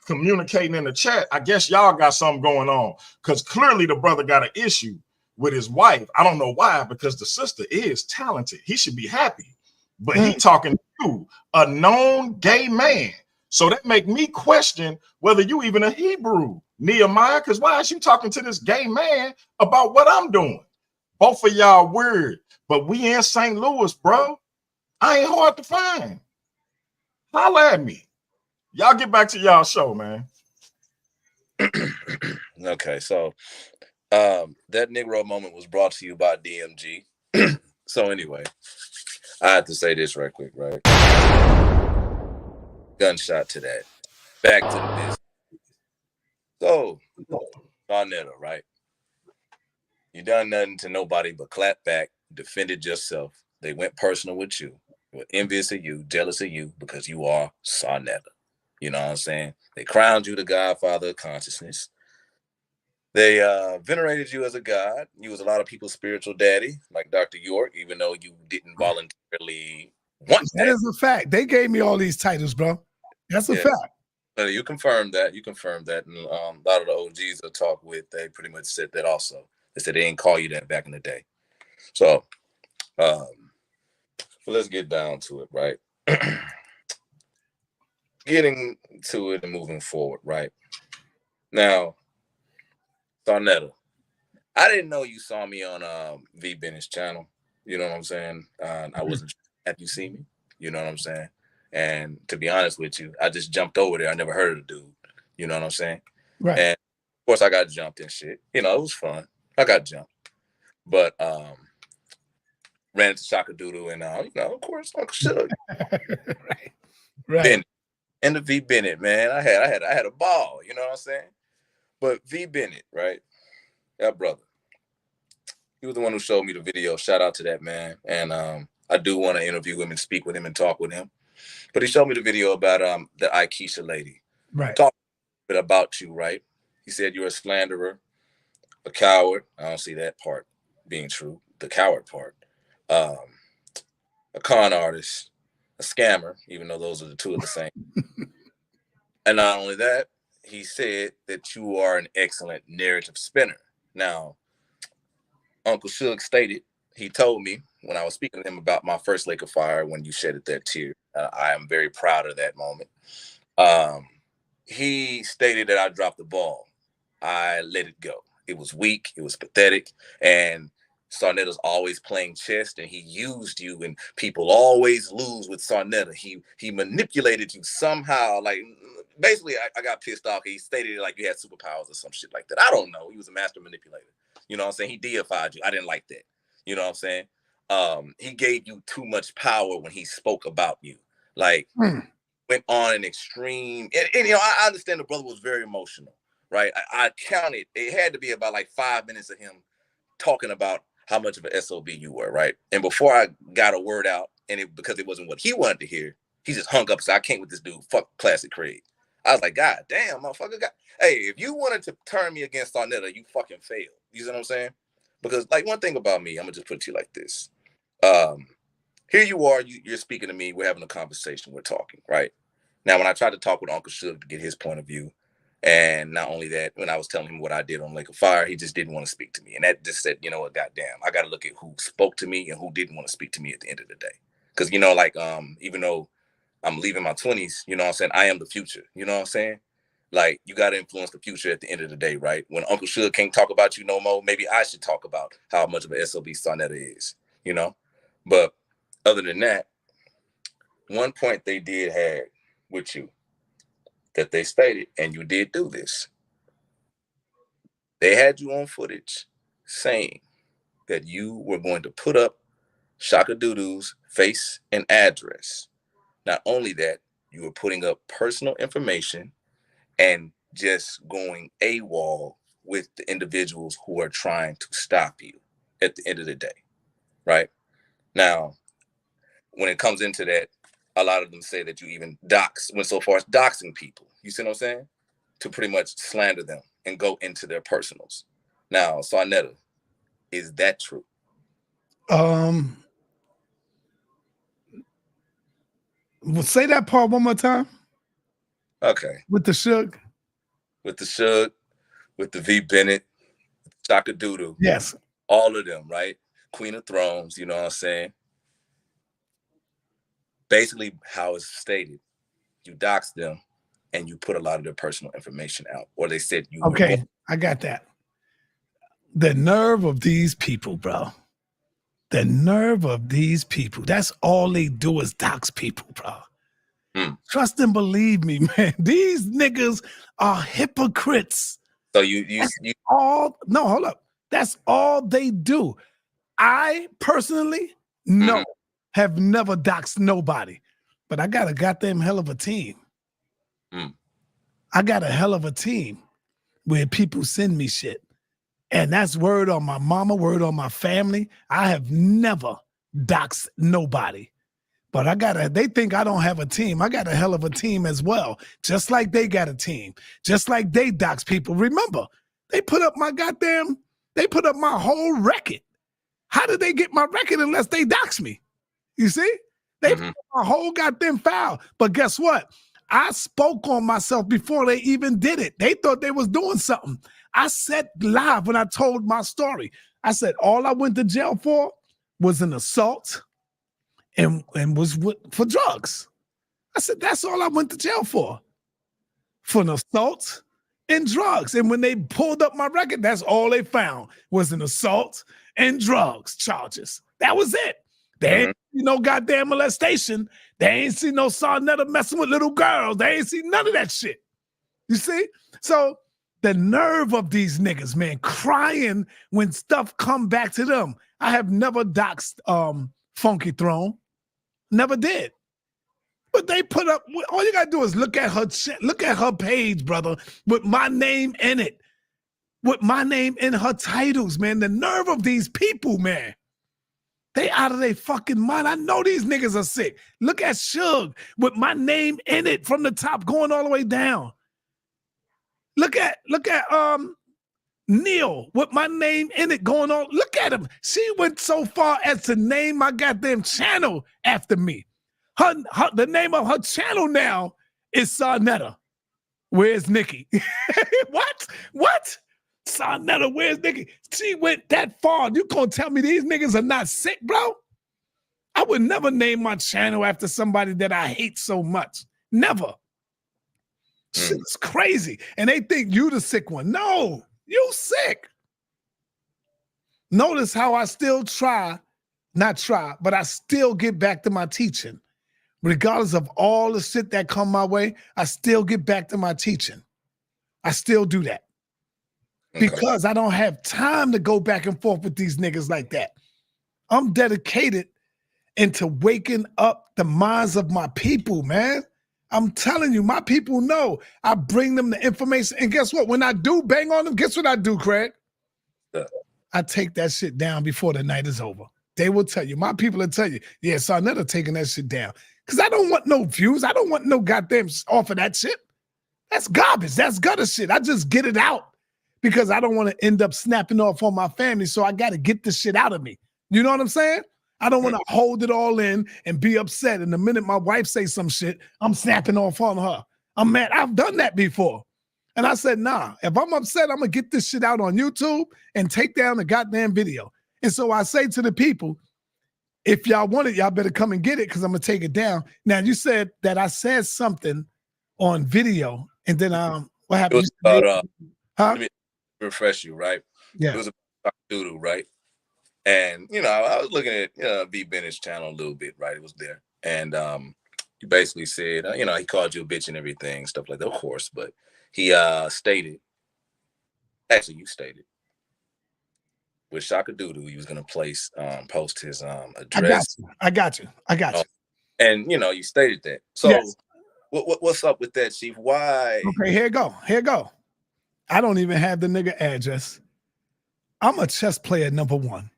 communicating in the chat, I guess y'all got something going on, because clearly the brother got an issue with his wife. I don't know why, because the sister is talented. He should be happy. But he talking to you, a known gay man. So that make me question whether you even a Hebrew, Nehemiah, because why is you talking to this gay man about what I'm doing? Both of y'all weird, but we in St. Louis, bro. I ain't hard to find. Holla at me. Y'all get back to y'all show, man. Okay, so that Negro moment was brought to you by DMG. So anyway, I have to say this right quick, right? Gunshot to that. Back to the business. So, SaNeter, right? You done nothing to nobody but clap back, defended yourself. They went personal with you. They were envious of you, jealous of you, because you are SaNeter. You know what I'm saying? They crowned you the godfather of consciousness. They venerated you as a god. You was a lot of people's spiritual daddy, like Dr. York, even though you didn't voluntarily want that. That is a fact. They gave me all these titles, bro. That's a fact. You confirmed that. You confirmed that. And a lot of the OGs I talk with, they pretty much said that also. They said they didn't call you that back in the day. So let's get down to it, right? Getting to it and moving forward, right? Now, SaNeter, I didn't know you saw me on V Bennett's channel. You know what I'm saying? I wasn't sure if you see me. You know what I'm saying? And to be honest with you, I just jumped over there. I never heard of the dude. You know what I'm saying? Right. And of course, I got jumped and shit. You know, it was fun. I got jumped, but ran into Shaka Doodle and you know, of course, Uncle Suge. Right. Bennett. And the V Bennett, man, I had a ball. You know what I'm saying? But V Bennett, right? That brother. He was the one who showed me the video. Shout out to that man. And I do want to interview him and speak with him and talk with him. But he showed me the video about the Aikisha lady. Right. Talk a bit about you, right? He said you're a slanderer, a coward. I don't see that part being true. The coward part. A con artist, a scammer, even though those are the two of the same. And not only that, he said that you are an excellent narrative spinner. Now, Uncle Suge stated, he told me when I was speaking to him about my first Lake of Fire when you shedded that tear. I am very proud of that moment. He stated that I dropped the ball. I let it go. It was weak. It was pathetic. And SaNeter's always playing chess, and he used you, and people always lose with SaNeter. He manipulated you somehow. Like, basically, I got pissed off. He stated it like you had superpowers or some shit like that. I don't know. He was a master manipulator. You know what I'm saying? He deified you. I didn't like that. You know what I'm saying? He gave you too much power when he spoke about you. Like, went on an extreme. And you know, I understand the brother was very emotional, right? I counted. It had to be about like 5 minutes of him talking about how much of an SOB you were, right? And before I got a word out, and because it wasn't what he wanted to hear, he just hung up and said, I can't with this dude. Fuck Classic Craig. I was like, God damn, motherfucker. Hey, if you wanted to turn me against SaNeter, you fucking failed. You see what I'm saying? Because like one thing about me, I'm gonna just put it to you like this. Here you are, you're speaking to me, we're having a conversation, we're talking, right? Now, when I tried to talk with Uncle Suge to get his point of view, and not only that, when I was telling him what I did on Lake of Fire, he just didn't want to speak to me. And that just said, you know what, goddamn, I got to look at who spoke to me and who didn't want to speak to me at the end of the day. Because, you know, like, even though I'm leaving my 20s, you know what I'm saying, I am the future, you know what I'm saying? Like, you got to influence the future at the end of the day, right? When Uncle Suge can't talk about you no more, maybe I should talk about how much of an SOB SaNeter is, you know? But other than that, one point they did have with you that they stated, and you did do this. They had you on footage saying that you were going to put up Shaka Doodoo's face and address. Not only that, you were putting up personal information and just going AWOL with the individuals who are trying to stop you at the end of the day, right? Now, when it comes into that, a lot of them say that you even went so far as doxing people. You see what I'm saying? To pretty much slander them and go into their personals. Now, SaNeter, is that true? Say that part one more time. Okay. With the Suge? With the Suge, with the V Bennett, Shaka Doodoo. Yes. All of them, right? Queen of Thrones, you know what I'm saying? Basically, how it's stated, you doxed them and you put a lot of their personal information out. Or they said you Okay, I got that. The nerve of these people, bro. The nerve of these people. That's all they do is dox people, bro. Trust and believe me, man. These niggas are hypocrites. So you all no, hold up. That's all they do. I personally have never doxed nobody, but I got a goddamn hell of a team. I got a hell of a team where people send me shit. And that's word on my mama, word on my family. I have never doxed nobody. But they think I don't have a team. I got a hell of a team as well. Just like they got a team. Just like they dox people. Remember, they put up my whole record. How did they get my record unless they dox me? You see? They put up my whole goddamn file. But guess what? I spoke on myself before they even did it. They thought they was doing something. I said live when I told my story. I said all I went to jail for was an assault and was for drugs. I said that's all I went to jail for an assault and drugs. And when they pulled up my record, that's all they found was an assault and drugs charges. That was it. They ain't see no goddamn molestation. They ain't see no SaNeter messing with little girls. They ain't see none of that shit. You see? So the nerve of these niggas, man, crying when stuff come back to them. I have never doxed Funky Throne. Never did. But they put up, all you gotta do is look at her page, brother, with my name in it. With my name in her titles, man. The nerve of these people, man. They out of their fucking mind. I know these niggas are sick. Look at Suge with my name in it from the top going all the way down. Look at Neil with my name in it going on. Look at him. She went so far as to name my goddamn channel after me. The name of her channel now is SaNeter. Where's Nikki? What? SaNeter, where's Nikki? She went that far. You gonna tell me these niggas are not sick, bro? I would never name my channel after somebody that I hate so much. Never. Shit's crazy. And they think you the sick one. No, you sick. Notice how I still but I still get back to my teaching. Regardless of all the shit that come my way, I still get back to my teaching. I still do that. Because I don't have time to go back and forth with these niggas like that. I'm dedicated into waking up the minds of my people, man. I'm telling you, my people know. I bring them the information. And guess what? When I do bang on them, guess what I do, Craig? I take that shit down before the night is over. They will tell you. My people will tell you, yeah, SaNeter taking that shit down. Because I don't want no views. I don't want no goddamn off of that shit. That's garbage. That's gutter shit. I just get it out. because I don't want to end up snapping off on my family. So I got to get this shit out of me. You know what I'm saying? I don't want to hold it all in and be upset. And the minute my wife says some shit, I'm snapping off on her. I'm mad. I've done that before. And I said, nah, if I'm upset, I'm going to get this shit out on YouTube and take down the goddamn video. And so I say to the people, if y'all want it, y'all better come and get it because I'm going to take it down. Now, you said that I said something on video, and then what happened? It was about, let me refresh you, right? Yeah. It was about doodoo, right? And, you know, I was looking at V. Bennett's channel a little bit, right? It was there. And he basically said, you know, he called you a bitch and everything, stuff like that, of course. But he stated, actually, you stated, with Shaka Doodoo, he was going to post his address. I got you. And, you know, you stated that. So yes. What's up with that, Chief? Why? Okay, here you go. I don't even have the nigga address. I'm a chess player, number one.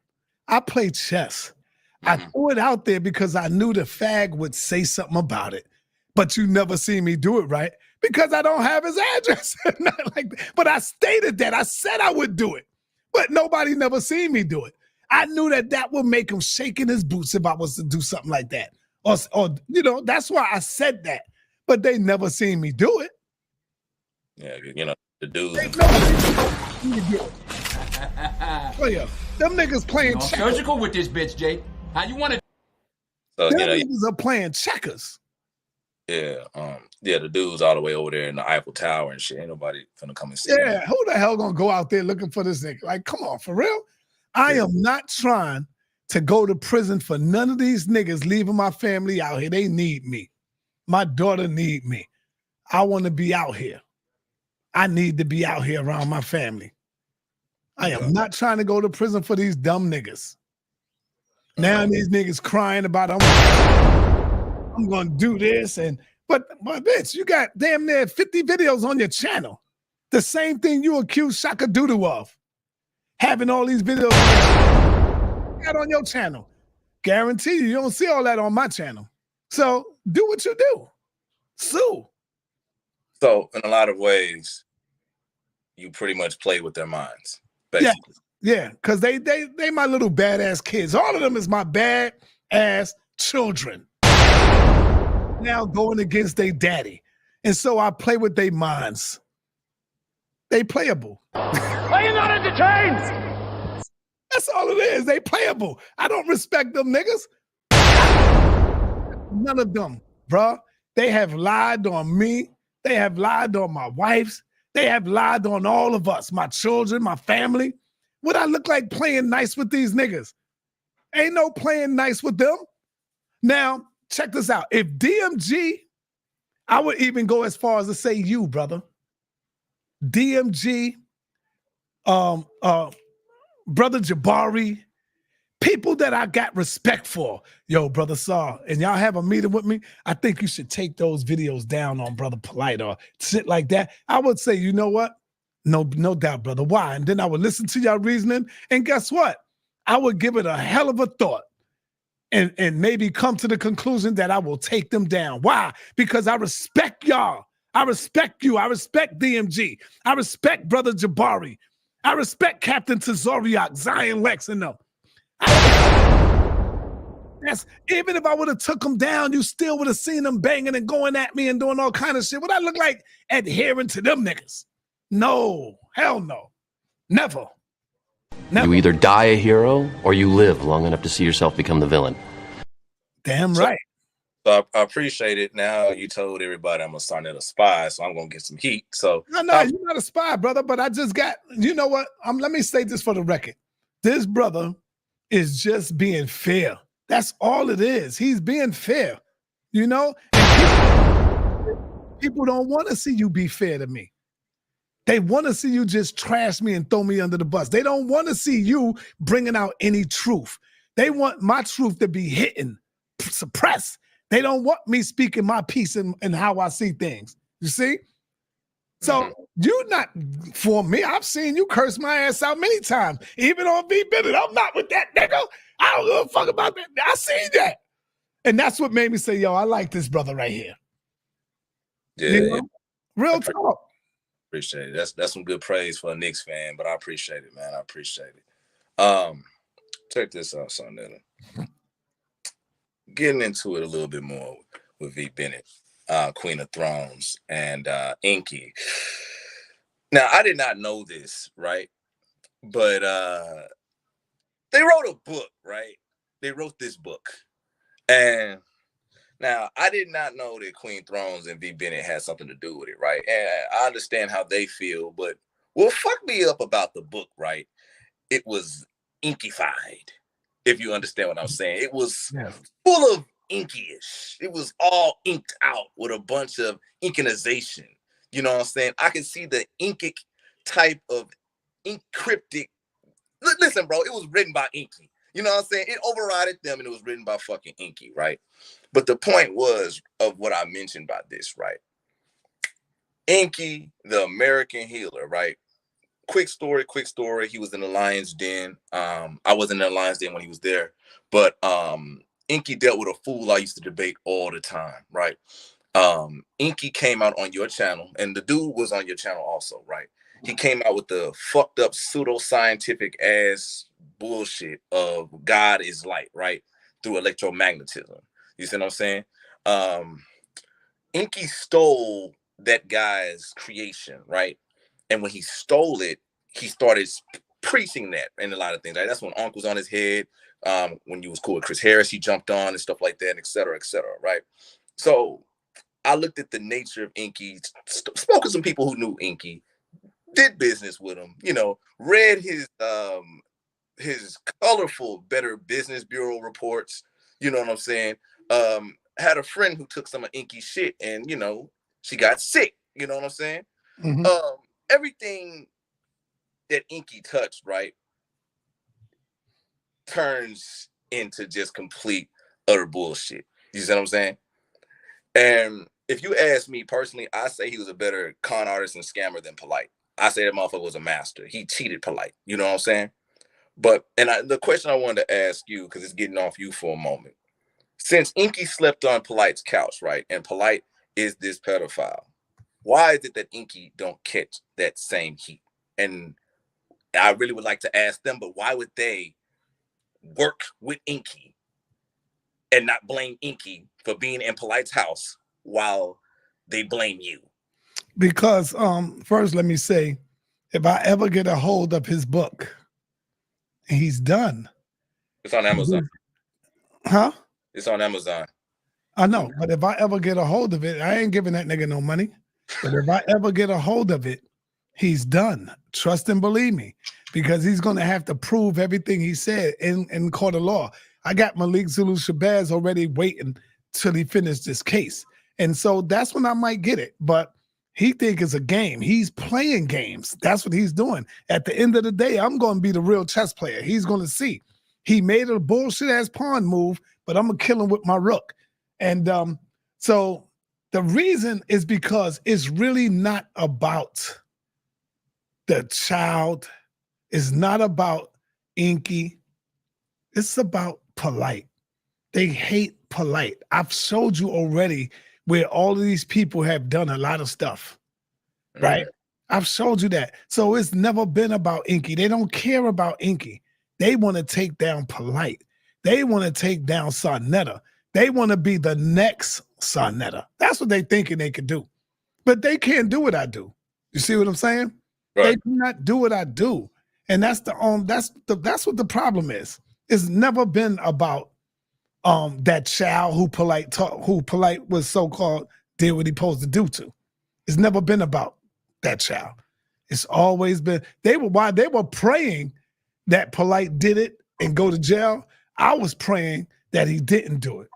I play chess. I threw it out there because I knew the fag would say something about it. But you never see me do it, right? Because I don't have his address. Not like that. But I stated that. I said I would do it. But nobody never seen me do it. I knew that would make him shake in his boots if I was to do something like that. Or you know, that's why I said that. But they never seen me do it. Yeah, you know, the dudes. Player. Them niggas playing checkers. Surgical with this bitch, Jay. How you want to? So, them you know, niggas are playing checkers. Yeah, the dudes all the way over there in the Eiffel Tower and shit. Ain't nobody finna come and see. Yeah, who the hell gonna go out there looking for this nigga? Like, come on, for real? I am not trying to go to prison for none of these niggas leaving my family out here. They need me. My daughter need me. I want to be out here. I need to be out here around my family. I am not trying to go to prison for these dumb niggas. Now these niggas crying about I'm gonna do this but bitch, you got damn near 50 videos on your channel. The same thing you accuse Shaka Doodoo of. Having all these videos on your channel. Guarantee you don't see all that on my channel. So do what you do. Sue. So in a lot of ways, you pretty much play with their minds. Basically. Yeah, because they my little badass kids. All of them is my badass children. Now going against their daddy. And so I play with their minds. They playable. Are you not entertained? That's all it is. They playable. I don't respect them niggas. None of them, bruh. They have lied on me. They have lied on my wives. They have lied on all of us, my children, my family. What I look like playing nice with these niggas? Ain't no playing nice with them. Now, check this out. If DMG, I would even go as far as to say you, brother. DMG, Brother Jabari, people that I got respect for. Yo, Brother Saw, and y'all have a meeting with me, I think you should take those videos down on Brother Polite or shit like that. I would say, you know what? No doubt, brother. Why? And then I would listen to y'all reasoning, and guess what? I would give it a hell of a thought and maybe come to the conclusion that I will take them down. Why? Because I respect y'all. I respect you. I respect DMG. I respect Brother Jabari. I respect Captain Tazoriak, Zion Lex, and them. Even if I would have took them down, you still would have seen them banging and going at me and doing all kind of shit. Would I look like adhering to them niggas? No, hell no. Never. You either die a hero or you live long enough to see yourself become the villain. Damn right. So I appreciate it. Now you told everybody I'm a SaNeter spy, so I'm gonna get some heat. So no, you're not a spy, brother. But I just got, you know what? Let me say this for the record. This brother is just being fair. That's all it is. He's being fair. You know? And people don't want to see you be fair to me. They want to see you just trash me and throw me under the bus. They don't want to see you bringing out any truth. They want my truth to be hidden, suppressed. They don't want me speaking my piece and how I see things. You see? So you're not for me. I've seen you curse my ass out many times, even on V. Bennett. I'm not with that nigga. I don't give a fuck about that. I seen that. And that's what made me say, yo, I like this brother right here. Yeah. You know? Real talk. Appreciate it. That's some good praise for a Knicks fan, but I appreciate it, man. I appreciate it. Check this out, SaNeter. Getting into it a little bit more with V. Bennett, Queen of Thrones, and Inky. Now, I did not know this, right? But they wrote a book, right? They wrote this book. And now, I did not know that Queen Thrones and V. Bennett had something to do with it, right? And I understand how they feel, but what fucked me up about the book, right? It was inkified, if you understand what I'm saying. It was full of inkyish. It was all inked out with a bunch of inkinization. You know what I'm saying? I could see the inkic type of encryptic. Listen, bro, it was written by Inky. You know what I'm saying? It overrided them and it was written by fucking Inky, right? But the point was of what I mentioned by this, right? Inky, the American healer, right? Quick story. He was in the Lion's Den. I wasn't in the Lion's Den when he was there, but Inky dealt with a fool I used to debate all the time, right? Inky came out on your channel, and the dude was on your channel also, right? He came out with the fucked up pseudoscientific ass bullshit of God is light, right? Through electromagnetism. You see what I'm saying? Inky stole that guy's creation, right? And when he stole it, he started preaching that and a lot of things. Right? That's when Unc was on his head. When you was cool with Chris Harris, he jumped on and stuff like that, et cetera, right? So I looked at the nature of Inky, spoke to some people who knew Inky, did business with him, you know, read his colorful Better Business Bureau reports, you know what I'm saying? Had a friend who took some of Inky's shit and, you know, she got sick, you know what I'm saying? Mm-hmm. Everything that Inky touched, right, turns into just complete, utter bullshit. You see what I'm saying? And if you ask me personally, I say he was a better con artist and scammer than Polite. I say that motherfucker was a master. He cheated Polite. You know what I'm saying? But, the question I wanted to ask you, because it's getting off you for a moment. Since Inky slept on Polite's couch, right, and Polite is this pedophile, why is it that Inky don't catch that same heat? And I really would like to ask them, but why would they work with Inky and not blame Inky for being in Polite's house while they blame you? Because first, let me say, if I ever get a hold of his book, he's done. It's on Amazon. Huh? It's on Amazon. I know, but if I ever get a hold of it, I ain't giving that nigga no money. But if I ever get a hold of it, he's done. Trust and believe me, because he's going to have to prove everything he said in court of law. I got Malik Zulu Shabazz already waiting till he finished this case. And so that's when I might get it. But he think it's a game. He's playing games. That's what he's doing. At the end of the day, I'm going to be the real chess player. He's going to see. He made a bullshit ass pawn move, but I'm going to kill him with my rook. And so the reason is because it's really not about the child. It's not about Inky. It's about Polite. They hate Polite. I've showed you already where all of these people have done a lot of stuff, right? I've showed you that. So it's never been about Inky. They don't care about Inky. They want to take down Polite. They want to take down SaNeter. They want to be the next SaNeter. That's what they thinking they could do. But they can't do what I do. You see what I'm saying? Right. They do not do what I do. And that's what the problem is. It's never been about that child who Polite was so-called did what he supposed to do to. It's never been about that child. It's always been they were praying that Polite did it and go to jail. I was praying that he didn't do it,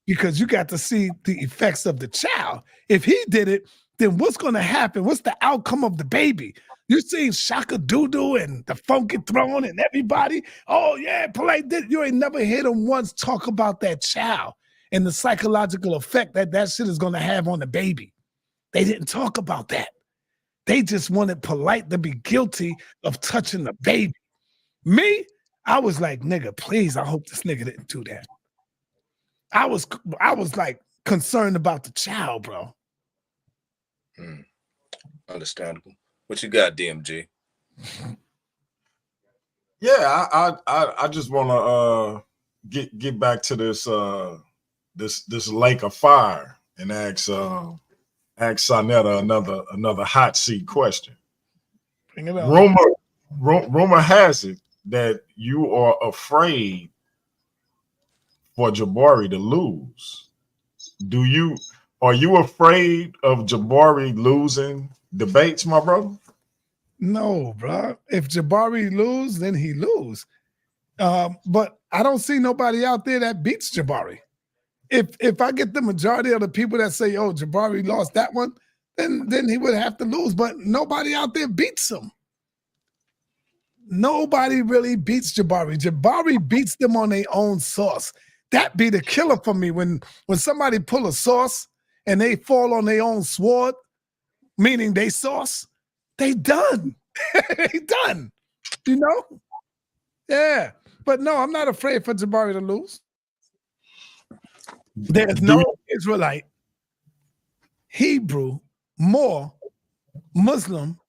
because you got to see the effects of the child. If he did it, then what's going to happen? What's the outcome of the baby? You seen Shaka Doodoo and the Funky Throne and everybody. Oh, yeah, Polite did. You ain't never heard him once talk about that child and the psychological effect that shit is going to have on the baby. They didn't talk about that. They just wanted Polite to be guilty of touching the baby. Me, I was like, nigga, please, I hope this nigga didn't do that. I was like concerned about the child, bro. Understandable. What you got, DMG? Yeah, I just want to get back to this this lake of fire and ask SaNeter another hot seat question. Bring it on. Rumor has it that you are afraid for Jabari to lose. Are you afraid of Jabari losing debates, my brother? No, bro. If Jabari lose, then he lose. But I don't see nobody out there that beats Jabari. If I get the majority of the people that say, "Oh, Jabari lost that one," then he would have to lose. But nobody out there beats him. Nobody really beats Jabari. Jabari beats them on their own sauce. That be the killer for me. When somebody pull a sauce and they fall on their own sword, meaning they sauce, they done. They done. You know? Yeah. But no, I'm not afraid for Jabari to lose. There's no Israelite, Hebrew, Moor, Muslim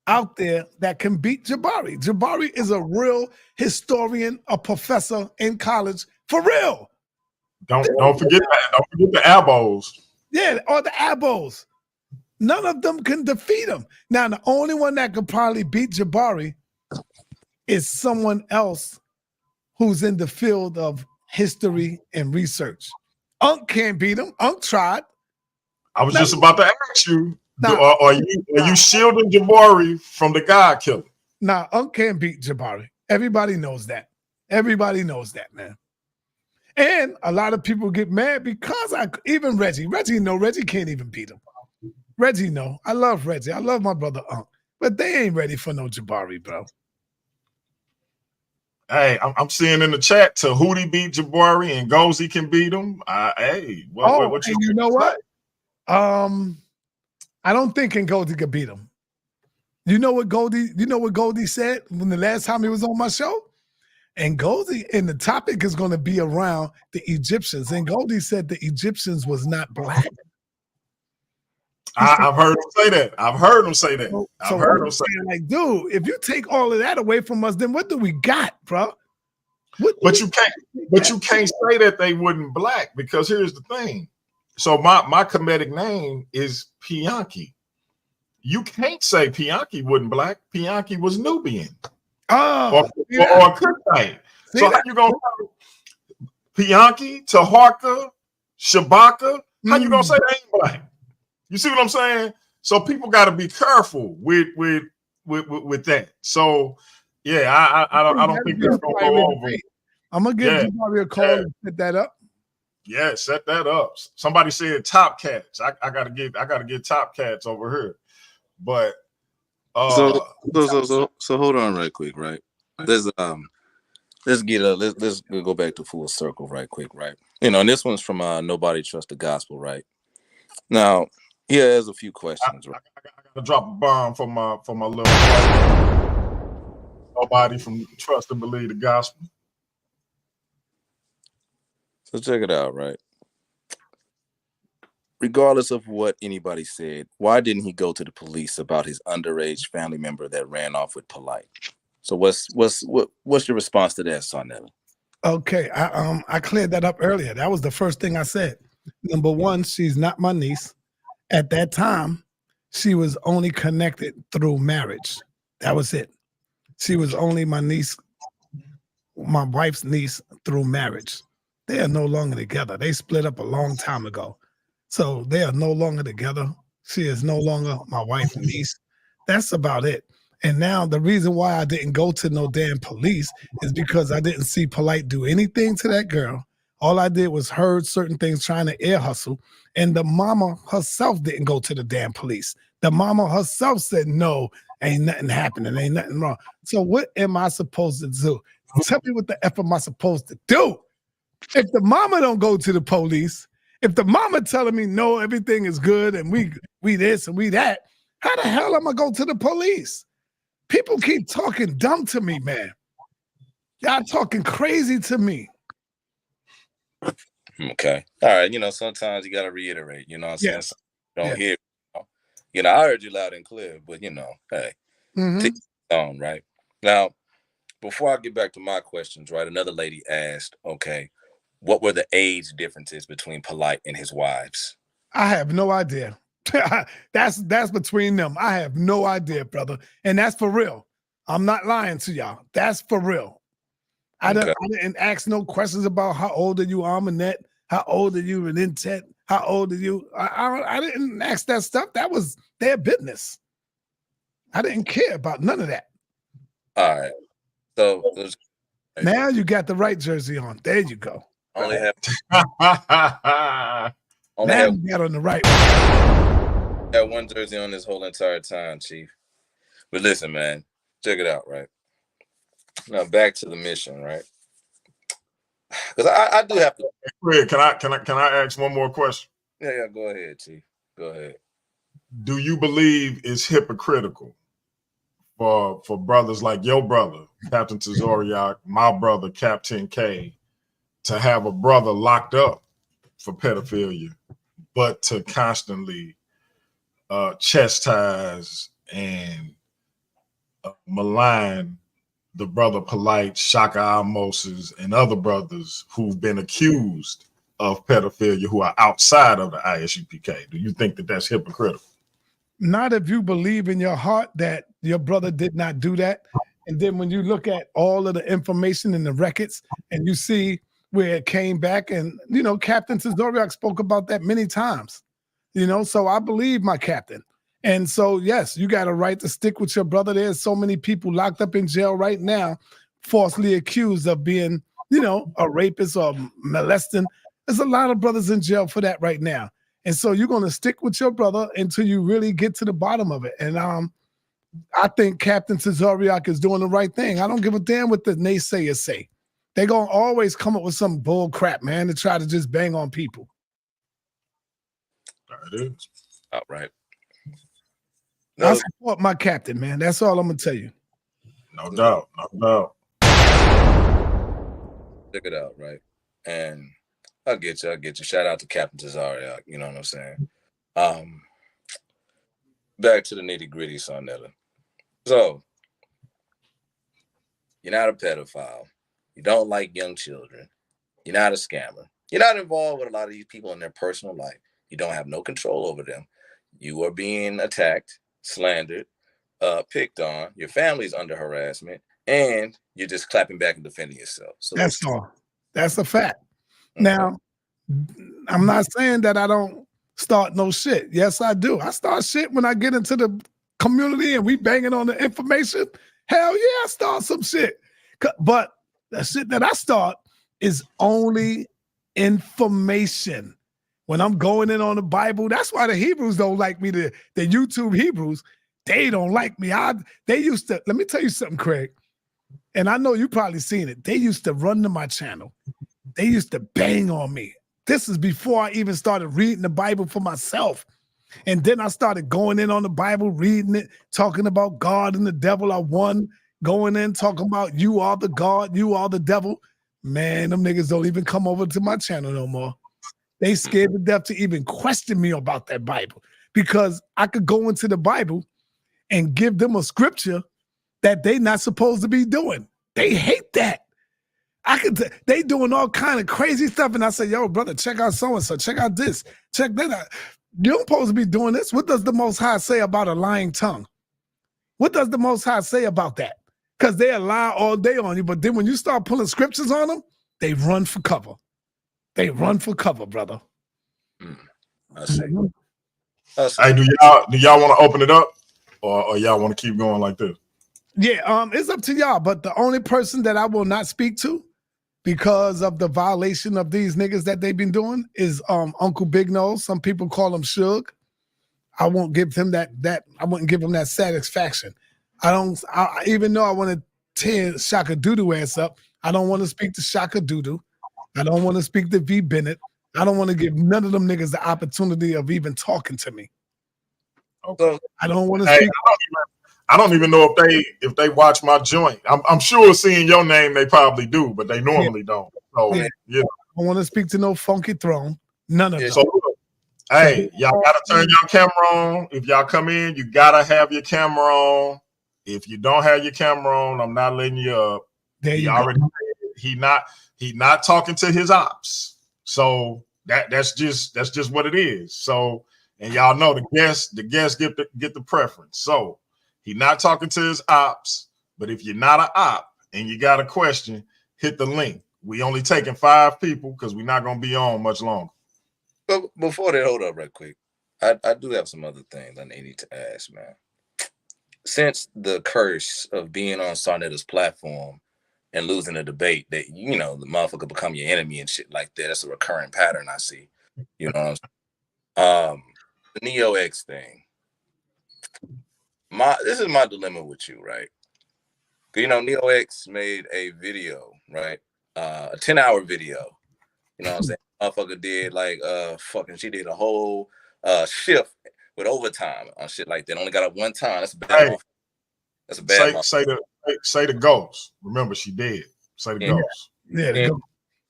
out there that can beat Jabari. Jabari is a real historian, a professor in college, for real. Don't forget that. Don't forget the elbows. Yeah, or the abos. None of them can defeat him. Now, the only one that could probably beat Jabari is someone else who's in the field of history and research. Unc can't beat him. Unc tried. I was just about to ask you, are you shielding Jabari from the God killer? Nah, Unc can't beat Jabari. Everybody knows that. Everybody knows that, man. And a lot of people get mad because even Reggie can't even beat him. Reggie, no. I love Reggie. I love my brother Unc. But they ain't ready for no Jabari, bro. Hey, I'm seeing in the chat Tahuti beat Jabari and Gozi can beat him. What you know what? I don't think Ngozi could beat him. You know what Goldie said when the last time he was on my show? And Goldie, and the topic is going to be around the Egyptians. And Goldie said the Egyptians was not black. I've heard him say that. I've heard him say that. So I've heard him say that. Like, dude, if you take all of that away from us, then what do we got, bro? But you can't say that they wouldn't black, because here's the thing. So my Kemetic name is Pianki. You can't say Pianki wasn't black. Pianki was Nubian. Or Kushite. So how you gonna Pianki, Taharka, Shabaka? How you gonna say they ain't black? You see what I'm saying? So people got to be careful with that. So yeah, I don't think that's gonna go over. I'm gonna give Jabari a call and set that up. Yeah, set that up. Somebody said Top Cats. I gotta get Top Cats over here. But so hold on right quick, right? Let's go back to full circle right quick, right? You know, and this one's from Nobody Trust the Gospel, right? Now, here's a few questions, right? I gotta drop a bomb for my little nobody from Trust and Believe the Gospel. So check it out, right? Regardless of what anybody said, why didn't he go to the police about his underage family member that ran off with Polite? So what's your response to that, SaNeter? Okay, I cleared that up earlier. That was the first thing I said. Number one, she's not my niece. At that time, she was only connected through marriage. That was it. She was only my niece, my wife's niece, through marriage. They are no longer together. They split up a long time ago. So they are no longer together. She is no longer my wife's niece. That's about it. And now the reason why I didn't go to no damn police is because I didn't see Polite do anything to that girl. All I did was heard certain things trying to ear hustle. And the mama herself didn't go to the damn police. The mama herself said, no, ain't nothing happening. Ain't nothing wrong. So what am I supposed to do? Tell me what the F am I supposed to do? If the mama don't go to the police, if the mama telling me, no, everything is good and we this and we that, how the hell am I go to the police? People keep talking dumb to me, man. Y'all talking crazy to me. Okay. All right. You know, sometimes you got to reiterate, you know what I'm saying? Don't hear. You know, I heard you loud and clear, but you know, hey, right now. Before I get back to my questions, right? Another lady asked, okay, what were the age differences between Polite and his wives? I have no idea. That's between them. I have no idea, brother. And that's for real. I'm not lying to y'all. That's for real. I didn't ask no questions about how old are you, Armanette? How old are you, Renintet? How old are you? I didn't ask that stuff. That was their business. I didn't care about none of that. All right. So now you got the right jersey on. There you go. Only have now you got on the right one. Had one jersey on this whole entire time, Chief. But listen, man, check it out, right? Now back to the mission, right? Because I do have to. Fred, can I ask one more question? Yeah, go ahead, Chief. Go ahead. Do you believe it's hypocritical for brothers like your brother, Captain Tazoriak, my brother, Captain K, to have a brother locked up for pedophilia, but to constantly chastise and malign the brother Polite, Shaka Moses, and other brothers who've been accused of pedophilia who are outside of the ISUPK? Do you think that that's hypocritical? Not if you believe in your heart that your brother did not do that. And then when you look at all of the information in the records and you see where it came back, and, you know, Captain Tazoriak spoke about that many times, you know, so I believe my captain. And so, yes, you got a right to stick with your brother. There's so many people locked up in jail right now, falsely accused of being, you know, a rapist or molesting. There's a lot of brothers in jail for that right now. And so you're going to stick with your brother until you really get to the bottom of it. And I think Captain Tazoriak is doing the right thing. I don't give a damn what the naysayers say. They're going to always come up with some bull crap, man, to try to just bang on people. There it is. All right. No. I support my captain, man. That's all I'm going to tell you. No doubt. No doubt. Check it out, right? And I'll get you. Shout out to Captain Tazariak, you know what I'm saying? Back to the nitty-gritty, SaNeter. So, you're not a pedophile. You don't like young children. You're not a scammer. You're not involved with a lot of these people in their personal life. You don't have no control over them. You are being attacked, slandered, picked on. Your family's under harassment, and you're just clapping back and defending yourself. So that's all. That's a fact. Okay. Now, I'm not saying that I don't start no shit. Yes, I do. I start shit when I get into the community and we banging on the information. Hell yeah, I start some shit. But the shit that I start is only information. When I'm going in on the Bible, that's why the Hebrews don't like me. The YouTube Hebrews, they don't like me. They used to, let me tell you something, Craig. And I know you probably seen it. They used to run to my channel. They used to bang on me. This is before I even started reading the Bible for myself. And then I started going in on the Bible, reading it, talking about God and the devil are one, going in, talking about you are the God, you are the devil. Man, them niggas don't even come over to my channel no more. They scared to death to even question me about that Bible because I could go into the Bible and give them a scripture that they not supposed to be doing. They hate that. They doing all kind of crazy stuff. And I say, yo, brother, check out so-and-so, check out this, check that out. You don't supposed to be doing this. What does the Most High say about a lying tongue? What does the Most High say about that? Because they lie all day on you, but then when you start pulling scriptures on them, they run for cover. They run for cover, brother. I see. Hey, do y'all want to open it up, or y'all want to keep going like this? Yeah, it's up to y'all. But the only person that I will not speak to because of the violation of these niggas that they've been doing is Uncle Big Nose. Some people call him Suge. I won't give him that. I wouldn't give him that satisfaction. Even though I want to tear Shaka Doodoo ass up, I don't want to speak to Shaka Doodoo. I don't want to speak to V Bennett. I don't want to give none of them niggas the opportunity of even talking to me. Okay. I don't want to speak. I don't even know if they watch my joint. I'm sure seeing your name they probably do, but they normally don't. So yeah. I don't want to speak to no Funky Throne. None of them. So, Hey, y'all gotta turn your camera on. If y'all come in, you gotta have your camera on. If you don't have your camera on, I'm not letting you up. There He you already go. he not talking to his ops. So that's just what it is. So, and y'all know the guests get the preference. So he not talking to his ops, but if you're not an op and you got a question, hit the link. We only taking 5 people because we're not gonna be on much longer. But before that, hold up, right quick. I do have some other things I need to ask, man. Since the curse of being on SaNeter's platform and losing a debate, that the motherfucker become your enemy and shit like that. That's a recurring pattern I see. You know what I'm saying? The Neo X thing. This is my dilemma with you, right? Neo X made a video, right? A 10-hour video. You know what I'm saying? Motherfucker did she did a whole shift with overtime on shit like that. Only got up one time. That's a bad motherfucker. That's a bad motherfucker. Say the ghost. Remember, she dead. Say the ghost. Yeah, the ghost.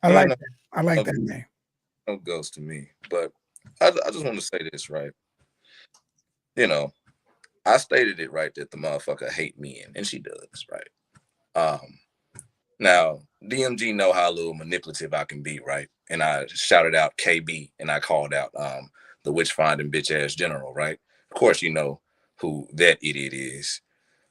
I like that name. No ghost to me. But I just want to say this, right? I stated it right that the motherfucker hate men, and she does, right? Now, DMG know how a little manipulative I can be, right? And I shouted out KB and I called out the witch finding bitch ass general, right? Of course, you know who that idiot is,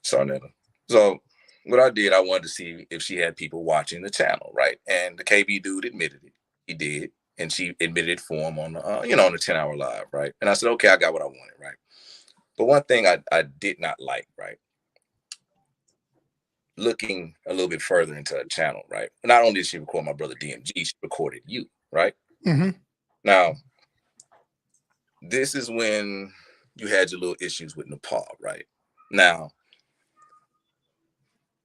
SaNeter. So what I did, I wanted to see if she had people watching the channel, right? And the KB dude admitted it. He did. And she admitted it for him on the, on the 10-hour live, right? And I said, okay, I got what I wanted, right? But one thing I did not like, right? Looking a little bit further into her channel, right? Not only did she record my brother DMG, she recorded you, right? Mm-hmm. Now, this is when you had your little issues with Nepal, right? Now,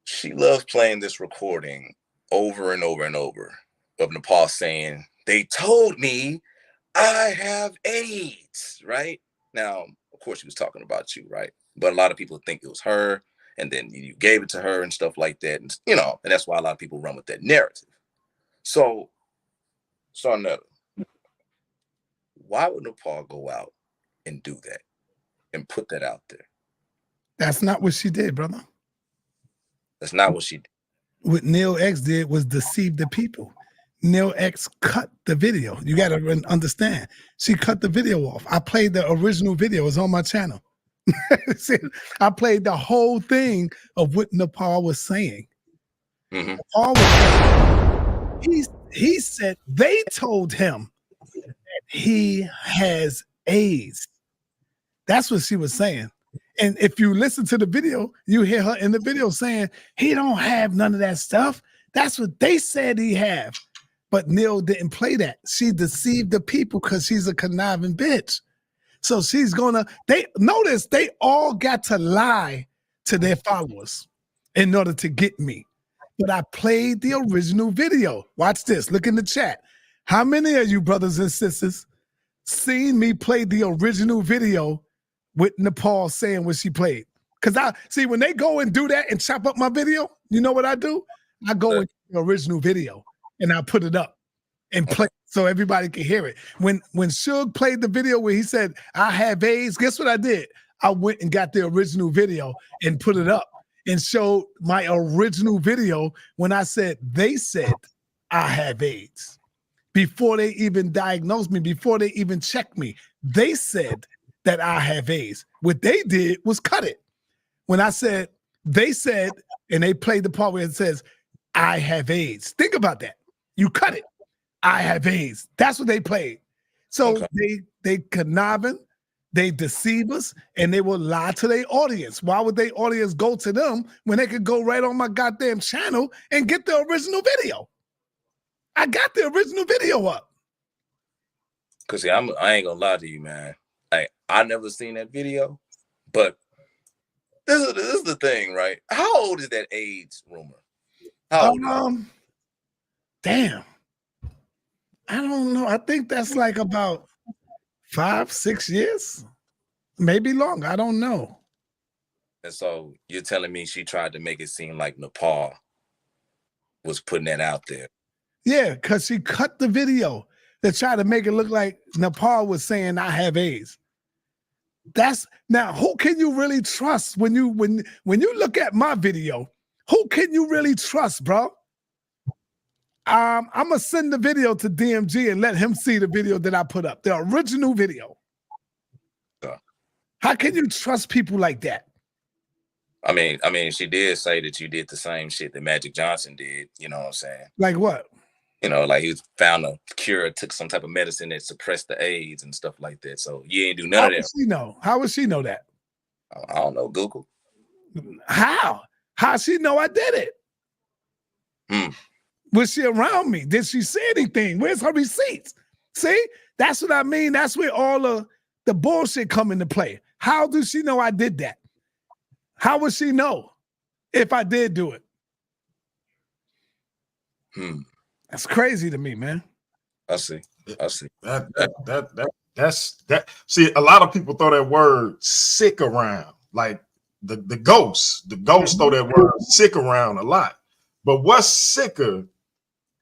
she loves playing this recording over and over and over of Nepal saying, they told me I have AIDS, right? Now, of course, she was talking about you, right? But a lot of people think it was her, and then you gave it to her and stuff like that. And, and that's why a lot of people run with that narrative. So, SaNeter, why would Nepal go out and do that and put that out there? That's not what she did, brother. That's not what she did. What Neil X did was deceive the people. Neil X cut the video. You got to understand. She cut the video off. I played the original video. It's on my channel. See, I played the whole thing of what Nepal was saying. Mm-hmm. Nepal was saying, he said they told him that he has AIDS. That's what she was saying. And if you listen to the video, you hear her in the video saying, he don't have none of that stuff. That's what they said he have. But Neil didn't play that. She deceived the people because she's a conniving bitch. So she's gonna, they all got to lie to their followers in order to get me. But I played the original video. Watch this, look in the chat. How many of you brothers and sisters seen me play the original video with Nepal saying what she played? Because I see when they go and do that and chop up my video, you know what I do? I go into the original video and I put it up and play so everybody can hear it. When Suge played the video where he said, I have AIDS, guess what I did? I went and got the original video and put it up and showed my original video when I said, they said I have AIDS. Before they even diagnosed me, before they even checked me, they said that I have AIDS. What they did was cut it. When I said, they said, and they played the part where it says, I have AIDS. Think about that. You cut it. I have AIDS. That's what they played. So they conniving, they deceive us, and they will lie to their audience. Why would their audience go to them when they could go right on my goddamn channel and get the original video? I got the original video up. Cause see, I ain't gonna lie to you, man. I never seen that video, but this is the thing, right? How old is that AIDS rumor? How old? Damn. I don't know. I think that's like about 5-6 years, maybe longer. I don't know. And so you're telling me she tried to make it seem like Nepal was putting that out there? Yeah, because she cut the video. to try to make it look like Nepal was saying I have AIDS. That's now who can you really trust when you look at my video? Who can you really trust, bro? I'm gonna send the video to DMG and let him see the video that I put up, the original video. How can you trust people like that? I mean, she did say that you did the same shit that Magic Johnson did. You know what I'm saying? Like what? You know, like he found a cure, took some type of medicine that suppressed the AIDS and stuff like that. So you ain't do none of that. How would she know? How would she know that? I don't know. Google. How? How she know I did it? Was she around me? Did she say anything? Where's her receipts? See, that's what I mean. That's where all the bullshit come into play. How does she know I did that? How would she know if I did do it? That's crazy to me, man. I see. That's See, a lot of people throw that word sick around, like the ghosts. The ghosts throw that word sick around a lot. But what's sicker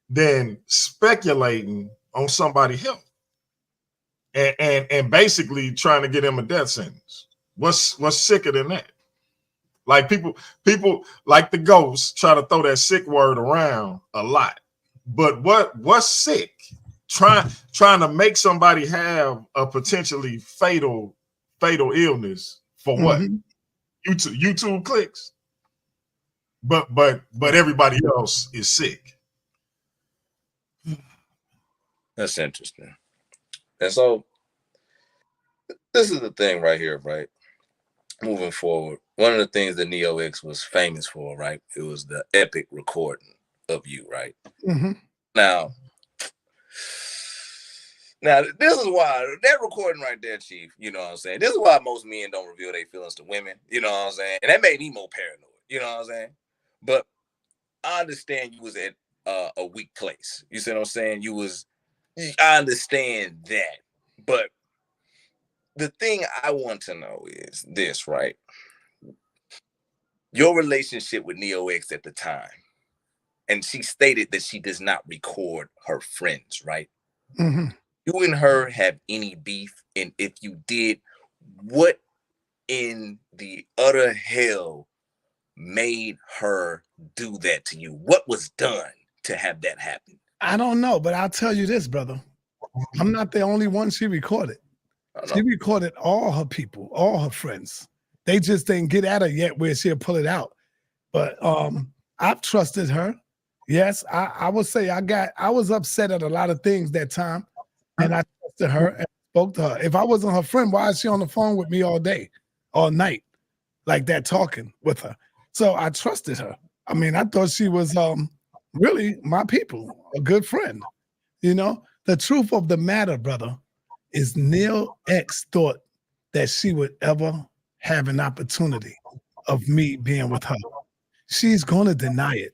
than speculating on somebody's health and basically trying to get him a death sentence? What's sicker than that? Like people like the ghosts try to throw that sick word around a lot. But what's sick? Trying to make somebody have a potentially fatal illness for what? YouTube clicks. But everybody else is sick. That's interesting. And so this is the thing right here, right? Moving forward, one of the things that Neo X was famous for, right? It was the epic recording of you, right? Now, this is why that recording right there, Chief, you know what I'm saying? This is why most men don't reveal their feelings to women, you know what I'm saying? And that made me more paranoid, you know what I'm saying? But I understand you was at a weak place. You see what I'm saying? I understand that. But the thing I want to know is this, right? Your relationship with Neo X at the time, and she stated that she does not record her friends, right? You and her have any beef? And if you did, what in the utter hell made her do that to you? What was done to have that happen? I don't know, but I'll tell you this, brother. I'm not the only one she recorded. She recorded all her people, all her friends. They just didn't get at her yet where she'll pull it out. But I've trusted her. Yes, I would say I was upset at a lot of things that time, and I trusted her and spoke to her. If I wasn't her friend, why is she on the phone with me all day, all night, like that, talking with her? So I trusted her. I mean, I thought she was really my people, a good friend. You know, the truth of the matter, brother, is Neo X thought that she would ever have an opportunity of me being with her. She's going to deny it.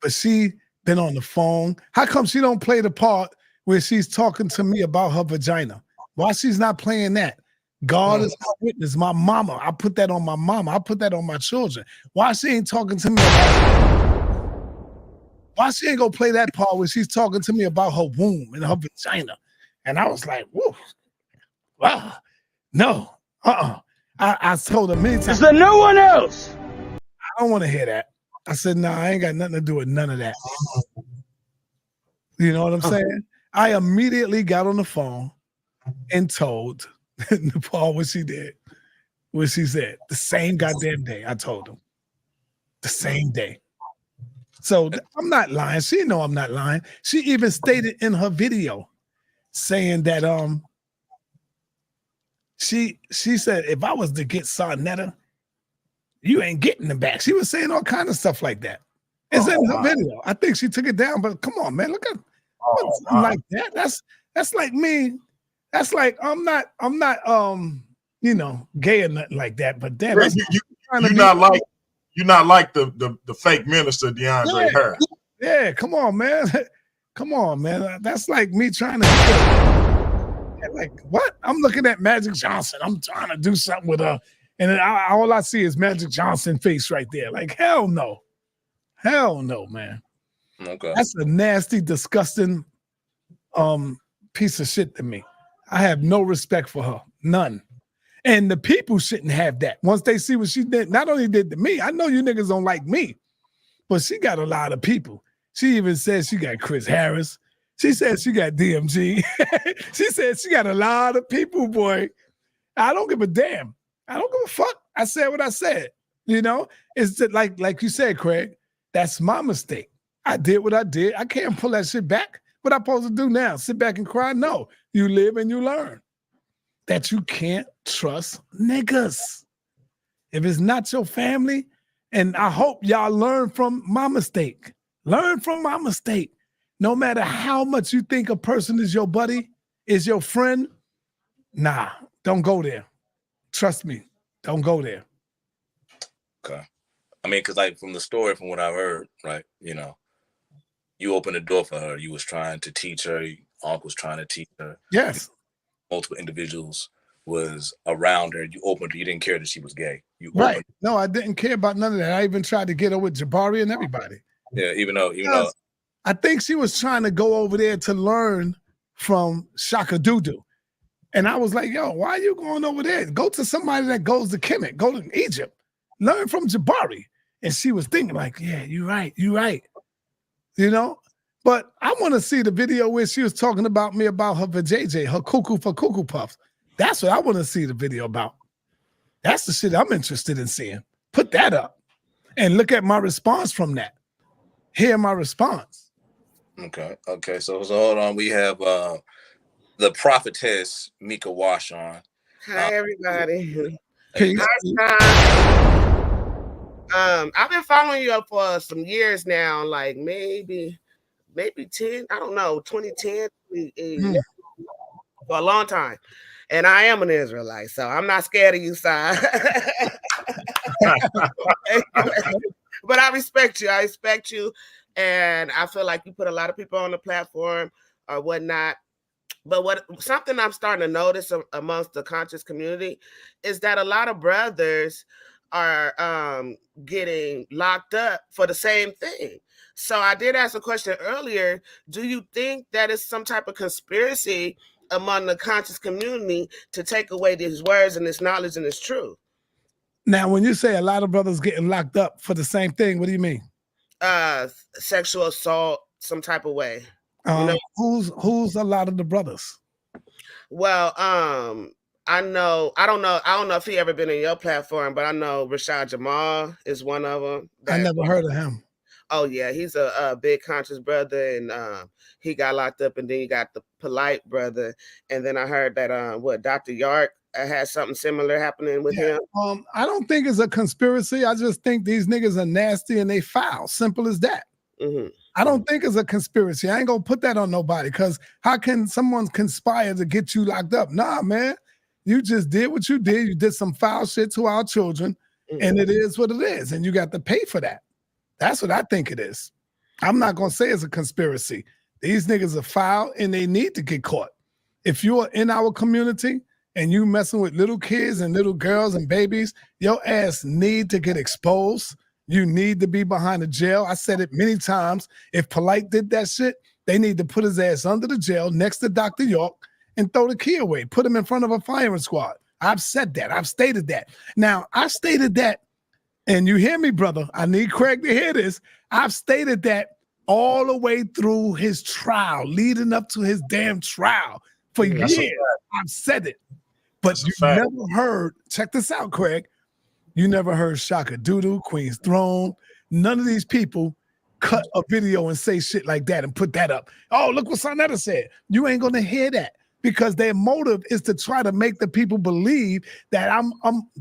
But she been on the phone. How come she don't play the part where she's talking to me about her vagina? Why she's not playing that? God is my witness, my mama. I put that on my mama. I put that on my children. Why she ain't talking to me about why she ain't gonna play that part where she's talking to me about her womb and her vagina? And I was like, whoa, wow, no, I told her many times. Is there no one else? I don't want to hear that. I said, nah, I ain't got nothing to do with none of that. You know what I'm saying? I immediately got on the phone and told Nepal what she did, what she said. The same goddamn day I told him. The same day. So I'm not lying. She know I'm not lying. She even stated in her video saying that she said if I was to get SaNeter, you ain't getting them back. She was saying all kind of stuff like that. It's in her video. I think she took it down, but come on, man, look at like that. That's like me. That's like I'm not you know, gay or nothing like that. But damn, you're not like the fake minister DeAndre Harris. Yeah, come on, man. Come on, man. That's like me trying to like what? I'm looking at Magic Johnson. I'm trying to do something with her. And then all I see is Magic Johnson face right there. Like, hell no. Hell no, man. Okay. That's a nasty, disgusting piece of shit to me. I have no respect for her. None. And the people shouldn't have that. Once they see what she did, not only did to me, I know you niggas don't like me, but she got a lot of people. She even said she got Chris Harris. She said she got DMG. She said she got a lot of people, boy. I don't give a damn. I don't give a fuck. I said what I said. You know, it's just like you said, Craig, that's my mistake. I did what I did. I can't pull that shit back. What I supposed to do now? Sit back and cry? No. You live and you learn that you can't trust niggas. If it's not your family, and I hope y'all learn from my mistake. Learn from my mistake. No matter how much you think a person is your buddy, is your friend, nah, don't go there. Trust me, don't go there. Okay. I mean, because like from the story, from what I've heard, right, you know, you opened the door for her. You was trying to teach her. Your uncle was trying to teach her. Yes. Multiple individuals was around her. You opened her. You didn't care that she was gay. You Right. opened. No, I didn't care about none of that. I even tried to get her with Jabari and everybody. Yeah, even though. I think she was trying to go over there to learn from Shaka Dudu. And I was like, yo, why are you going over there? Go to somebody that goes to Kemet. Go to Egypt. Learn from Jabari. And she was thinking like, yeah, you're right. You're right. You know? But I want to see the video where she was talking about me about her vajayjay, her cuckoo for Cuckoo Puffs. That's what I want to see the video about. That's the shit I'm interested in seeing. Put that up and look at my response from that. Hear my response. Okay. So hold on. We have the prophetess Mika Wash on. Hi everybody. Peace. I've been following you up for some years now, like maybe 10, I don't know, 2010, for a long time. And I am an Israelite, so I'm not scared of you, side. But I respect you. I respect you. And I feel like you put a lot of people on the platform or whatnot. But something I'm starting to notice amongst the conscious community is that a lot of brothers are getting locked up for the same thing. So I did ask a question earlier. Do you think that it's some type of conspiracy among the conscious community to take away these words and this knowledge and this truth? Now, when you say a lot of brothers getting locked up for the same thing, what do you mean? Sexual assault, some type of way. You know? Who's a lot of the brothers? Well, I don't know if he ever been in your platform, but I know Rashad Jamal is one of them. I never heard of him. Oh yeah, he's a big conscious brother, and he got locked up, and then you got the polite brother, and then I heard that Dr. Yark had something similar happening with him. I don't think it's a conspiracy. I just think these niggas are nasty and they foul. Simple as that. Mm-hmm. I don't think it's a conspiracy. I ain't gonna put that on nobody, because how can someone conspire to get you locked up? Nah, man. You just did what you did. You did some foul shit to our children, and it is what it is, and you got to pay for that. That's what I think it is. I'm not gonna say it's a conspiracy. These niggas are foul, and they need to get caught. If you are in our community and you messing with little kids and little girls and babies, your ass need to get exposed. You need to be behind the jail. I said it many times. If Polite did that shit, they need to put his ass under the jail next to Dr. York and throw the key away. Put him in front of a firing squad. I've said that. I've stated that. Now, I stated that, and you hear me, brother. I need Craig to hear this. I've stated that all the way through his trial, leading up to his damn trial for years. I've said it. But you never heard, check this out, Craig. You never heard Shaka Dudu, Queen's Throne. None of these people cut a video and say shit like that and put that up. Oh, look what SaNeter said. You ain't gonna hear that, because their motive is to try to make the people believe that I'm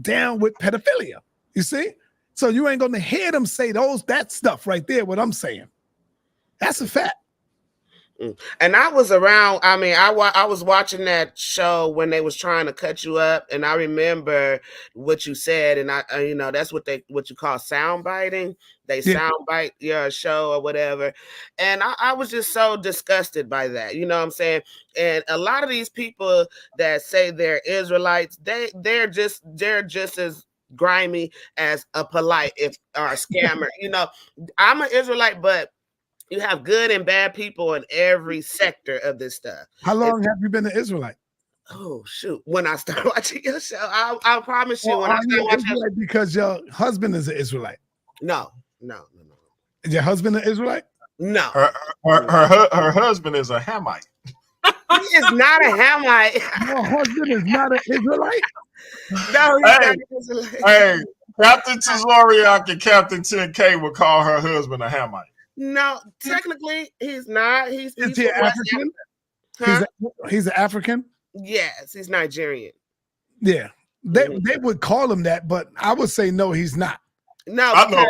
down with pedophilia. You see? So you ain't gonna hear them say that stuff right there, what I'm saying. That's a fact. And I was around. I mean, I was watching that show when they was trying to cut you up, and I remember what you said, and I that's what you call sound biting. They sound bite your show or whatever, and I was just so disgusted by that. You know what I'm saying? And a lot of these people that say they're Israelites, they're just as grimy as a polite or a scammer. I'm an Israelite, but You have good and bad people in every sector of this stuff. How long have you been an Israelite? Oh shoot! When I start watching your show, I promise you. Well, when I start watching, Israelite because your husband is an Israelite. No. Is your husband an Israelite? No. Her husband is a Hamite. He is not a Hamite. Your husband is not an Israelite. No, he's not an Israelite. Hey, Captain Tazoriak and Captain 10K would call her husband a Hamite. No, technically he's not. He's he African? Huh? He's an African. Yes, he's Nigerian. Yeah, they would call him that, but I would say no, he's not. No, I know.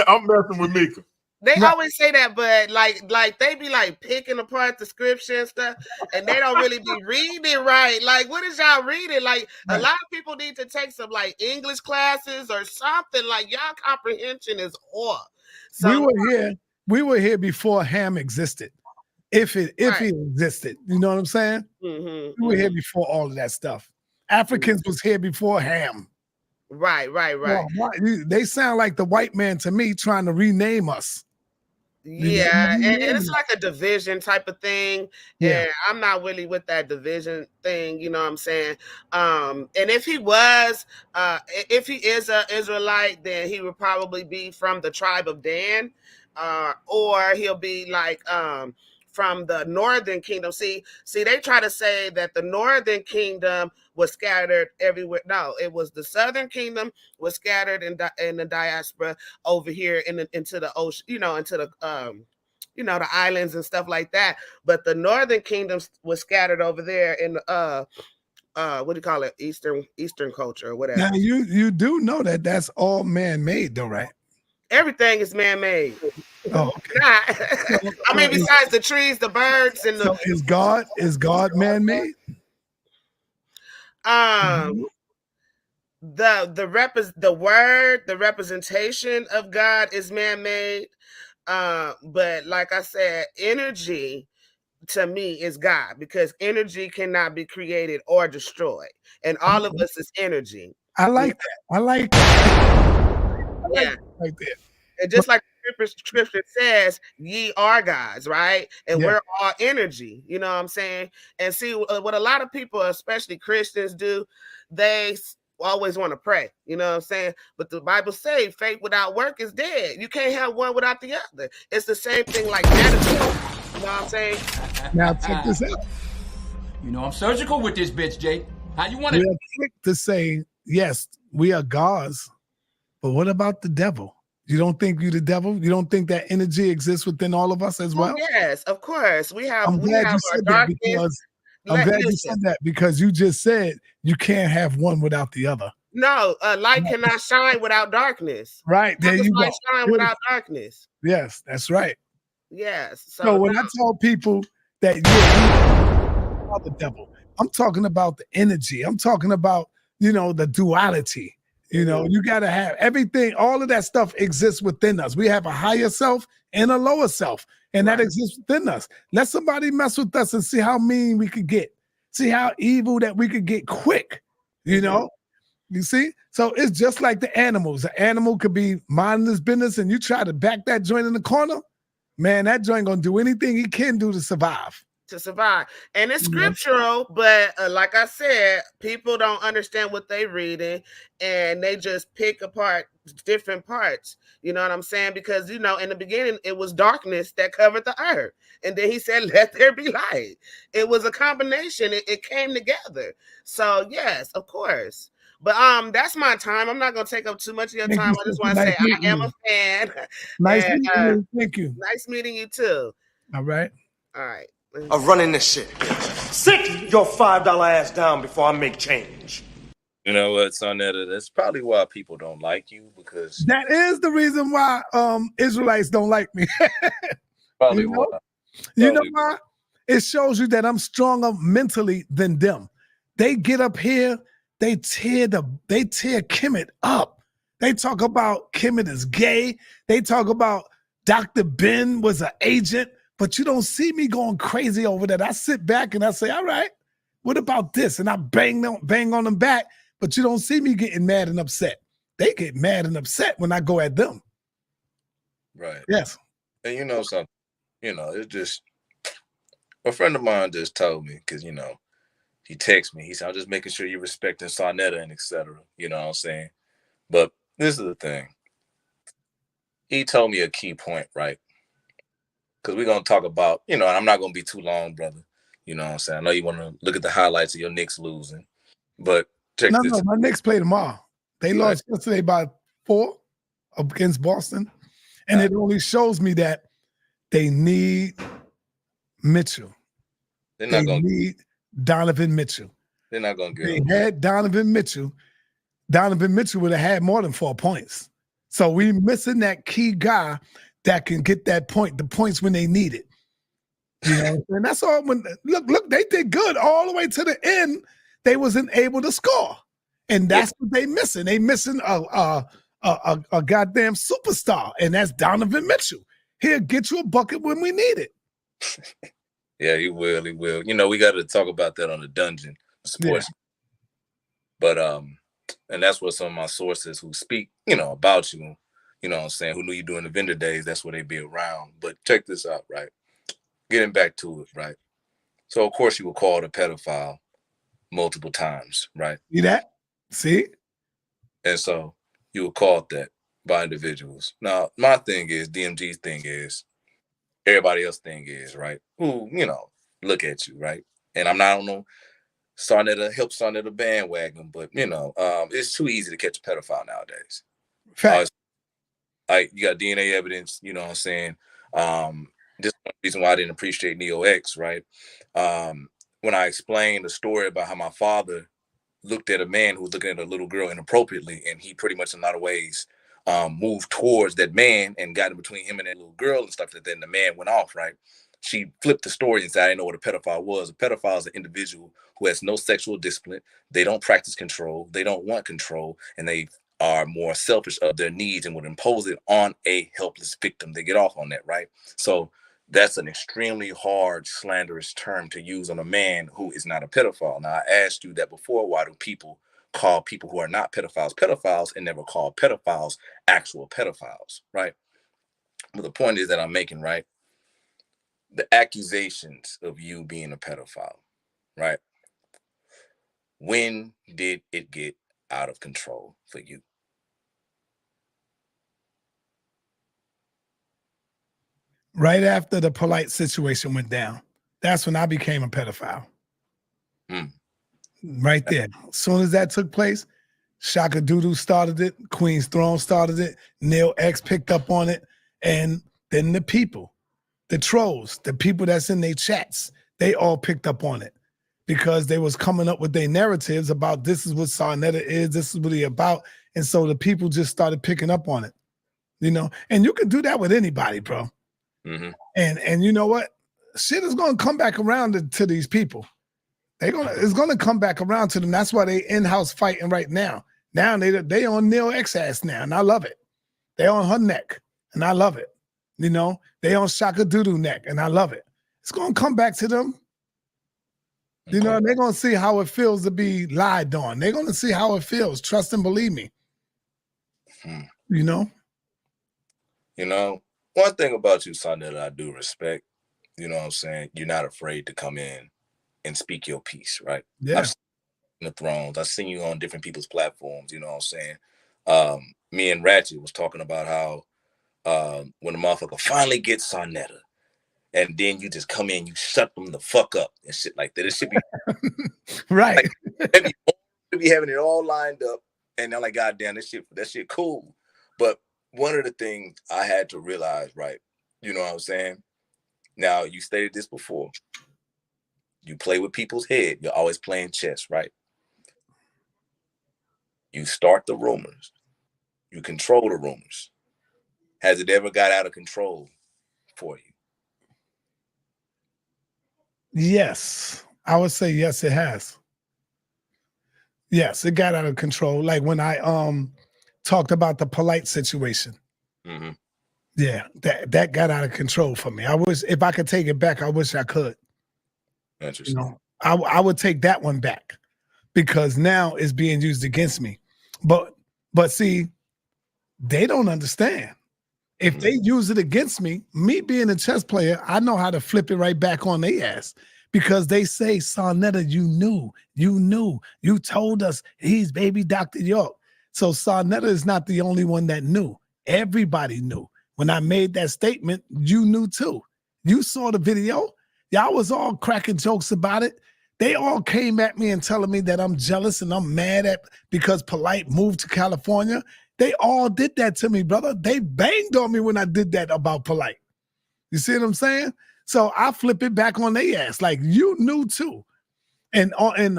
I'm messing with Mika. They always say that, but like they be like picking apart the scripture and stuff, and they don't really be reading it right. Like, what is y'all reading? Like, a lot of people need to take some like English classes or something. Like, y'all comprehension is off. So we were here before Ham existed. If it existed, you know what I'm saying? We were here before all of that stuff. Africans was here before Ham. Right. Well, they sound like the white man to me trying to rename us. Yeah, and it's like a division type of thing. Yeah. And I'm not really with that division thing, you know what I'm saying? And if he is an Israelite, then he would probably be from the tribe of Dan, or he'll be like from the northern kingdom. See, they try to say that the northern kingdom was scattered everywhere. No, it was the southern kingdom was scattered in the diaspora over here into the ocean, into the the islands and stuff like that. But the northern kingdom was scattered over there in the what do you call it? Eastern culture or whatever. Now you do know that that's all man-made though, right? Everything is man-made. Oh, okay. I mean, besides the trees, the birds, and the. So is God man-made? The representation of God is man-made. But like I said, energy to me is God, because energy cannot be created or destroyed, and all of us is energy. I like that. I like that. Right there. And just like the scripture says, ye are gods, right? And we're all energy, you know what I'm saying? And see, what a lot of people, especially Christians, do, they always want to pray, you know what I'm saying? But the Bible says faith without work is dead. You can't have one without the other. It's the same thing like medicine, you know what I'm saying? Now check this out. You know I'm surgical with this bitch, Jake. How you want it? We are quick to say, yes, we are gods, but what about the devil? You don't think you're the devil? You don't think that energy exists within all of us as well? Yes, of course. I'm glad you said that because you just said you can't have one without the other. No, light cannot shine without darkness. Right, there you go. Shine without darkness. Yes, that's right. Yes. So when I tell people that you are the devil, I'm talking about the energy. I'm talking about, the duality. You got to have everything. All of that stuff exists within us. We have a higher self and a lower self, and that exists within us. Let somebody mess with us and see how mean we could get. See how evil that we could get quick. You see? So it's just like the animals. The animal could be minding his business, and you try to back that joint in the corner, man, that joint gonna do anything he can do to survive. And it's scriptural, but like I said, people don't understand what they reading, and they just pick apart different parts. You know what I'm saying? Because in the beginning it was darkness that covered the earth, and then he said, "Let there be light." It was a combination. It came together. So yes, of course. But that's my time. I'm not gonna take up too much of your time. I just want to say I am a fan. Nice meeting you. Thank you. Nice meeting you too. All right. Of running this shit. Sit your $5 ass down before I make change. You know what, SaNeter? That's probably why people don't like you, because that is the reason why Israelites don't like me. Probably why. You know why? It shows you that I'm stronger mentally than them. They get up here, they tear Kemet up. They talk about Kemet is gay. They talk about Dr. Ben was an agent. But you don't see me going crazy over that. I sit back and I say, all right, what about this? And I bang on them back, but you don't see me getting mad and upset. They get mad and upset when I go at them. Right. Yes. And you know something, it's just a friend of mine just told me, because he texted me. He said, "I'm just making sure you're respecting SaNeter and etc." You know what I'm saying? But this is the thing. He told me a key point, right? Because we're gonna talk about, and I'm not gonna be too long, brother. You know what I'm saying? I know you want to look at the highlights of your Knicks losing, but check No, this no, out. my Knicks play tomorrow. They lost yesterday by 4 against Boston, and it only shows me that they need Mitchell. They're They not gonna. need Donovan Mitchell. They're not gonna get They him. had Donovan Mitchell. Donovan Mitchell would have had more than 4 points. So we missing that key guy that can get that point, the points when they need it. And that's all. When look, they did good all the way to the end. They wasn't able to score, and that's what they missing. They missing a goddamn superstar, and that's Donovan Mitchell. He'll get you a bucket when we need it. Yeah, he will. He will. We got to talk about that on the Dungeon Sports. Yeah. But and that's what some of my sources who speak, about you, what I'm saying, who knew you during the vendor days, that's where they be around. But check this out, right? Getting back to it, right? So of course you were called a pedophile multiple times, right? See that? See? And so you were called that by individuals. Now, my thing is, DMG's thing is, everybody else's thing is, right? Who, look at you, right? And I'm not on no SaNeter bandwagon, but it's too easy to catch a pedophile nowadays. Fact. You got DNA evidence, you know what I'm saying? This is one reason why I didn't appreciate Neo X, right? When I explained the story about how my father looked at a man who was looking at a little girl inappropriately, and he pretty much in a lot of ways moved towards that man and got in between him and that little girl and stuff like that. Then the man went off, right? She flipped the story and said, "I didn't know what a pedophile was." A pedophile is an individual who has no sexual discipline. They don't practice control. They don't want control, and they are more selfish of their needs and would impose it on a helpless victim. They get off on that, right? So that's an extremely hard, slanderous term to use on a man who is not a pedophile. Now, I asked you that before. Why do people call people who are not pedophiles and never call pedophiles actual pedophiles, right? But the point is that I'm making, right? The accusations of you being a pedophile, right? When did it get out of control for you? Right after the polite situation went down. That's when I became a pedophile. Right there. As soon as that took place, Shaka Doodoo started it, Queen's Throne started it, Neil X picked up on it, and then the people, the trolls, the people that's in their chats, they all picked up on it because they was coming up with their narratives about this is what SaNeter is, this is what he about, and so the people just started picking up on it, and you can do that with anybody, bro. Mm-hmm. And you know what? Shit is gonna come back around to these people. It's gonna come back around to them. That's why they in-house fighting right now. Now they on Neil X ass now, and I love it. They on her neck, and I love it. They on Shaka Doodoo neck, and I love it. It's gonna come back to them. And they're gonna see how it feels to be lied on. They're gonna see how it feels. Trust and believe me. One thing about you, SaNeter, I do respect. You know what I'm saying? You're not afraid to come in and speak your piece, right? Yeah. I've seen the Thrones. I've seen you on different people's platforms. You know what I'm saying? Me and Ratchet was talking about how when the motherfucker finally gets SaNeter, and then you just come in, you shut them the fuck up and shit like that. It should be right. Like, be having it all lined up, and they're like, "God damn, that shit cool." But one of the things I had to realize, right? You know what I'm saying? Now, you stated this before. You play with people's head. You're always playing chess, right? You start the rumors. You control the rumors. Has it ever got out of control for you? Yes. I would say yes, it has. Yes, it got out of control. Like when I talked about the polite situation. Mm-hmm. Yeah, that got out of control for me. I wish if I could take it back, I wish I could. Interesting. I would take that one back because now it's being used against me. But see, they don't understand. If they use it against me, me being a chess player, I know how to flip it right back on their ass. Because they say, SaNeter, you told us he's baby Dr. York. So SaNeter is not the only one that knew. Everybody knew. When I made that statement, you knew too. You saw the video. Y'all was all cracking jokes about it. They all came at me and telling me that I'm jealous and I'm mad at because Polite moved to California. They all did that to me, brother. They banged on me when I did that about Polite. You see what I'm saying? So I flip it back on their ass. Like, you knew too. And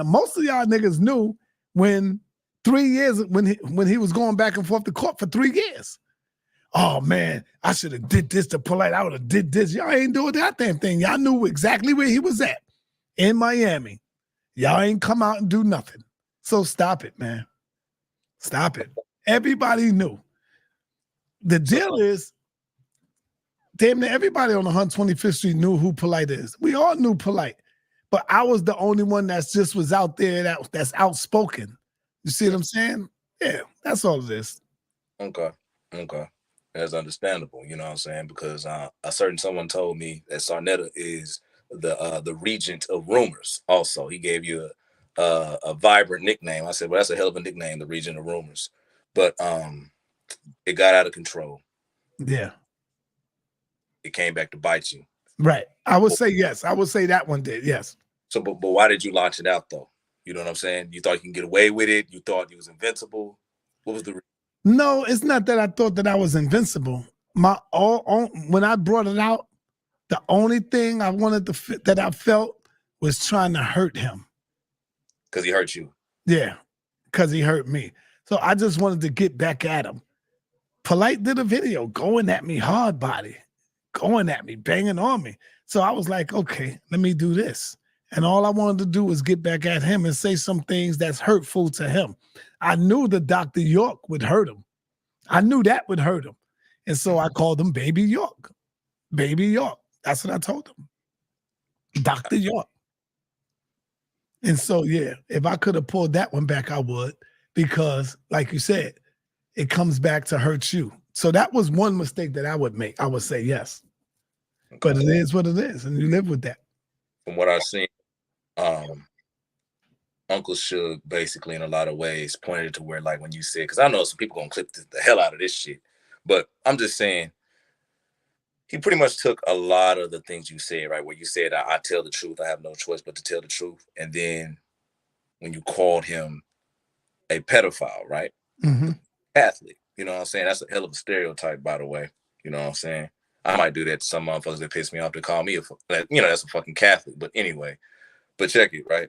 most of y'all niggas knew when 3 years, when he was going back and forth to court for 3 years. Oh man, I should have did this to Polite. I would have did this. Y'all ain't doing that damn thing. Y'all knew exactly where he was at in Miami. Y'all ain't come out and do nothing. So stop it, man. Stop it. Everybody knew. The deal is, damn near everybody on 125th Street knew who Polite is. We all knew Polite, but I was the only one that just was out there that's outspoken. You see what I'm saying? Yeah, that's all it is. Okay. That's understandable, you know what I'm saying? Because a certain someone told me that SaNeter is the regent of rumors. Also, he gave you a vibrant nickname. I said, well, that's a hell of a nickname, the regent of rumors. But it got out of control. Yeah. It came back to bite you. Right. I would say yes. I would say that one did. Yes. So, but why did you launch it out though? You know what I'm saying? You thought you can get away with it. You thought you was invincible. What was the reason? No, it's not that I thought that I was invincible. When I brought it out, the only thing I wanted that I felt was trying to hurt him. Because he hurt you. Yeah, because he hurt me. So I just wanted to get back at him. Polite did a video going at me hard body, going at me, banging on me. So I was like, okay, let me do this. And all I wanted to do was get back at him and say some things that's hurtful to him. I knew the Dr. York would hurt him. I knew that would hurt him. And so I called him Baby York. Baby York. That's what I told him. Dr. York. And so, yeah, if I could have pulled that one back, I would. Because, like you said, it comes back to hurt you. So that was one mistake that I would make. I would say yes. Okay. But it is what it is, and you live with that. From what I've seen, Uncle Suge basically in a lot of ways pointed to where, like when you said, because I know some people gonna clip the hell out of this shit, but I'm just saying he pretty much took a lot of the things you said, right? Where you said, I tell the truth, I have no choice but to tell the truth. And then when you called him a pedophile, right? Mm-hmm. Catholic, you know what I'm saying? That's a hell of a stereotype, by the way. You know what I'm saying? I might do that to some motherfuckers that piss me off to call me that's a fucking Catholic. But anyway, but check it, right?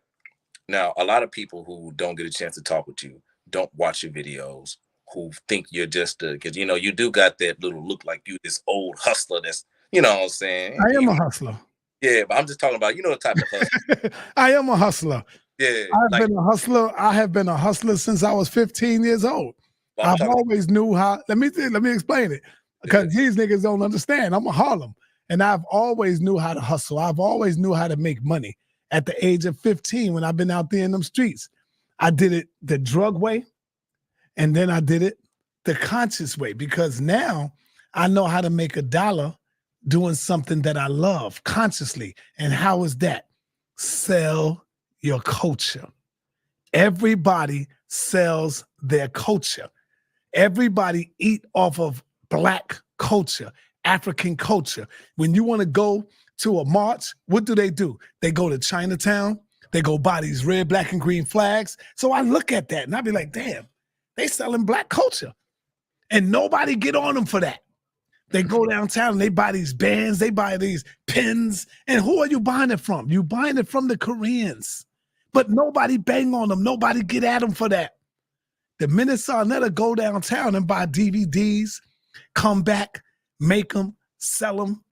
Now, a lot of people who don't get a chance to talk with you, don't watch your videos, who think you're just because, you do got that little look like you this old hustler that's, you know what I'm saying? I am a hustler. Yeah, but I'm just talking about, the type of hustler. I am a hustler. Yeah. I've been a hustler. I have been a hustler since I was 15 years old. I've always knew how. Let me explain it. Because these niggas don't understand. I'm a Harlem. And I've always knew how to hustle. I've always knew how to make money. At the age of 15, when I've been out there in them streets, I did it the drug way, and then I did it the conscious way, because now I know how to make $1 doing something that I love consciously. And how is that? Sell your culture. Everybody sells their culture. Everybody eat off of Black culture, African culture. When you want to go to a march, what do? They go to Chinatown. They go buy these red, black, and green flags. So I look at that and I be like, damn, they selling Black culture. And nobody get on them for that. They go downtown and they buy these bands, they buy these pins. And who are you buying it from? You buying it from the Koreans. But nobody bang on them. Nobody get at them for that. The minute SaNeter go downtown and buy DVDs, come back, make them, sell them,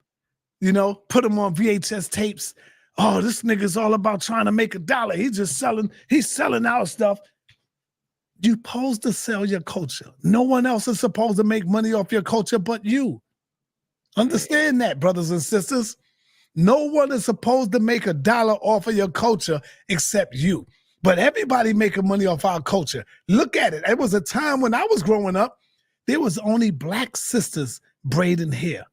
put them on VHS tapes. Oh, this nigga's all about trying to make $1. He's selling our stuff. You're supposed to sell your culture. No one else is supposed to make money off your culture but you. Understand that, brothers and sisters. No one is supposed to make $1 off of your culture except you. But everybody making money off our culture. Look at it. It was a time when I was growing up, there was only Black sisters braiding hair.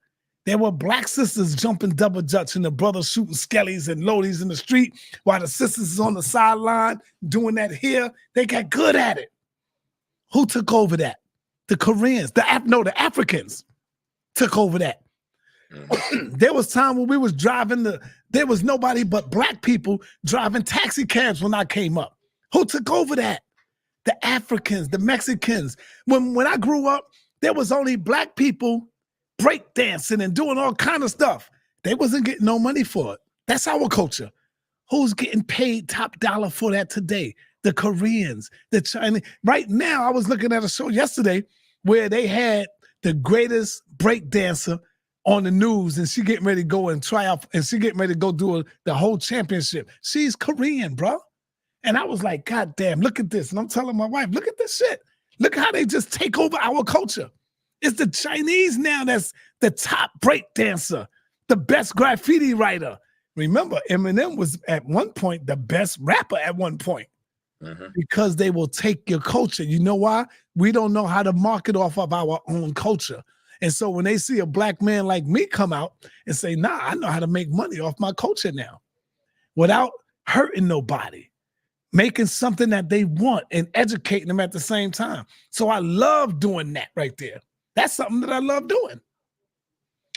There were black sisters jumping double dutch and the brothers shooting skellies and loadies in the street while the sisters is on the sideline doing that hair. They got good at it. Who took over that? The Koreans, the Africans took over that. There was time when we was driving there was nobody but black people driving taxi cabs when I came up. Who took over that? The Africans, the Mexicans. When I grew up, there was only black people break dancing and doing all kind of stuff. They wasn't getting no money for it. That's our culture. Who's getting paid top dollar for that today? The Koreans, the Chinese. Right now, I was looking at a show yesterday where they had the greatest break dancer on the news, and she getting ready to go and try out, and she getting ready to go do the whole championship. She's Korean, bro. And I was like, God damn, look at this. And I'm telling my wife, look at this shit. Look how they just take over our culture. It's the Chinese now that's the top break dancer, the best graffiti writer. Remember, Eminem was at one point the best rapper at one point because they will take your culture. You know why? We don't know how to market off of our own culture. And so when they see a black man like me come out and say, nah, I know how to make money off my culture now without hurting nobody, making something that they want and educating them at the same time. So I love doing that right there. That's something that I love doing.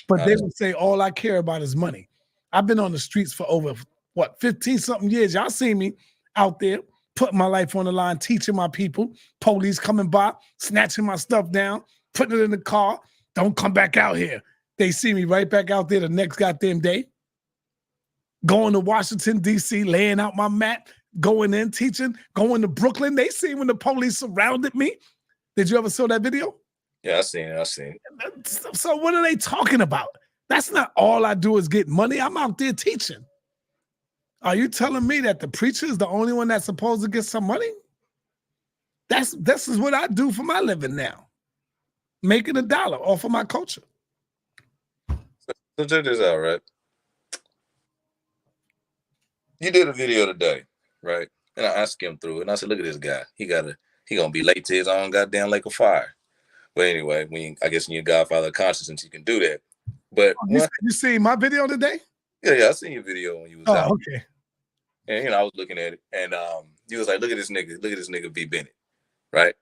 But they would say, all I care about is money. I've been on the streets for over, 15-something years. Y'all see me out there putting my life on the line, teaching my people, police coming by, snatching my stuff down, putting it in the car. Don't come back out here. They see me right back out there the next goddamn day. Going to Washington, D.C., laying out my mat, going in, teaching, going to Brooklyn. They see when the police surrounded me. Did you ever see that video? Yeah, I seen it. So what are they talking about? That's not all I do is get money. I'm out there teaching. Are you telling me that the preacher is the only one that's supposed to get some money? This is what I do for my living now. Making $1 off of my culture. So check this out, right? You did a video today, right? And I skimmed through it and I said, look at this guy. He gonna be late to his own goddamn lake of fire. But anyway, I guess when you're Godfather of Consciousness, you can do that. But you see my video today? Yeah, I seen your video when you was out. Okay. And I was looking at it, and you was like, look at this nigga B. Bennett, right?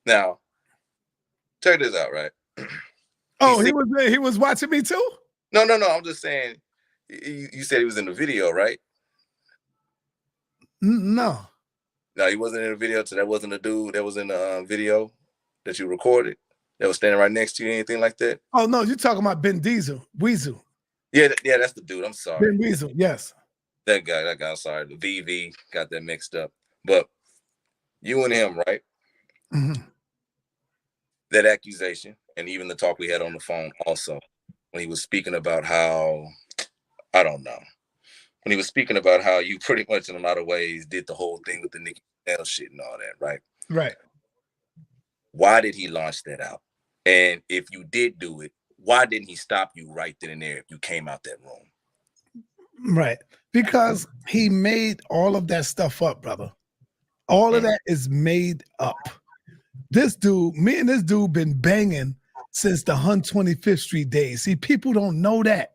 Now, check this out, right? Oh, he was watching me too? No. I'm just saying, you said he was in the video, right? No, he wasn't in the video. So that wasn't a dude that was in the video that you recorded that was standing right next to you, anything like that? Oh no, you're talking about Ben Weasel. Yeah, that's the dude. I'm sorry. Ben Weasel, yes. That guy, I'm sorry. The VV got that mixed up. But you and him, right? Mm-hmm. That accusation, and even the talk we had on the phone also, when he was speaking about how, I don't know, when he was speaking about how you pretty much in a lot of ways did the whole thing with the Nicki Minaj shit and all that, right? Right. Why did he launch that out? And if you did do it, why didn't he stop you right then and there if you came out that room? Right. Because he made all of that stuff up, brother. All of that is made up. This dude, me and this dude been banging since the 125th Street days. See, people don't know that.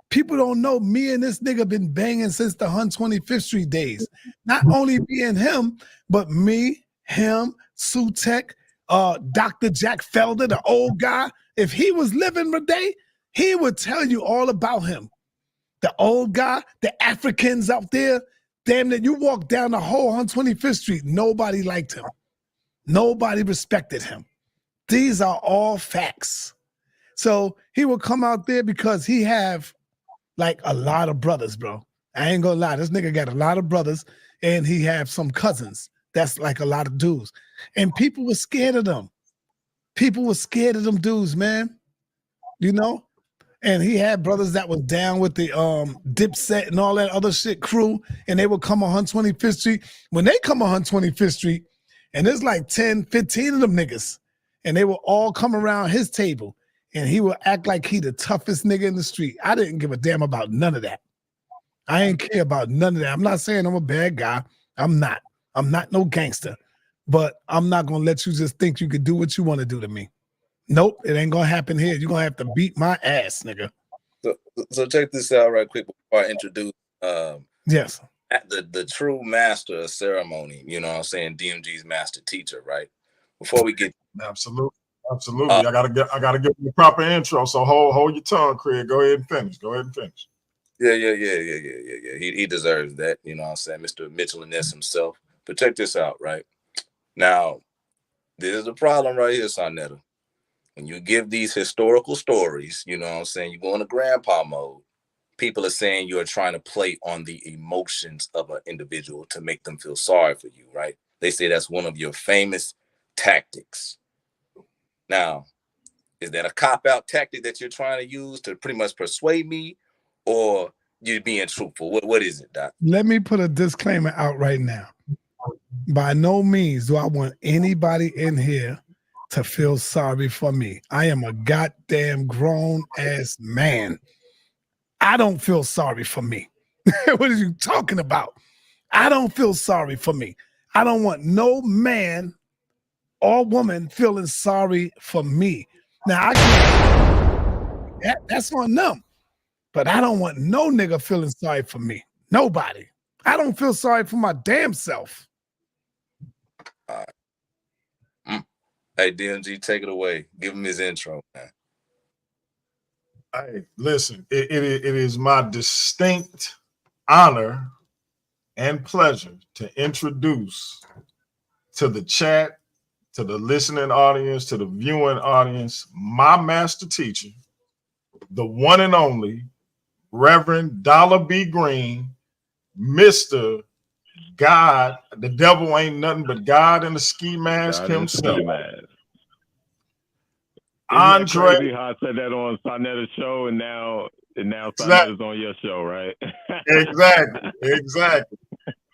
People don't know me and this nigga been banging since the 125th Street days. Not only me and him, but me, him, Sutek, Dr. Jack Felder, the old guy. If he was living today, he would tell you all about him. The old guy, the Africans out there, damn that you walk down the whole 125th Street, nobody liked him. Nobody respected him. These are all facts. So he would come out there because he have like a lot of brothers, bro. I ain't gonna lie, this nigga got a lot of brothers and he have some cousins. That's like a lot of dudes. And people were scared of them. People were scared of them dudes, man. You know? And he had brothers that was down with the Dipset and all that other shit crew, and they would come on 125th Street. When they come on 125th Street, and there's like 10, 15 of them niggas, and they will all come around his table, and he will act like he the toughest nigga in the street. I didn't give a damn about none of that. I ain't care about none of that. I'm not saying I'm a bad guy. I'm not. I'm not no gangster. But I'm not going to let you just think you could do what you want to do to me. Nope, it ain't gonna happen here. You're gonna have to beat my ass, nigga. So check this out right quick before I introduce yes, the true master of ceremony, you know what I'm saying, DMG's master teacher, right? Before we get absolutely. I gotta give you the proper intro. So hold your tongue, Craig. Go ahead and finish. Yeah. He deserves that, you know what I'm saying, Mr. Mitchell and Ness himself. But check this out, right? Now, this is the problem right here, SaNeter. When you give these historical stories, you know what I'm saying, you go into grandpa mode. People are saying you're trying to play on the emotions of an individual to make them feel sorry for you, right? They say that's one of your famous tactics. Now, is that a cop-out tactic that you're trying to use to pretty much persuade me, or you being truthful? What is it, Doc? Let me put a disclaimer out right now. By no means do I want anybody in here to feel sorry for me. I am a goddamn grown-ass man. I don't feel sorry for me. What are you talking about? I don't feel sorry for me. I don't want no man or woman feeling sorry for me. Now, that's on them. But I don't want no nigga feeling sorry for me. Nobody. I don't feel sorry for my damn self. Hey, DMG, take it away. Give him his intro, man. Hey, listen, it is my distinct honor and pleasure to introduce to the chat, to the listening audience, to the viewing audience, my master teacher, the one and only Reverend Dollar B. Green, Mr. God. The devil ain't nothing but God in the ski mask himself. Andre, crazy how I said that on SaNeter's show, and now SaNeter's on your show, right? Exactly.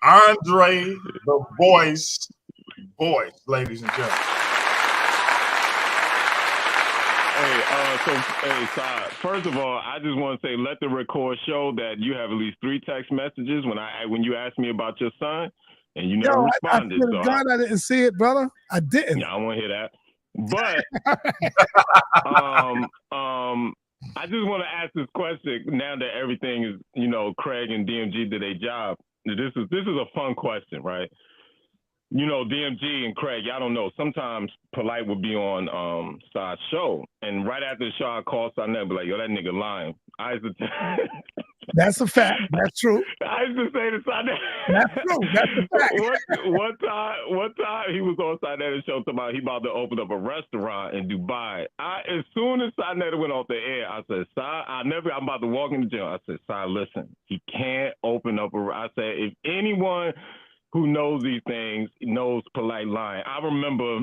Andre, the voice, ladies and gentlemen. First of all, I just want to say, let the record show that you have at least 3 text messages when you asked me about your son, and you never responded. I God, I didn't see it, brother. I didn't. Yeah, I want to hear that. But I just want to ask this question now that everything is, Craig and DMG did their job. This is a fun question, right? DMG and Craig, y'all don't know. Sometimes Polite would be on Sai's show, and right after the show, I call SaNeter, be like, "Yo, that nigga lying." That's a fact. That's true. I used to say to SaNeter. That's true. That's a fact. One time he was on SaNeter's show talking about he about to open up a restaurant in Dubai. As soon as SaNeter went off the air, I said, "Sai, I'm about to walk in the gym." I said, "Sai, listen, he can't open up I said, if anyone who knows these things knows Polite lying. I remember,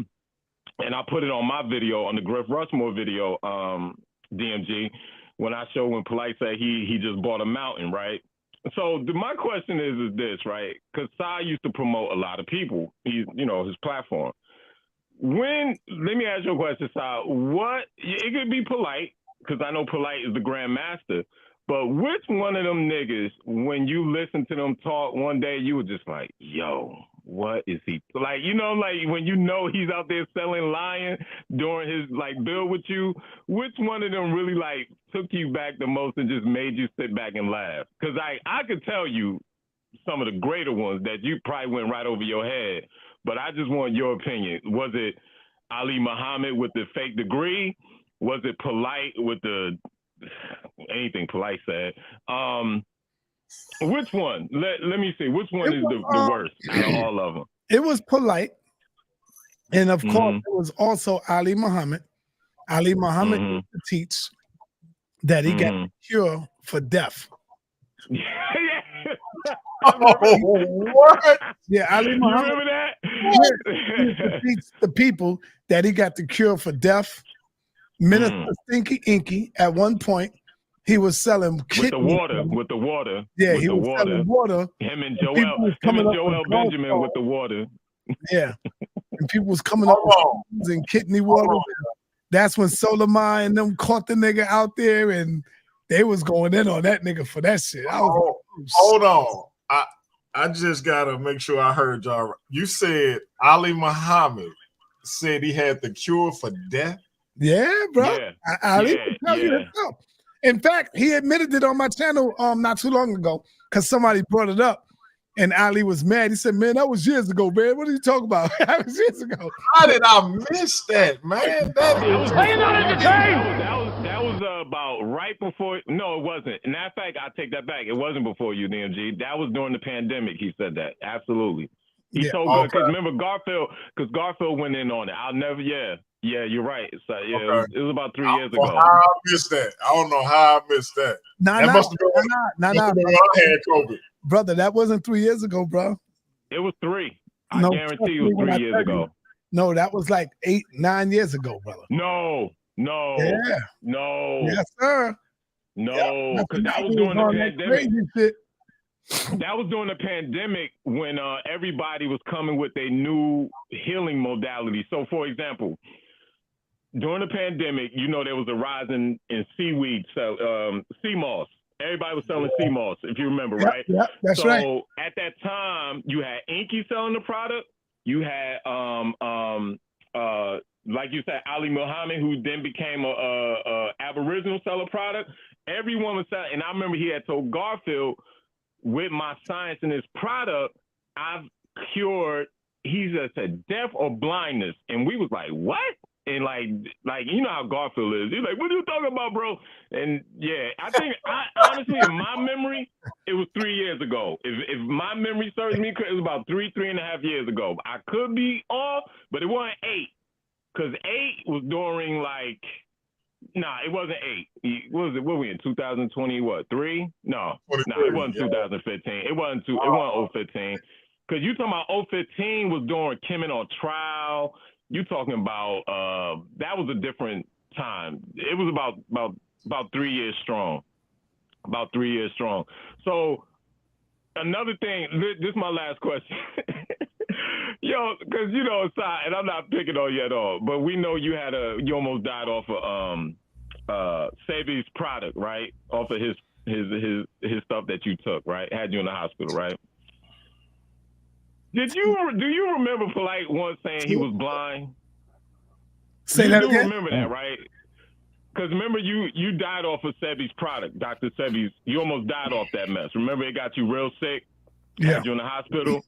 and I put it on my video, on the Griff Rushmore video, DMG, when Polite said he just bought a mountain, right? So my question is this, right? Because Sai used to promote a lot of people, his platform. Let me ask you a question, Sai. It could be Polite, because I know Polite is the Grand Master, but which one of them niggas, when you listen to them talk one day, you were just like, yo, what is he? Like, when he's out there selling, lying during his, bill with you, which one of them really, took you back the most and just made you sit back and laugh? Because I could tell you some of the greater ones that you probably went right over your head, but I just want your opinion. Was it Ali Muhammad with the fake degree? Was it Polite with the anything Polite said? Which one? Let me see. Which one is the worst out of all of them? It was Polite. And of course, it was also Ali Muhammad. Ali Muhammad used to teach that he got a cure for death. What? Yeah, Ali Muhammad. You remember that? He used to teach the people that he got the cure for death. Minister Stinky Inky, at one point, he was selling kidney with the water. Yeah, he was selling water. Him and Joel Benjamin with the water. Yeah, and people was coming up with kidney water. That's when Soleimani and them caught the nigga out there, and they was going in on that nigga for that shit. Hold on. I just gotta make sure I heard y'all. You said Ali Muhammad said he had the cure for death. Yeah, bro. Yeah. Ali can tell you himself. In fact, he admitted it on my channel not too long ago because somebody brought it up. And Ali was mad. He said, man, that was years ago, man. What are you talking about? That was years ago. How did I miss that, man? That was about right before. No, it wasn't. Matter of fact, I take that back. It wasn't before you, DMG. That was during the pandemic. He said that. Absolutely. He told because remember Garfield went in on it. I'll never. Yeah, you're right. So yeah, it was about 3 years ago. How I missed that? I don't know how I missed that. That must have been when I had COVID. Brother, that wasn't 3 years ago, bro. It was 3. I guarantee it was 3 years ago. No, that was like 8, 9 years ago, brother. No. Yeah. No. Yes, sir. No, because that was during the pandemic. That was during the pandemic when everybody was coming with a new healing modality. So, for example, during the pandemic, there was a rise in seaweed, sea moss. Everybody was selling sea moss, if you remember, right? Yeah, that's right. So at that time, you had Inky selling the product. You had, like you said, Ali Muhammad, who then became a Aboriginal seller product. Everyone was selling, and I remember he had told Garfield, with my science in his product, I've cured. He said deaf or blindness, and we was like, what? And like you know how Garfield is. He's like, what are you talking about, bro? And yeah, I think honestly, in my memory, it was 3 years ago. If my memory serves me, it was about 3.5 years ago. I could be off, but it wasn't 8. Because 8 was during it wasn't 8. What was it? What were we in 2020? What 3? No, it wasn't 2015. It wasn't 015. Because you talking about 015 was during Kim on trial. You talking about that was a different time. It was about 3 years strong. About 3 years strong. So another thing, this is my last question. Yo, because and I'm not picking on you at all, but we know you almost died off of Sebi's product, right? Off of his stuff that you took, right? Had you in the hospital, right? Do you remember Polite once saying he was blind? Say that again? Remember that, right? Because remember you died off of Sebi's product, Dr. Sebi's. You almost died off that mess. Remember it got you real sick? Yeah. Had you in the hospital?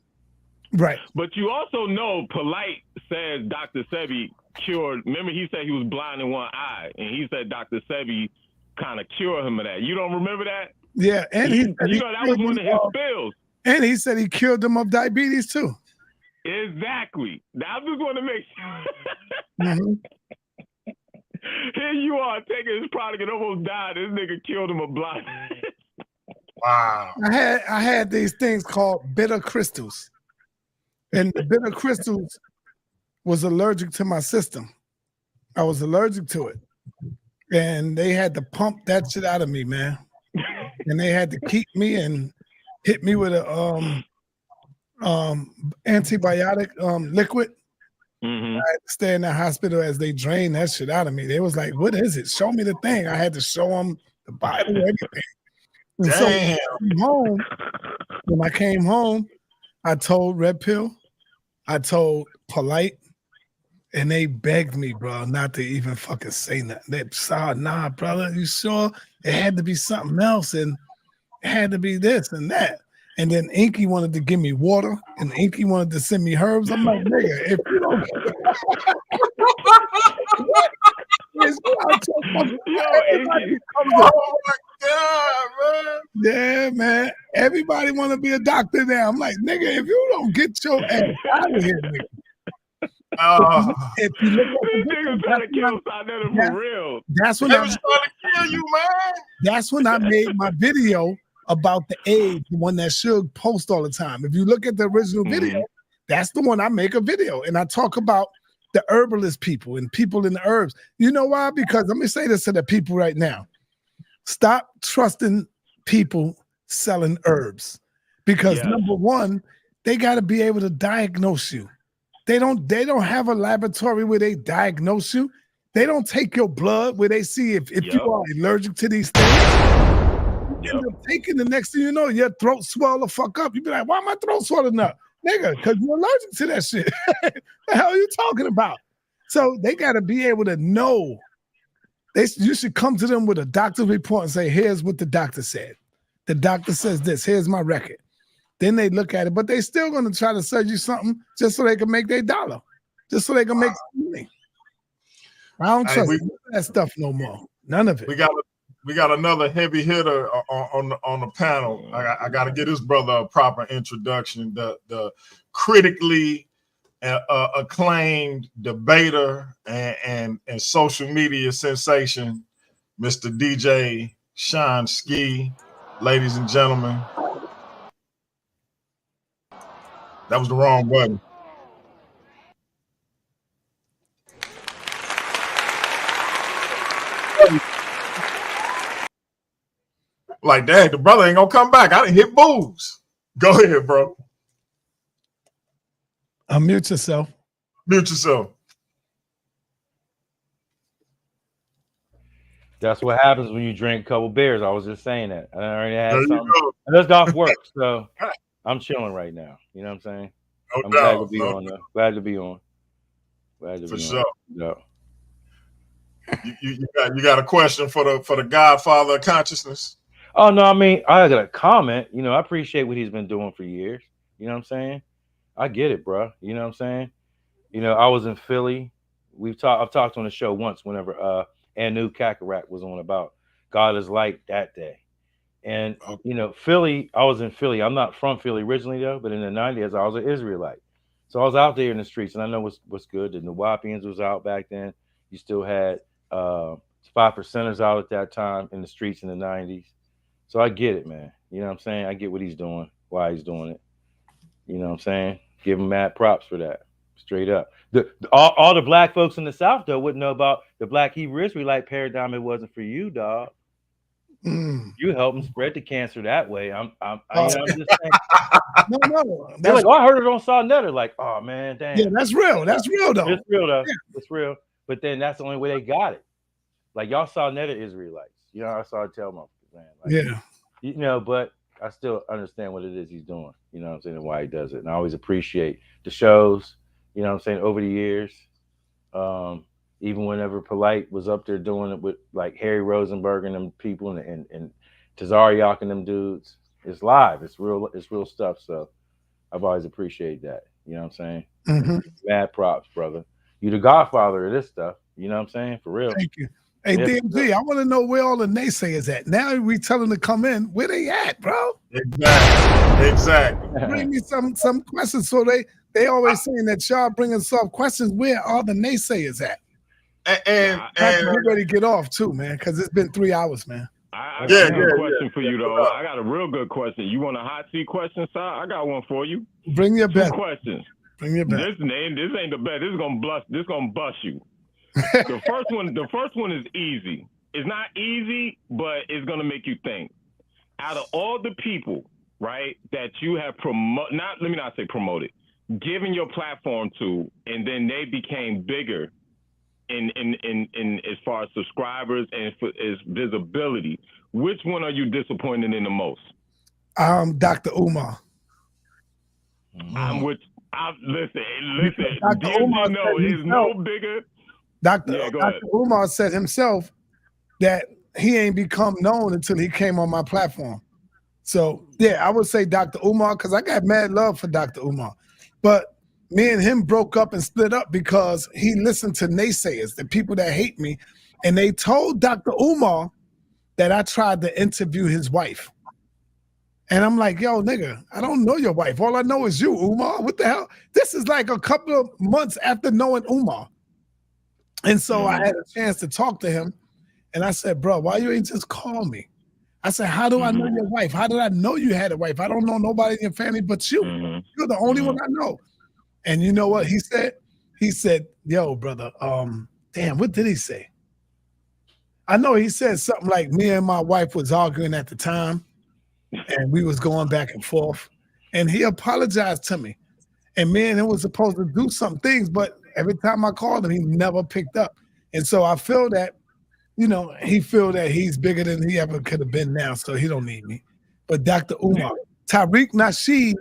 Right. But you also know Polite says Dr. Sebi cured. Remember he said he was blind in one eye, and he said Dr. Sebi kind of cured him of that. You don't remember that? Yeah, and that was one of his spills. And he said he cured them of diabetes too. Exactly. I just want to make sure. Mm-hmm. Here you are taking his product and almost died. This nigga killed him of blindness. Wow. I had these things called bitter crystals. And the bitter crystals was allergic to my system. I was allergic to it. And they had to pump that shit out of me, man. And they had to keep me and hit me with a antibiotic liquid. Mm-hmm. I had to stay in the hospital as they drained that shit out of me. They was like, what is it? Show me the thing. I had to show them the Bible, everything. And so when I came home, I told Red Pill, I told Polite, and they begged me, bro, not to even fucking say nothing. They said, nah, brother, you sure? It had to be something else, and it had to be this and that. And then Inky wanted to give me water, and Inky wanted to send me herbs. I'm like, nigga, if you don't oh my God, man. Yeah, man. Everybody want to be a doctor now. I'm like, nigga, if you don't get your ass out of here, nigga. If you look at the niggas trying to kill SaNeter for real. That's when I was trying to kill you, man. That's when I made my video about the AIDS, the one that Suge posts all the time. If you look at the original video, that's the one I make a video. And I talk about the herbalist people and people in the herbs. You know why? Because let me say this to the people right now. Stop trusting people selling herbs. Because number one, they got to be able to diagnose you. They don't have a laboratory where they diagnose you. They don't take your blood where they see if you are allergic to these things. End up taking the next thing you know, your throat swell the fuck up. You be like, why my throat swelling up? Nigga, because you're allergic to that shit. The hell are you talking about? So they got to be able to know. You should come to them with a doctor's report and say, here's what the doctor said. The doctor says this. Here's my record. Then they look at it, but they still going to try to sell you something just so they can make their dollar, just so they can make some money. I don't trust that stuff no more. None of it. We got another heavy hitter on the panel. I got to get this brother a proper introduction. The critically acclaimed debater and social media sensation, Mr. DJ Sean Ski. Ladies and gentlemen, that was the wrong button. Like, dang, the brother ain't gonna come back. I didn't hit booze. Go ahead, bro. Unmute yourself. Mute yourself. That's what happens when you drink a couple beers. I was just saying that. I already had something. I just off work, so I'm chilling right now. You know what I'm saying? I'm glad to be on. Glad to be on. Glad to be on. For sure. Yeah. You got a question for the Godfather of consciousness? Oh no, I mean I got a comment. You know, I appreciate what he's been doing for years. You know what I'm saying? I get it, bro. You know what I'm saying? You know, I was in Philly. I've talked on the show once whenever Anu Kakarot was on about God is Light that day. And you know, Philly, I was in Philly. I'm not from Philly originally though, but in the 90s I was an Israelite. So I was out there in the streets, and I know what's good. The Nawapians was out back then. You still had 5%ers out at that time in the streets in the 90s. So I get it, man. You know what I'm saying? I get what he's doing, why he's doing it. You know what I'm saying? Give him mad props for that. Straight up. All the black folks in the South, though, wouldn't know about the Black Hebrew Israelite paradigm. It wasn't for you, dog. You helped them spread the cancer that way. I'm just saying. No. They're like, I heard it on SaNeter. Like, oh, man, damn. Yeah, that's real. That's real, though. It's real, though. Yeah. It's real. But then that's the only way they got it. Like, y'all SaNeter Israelites. You know, I saw it tell my man. Like, yeah. You know, but I still understand what it is he's doing. You know what I'm saying? And why he does it. And I always appreciate the shows, you know what I'm saying, over the years. Even whenever Polite was up there doing it with like Harry Rosenberg and them people and Tazariak and them dudes. It's live. It's real stuff. So I've always appreciated that. You know what I'm saying? Mm-hmm. Mad props, brother. You the godfather of this stuff. You know what I'm saying? For real. Thank you. Hey, DMG, I want to know where all the naysayers at. Now we tell them to come in. Where they at, bro? Exactly. Bring me some questions. So they always saying that y'all bringing some questions. Where are the naysayers at? And everybody get off too, man, because it's been 3 hours, man. I got a good question for you, though. I got a real good question. You want a hot seat question, sir? I got one for you. Bring your best. 2 questions. Bring your best. This ain't the best. This is gonna bust you. The first one is easy. It's not easy, but it's gonna make you think. Out of all the people, right, that you have promoted, given your platform to, and then they became bigger in as far as subscribers and as visibility, which one are you disappointed in the most? Dr. Umar. Listen. Dr. Umar is no bigger. Dr. Umar said himself that he ain't become known until he came on my platform. So yeah, I would say Dr. Umar, because I got mad love for Dr. Umar. But me and him broke up and split up because he listened to naysayers, the people that hate me, and they told Dr. Umar that I tried to interview his wife. And I'm like, yo, nigga, I don't know your wife. All I know is you, Umar. What the hell? This is like a couple of months after knowing Umar. And so I had a chance to talk to him. And I said, bro, why you ain't just call me? I said, how do I know your wife? How did I know you had a wife? I don't know nobody in your family but you. You're the only one I know. And you know what he said? He said, yo, brother, damn, what did he say? I know he said something like me and my wife was arguing at the time and we was going back and forth. And he apologized to me. And me and him was supposed to do some things, but every time I called him, he never picked up. And so I feel that, you know, he feel that he's bigger than he ever could have been now, so he don't need me. But Dr. Umar, Tariq Nasheed,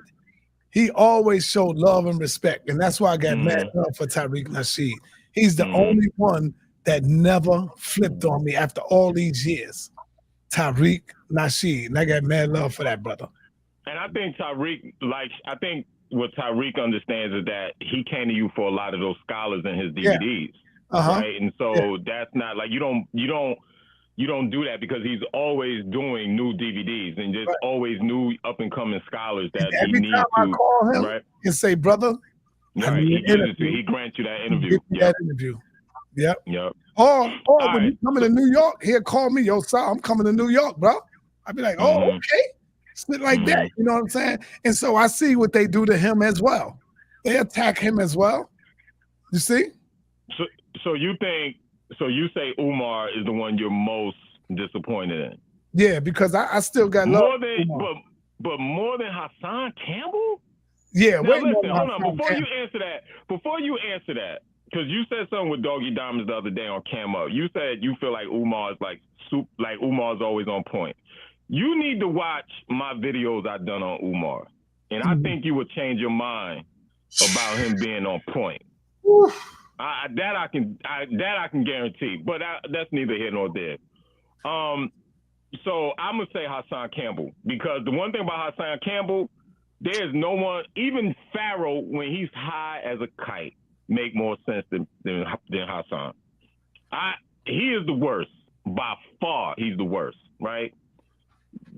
he always showed love and respect. And that's why I got mad love for Tariq Nasheed. He's the only one that never flipped on me after all these years. Tariq Nasheed. And I got mad love for that brother. And I think Tariq, I think what Tariq understands is that he came to you for a lot of those scholars in his DVDs. Right. And so that's not like you don't do that because he's always doing new DVDs and just always new up and coming scholars that he needs to. I call him and say, brother, he grants you that interview. That interview. Yep. Or when you coming to New York, he'll call me, yo, sir, I'm coming to New York, bro. I'd be like, oh, okay. Spit like that. You know what I'm saying? And so I see what they do to him as well. They attack him as well. You see? So you say Umar is the one you're most disappointed in? Yeah, because I still got love. But more than Hassan Campbell? Yeah, now, listen, hold on. Before you answer that, because you said something with Doggy Diamonds the other day on Cam Up. You said you feel like Umar is like Umar's always on point. You need to watch my videos I've done on Umar, and I think you would change your mind about him being on point. That I can guarantee, but that's neither here nor there. So I'm gonna say Hassan Campbell because the one thing about Hassan Campbell, there's no one, even Pharaoh when he's high as a kite, make more sense than Hassan. He is the worst by far. He's the worst, right?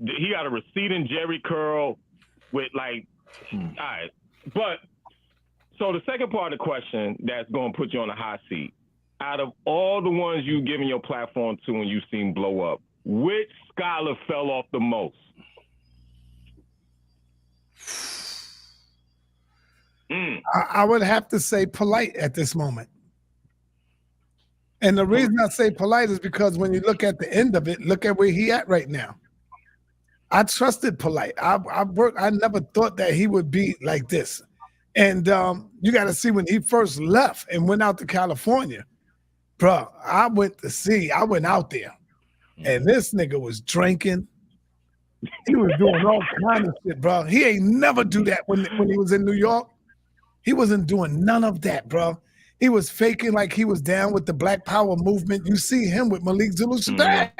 He got a receding Jerry curl with all right, but. So the second part of the question that's going to put you on the hot seat, out of all the ones you've given your platform to and you've seen blow up, which scholar fell off the most? I would have to say Polite at this moment. And the reason I say Polite is because when you look at the end of it, look at where he at right now. I trusted Polite. I never thought that he would be like this. And you got to see when he first left and went out to California, bro, I went out there and this nigga was drinking. He was doing all kinds of shit, bro. He ain't never do that when he was in New York. He wasn't doing none of that, bro. He was faking like he was down with the Black Power movement. You see him with Malik Zulu Shabazz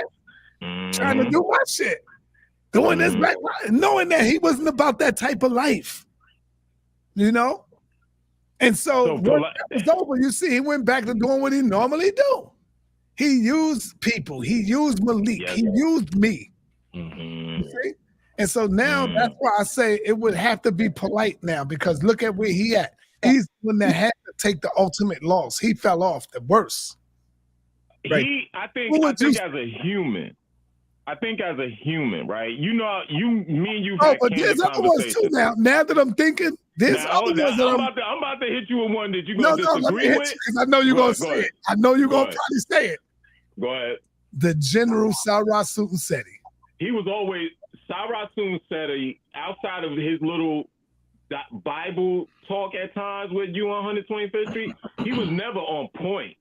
trying to do my shit, doing this Black Power, knowing that he wasn't about that type of life. You know? And so when that was over, you see, he went back to doing what he normally do. He used people. He used Malik. He used me. You see? And so now that's why I say it would have to be Polite now because look at where he at. He's the one that had to take the ultimate loss. He fell off the worst. Right? I think as a human, right? You know, me and you. Oh, but there's other ones too now. Now that I'm thinking, there's other ones that I'm about to hit you with one that you're gonna disagree with. Because I know you're gonna say it. I know you're gonna probably say it. Go ahead. The General Sarah Sutton-Seti. He was always Sarah Sutton-Seti outside of his little Bible talk at times with you on 125th Street. He was never on point.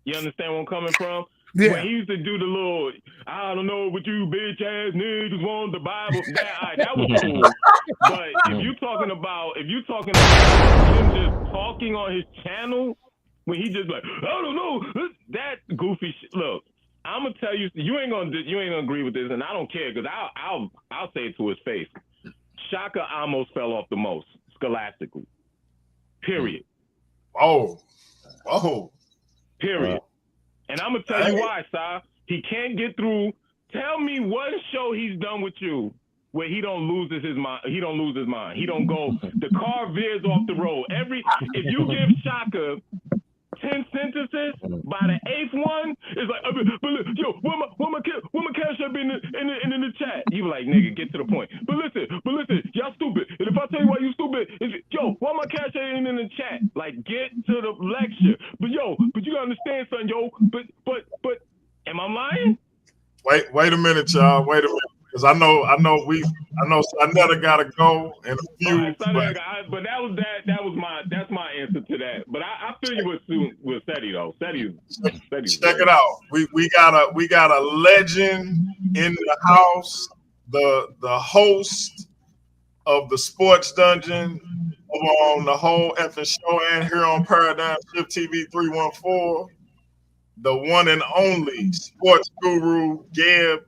You understand where I'm coming from? Yeah. When he used to do the little, I don't know what you bitch ass niggas want the Bible. That was cool. But if you talking about him just talking on his channel, when he just like, I don't know, that goofy shit. Look, I'm gonna tell you, you ain't gonna agree with this, and I don't care because I'll say it to his face. Shaka almost fell off the most scholastically. Period. Oh. Period. And I'm gonna tell you why, Si. He can't get through. Tell me one show he's done with you where he don't lose his mind. He don't lose his mind. He don't go. The car veers off the road. If you give Shaka 10 sentences, by the 8th one, it's like, yo, where my cash up in the chat? You be like, nigga, get to the point. But listen, y'all stupid. And if I tell you why you stupid, yo, why my cash ain't in the chat? Like, get to the lecture. But you gotta understand something, yo. But, am I lying? Wait a minute, y'all. Wait a minute. Because I know SaNeter gotta go in a few. But that's my answer to that. But I feel you with Seti though. Seti. Check it out. We got a legend in the house, the host of the Sports Dungeon, over on the whole effing show and here on Paradigm Shift TV 314. The one and only sports guru, Gab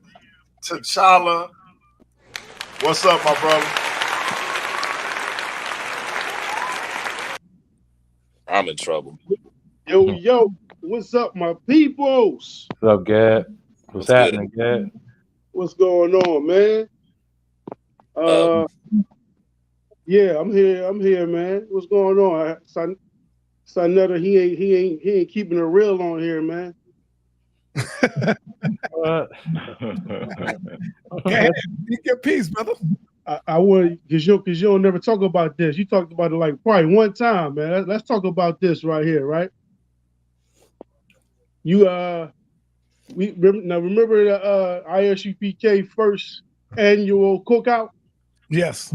T'Challa. What's up, my brother? I'm in trouble. Yo, what's up, my peoples? What's up, Gab? What's happening, Gab? What's going on, man? Yeah, I'm here, man. What's going on? SaNeter, he ain't keeping it real on here, man. Okay, speak your piece, brother. I would, cause you don't never talk about this. You talked about it like probably one time, man. Let's talk about this right here, right? You remember the ISUPK first annual cookout? Yes.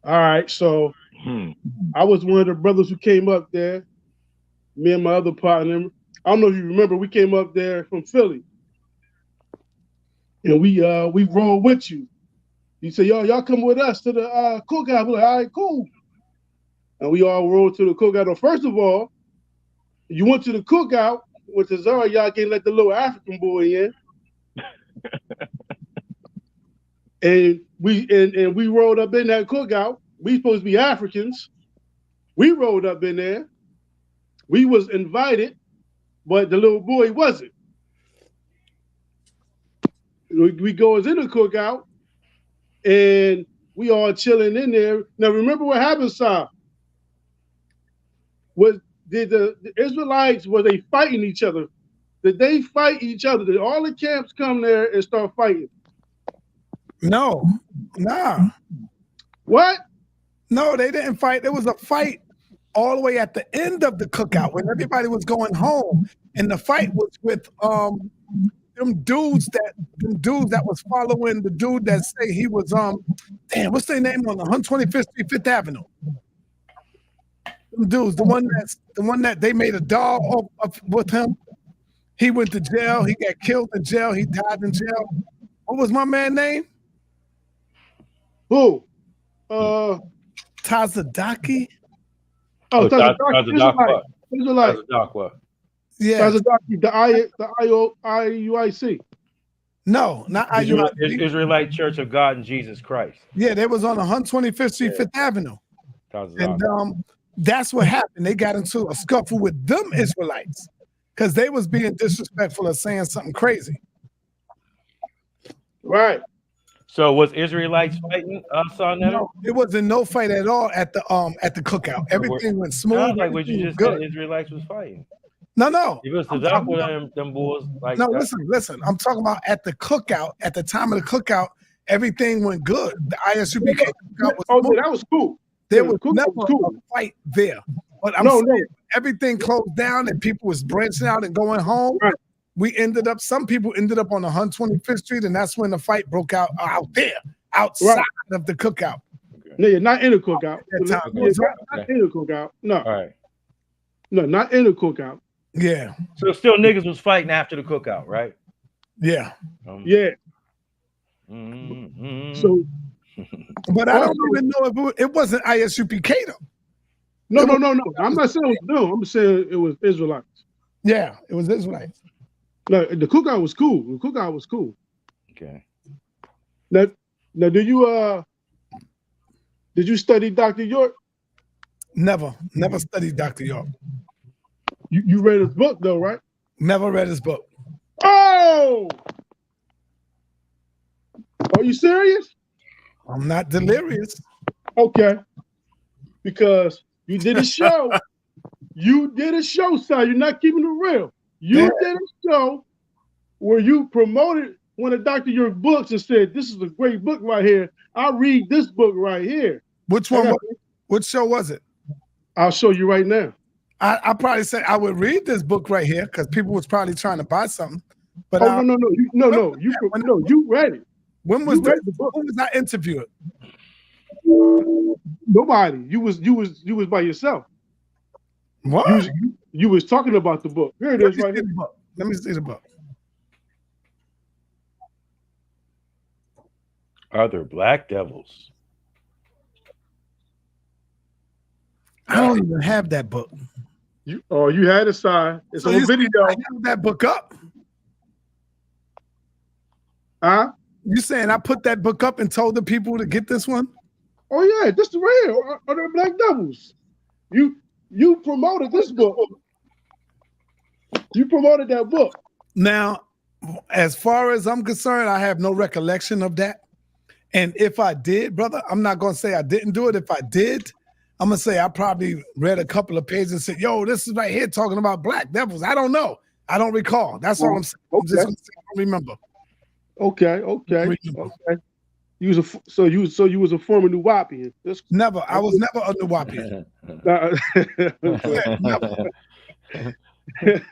All right, so I was one of the brothers who came up there. Me and my other partner. I don't know if you remember, we came up there from Philly, and we rolled with you. You said, y'all come with us to the cookout. We're like, all right, cool. And we all rolled to the cookout. So first of all, you went to the cookout with the Zara. Y'all can't let the little African boy in. And we rolled up in that cookout. We supposed to be Africans. We rolled up in there. We was invited, but the little boy wasn't. We goes in the cookout, and we all chilling in there. Now remember what happened, Sam? Did the Israelites, were they fighting each other? Did they fight each other? Did all the camps come there and start fighting? No, nah. What? No, they didn't fight. There was a fight all the way at the end of the cookout when everybody was going home, and the fight was with them dudes that was following the dude that say he was what's their name on the 125th Street, 5th Avenue? Them dudes, the one that they made a doll of with him. He went to jail. He got killed in jail. He died in jail. What was my man's name? Who? Tazadaki. Oh, Tazadaki. Israelite. Yeah. Tazadaki, the IUIC. No, not IUIC. Israelite Church of God in Jesus Christ. Yeah, they was on 125th Street, 5th Avenue. And that's what happened. They got into a scuffle with them Israelites because they was being disrespectful or saying something crazy. Right. So was Israelites fighting SaNeter? No, it wasn't no fight at all at the cookout. Everything went smooth. Sounds like what you just said, Israelites was fighting. No. If it was them boys like no, that. listen. I'm talking about at the cookout. At the time of the cookout, everything went good. The ISUPK cookout was smooth. That was cool. There was never a fight there. But I'm saying everything closed down and people was branching out and going home. Right. Some people ended up on 125th Street, and that's when the fight broke out there, outside of the cookout. No, not in the cookout. Not in the cookout. No. All right. No, not in the cookout. Yeah. So still niggas was fighting after the cookout, right? Yeah. Yeah. So, but I don't even know if it wasn't ISUPK though. No. I'm not saying I'm saying it was Israelites. Yeah, it was Israelites. No, the cookout was cool. The cookout was cool. Okay. Now did you study Dr. York? Never studied Dr. York. You read his book though, right? Never read his book. Oh, are you serious? I'm not delirious. Okay, because you did a show. Son. You're not keeping it real. You did a show where you promoted one of Dr. York's books and said, "This is a great book right here. I'll read this book right here." Which one? What show was it? I'll show you right now. I probably said I would read this book right here because people was probably trying to buy something. But no. You read it. When was I interviewed? Nobody. You was by yourself. What? You was talking about the book. Here it is right here. Let me see the book. Are there black devils? I don't even have that book. You had it signed. It's on video. I held that book up. Huh? You saying I put that book up and told the people to get this one? Oh yeah, this the real on the Black Devils. You promoted this book. You promoted that book. Now, as far as I'm concerned, I have no recollection of that. And if I did, brother, I'm not gonna say I didn't do it. If I did, I'm gonna say I probably read a couple of pages and said, "Yo, this is right here talking about Black Devils." I don't know. I don't recall. That's all I'm saying. I'm just gonna say I don't remember. Okay. You was a former Nuwapian. Never. I was never a Nuwapian. Never.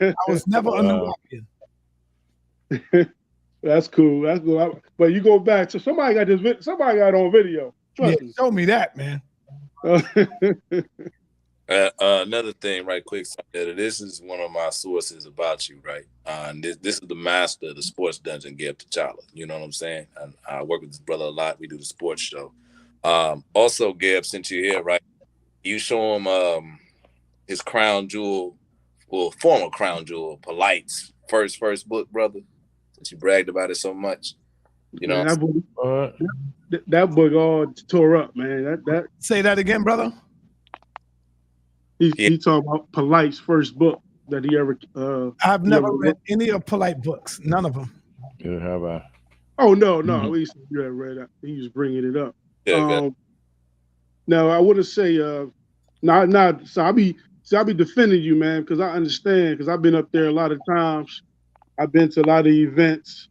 I was never a Nuwapian. That's cool. That's cool. But you go back to somebody got this. Somebody got it on video. Trust me. Show me that, man. Another thing, right quick, SaNeter, this is one of my sources about you, right? And this is the master of the sports dungeon, Gab T'Challa. You know what I'm saying? And I work with this brother a lot. We do the sports show. Also, Gab, since you're here, right? You show him his crown jewel, well, former crown jewel, Polite's first book, brother. Since you bragged about it so much, you know. Man, that book all tore up, man. That say that again, brother. He talking about Polite's first book that he ever. I've never read any of Polite books. None of them. Yeah, how about? Oh no! At least you had read that. He was bringing it up. Yeah, now I wouldn't say. So I'll be defending you, man, because I understand. Because I've been up there a lot of times. I've been to a lot of events.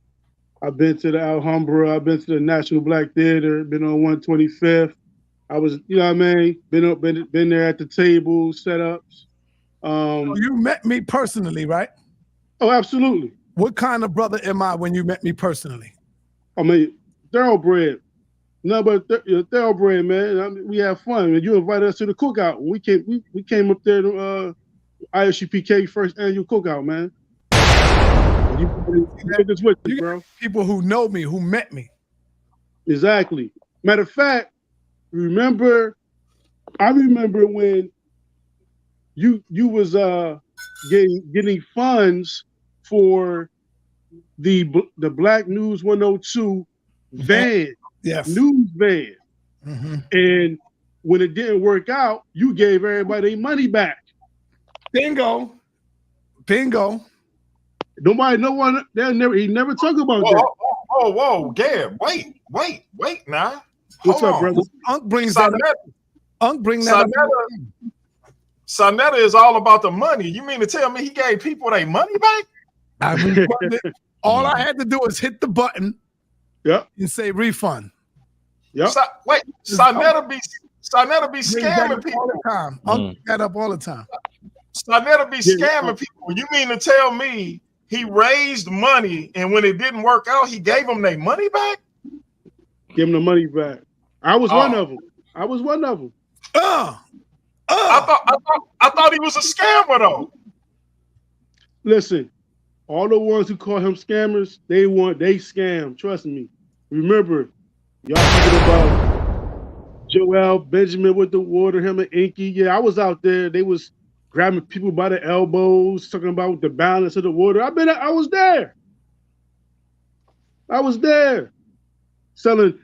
I've been to the Alhambra. I've been to the National Black Theater. Been on 125th. I was, you know what I mean? Been there at the table, setups. So you met me personally, right? Oh, absolutely. What kind of brother am I when you met me personally? I mean, thoroughbred. No, but thoroughbred, man. I mean, we have fun. You invited us to the cookout. We came up there to ISUPK first annual cookout, man. You this with me, bro. People who know me, who met me. Exactly. Matter of fact, I remember when you was getting funds for the Black News 102 van, news van. And when it didn't work out, you gave everybody their money back. Bingo. He never talked about that. Whoa, Gab, wait now. What's up, brother? Unc brings that up. Unc bring that up. SaNeter is all about the money. You mean to tell me he gave people their money back? I refunded. All I had to do was hit the button and say refund. Wait, SaNeter be scamming people all the time. Unc that up all the time. SaNeter be scamming people. You mean to tell me he raised money and when it didn't work out, he gave them their money back? Give them the money back. I was one of them. I thought he was a scammer though. Listen, all the ones who call him scammers, they scam. Trust me. Remember, y'all talking about Joel Benjamin with the water, him and Inky. Yeah, I was out there. They was grabbing people by the elbows, talking about the balance of the water. I was there. Selling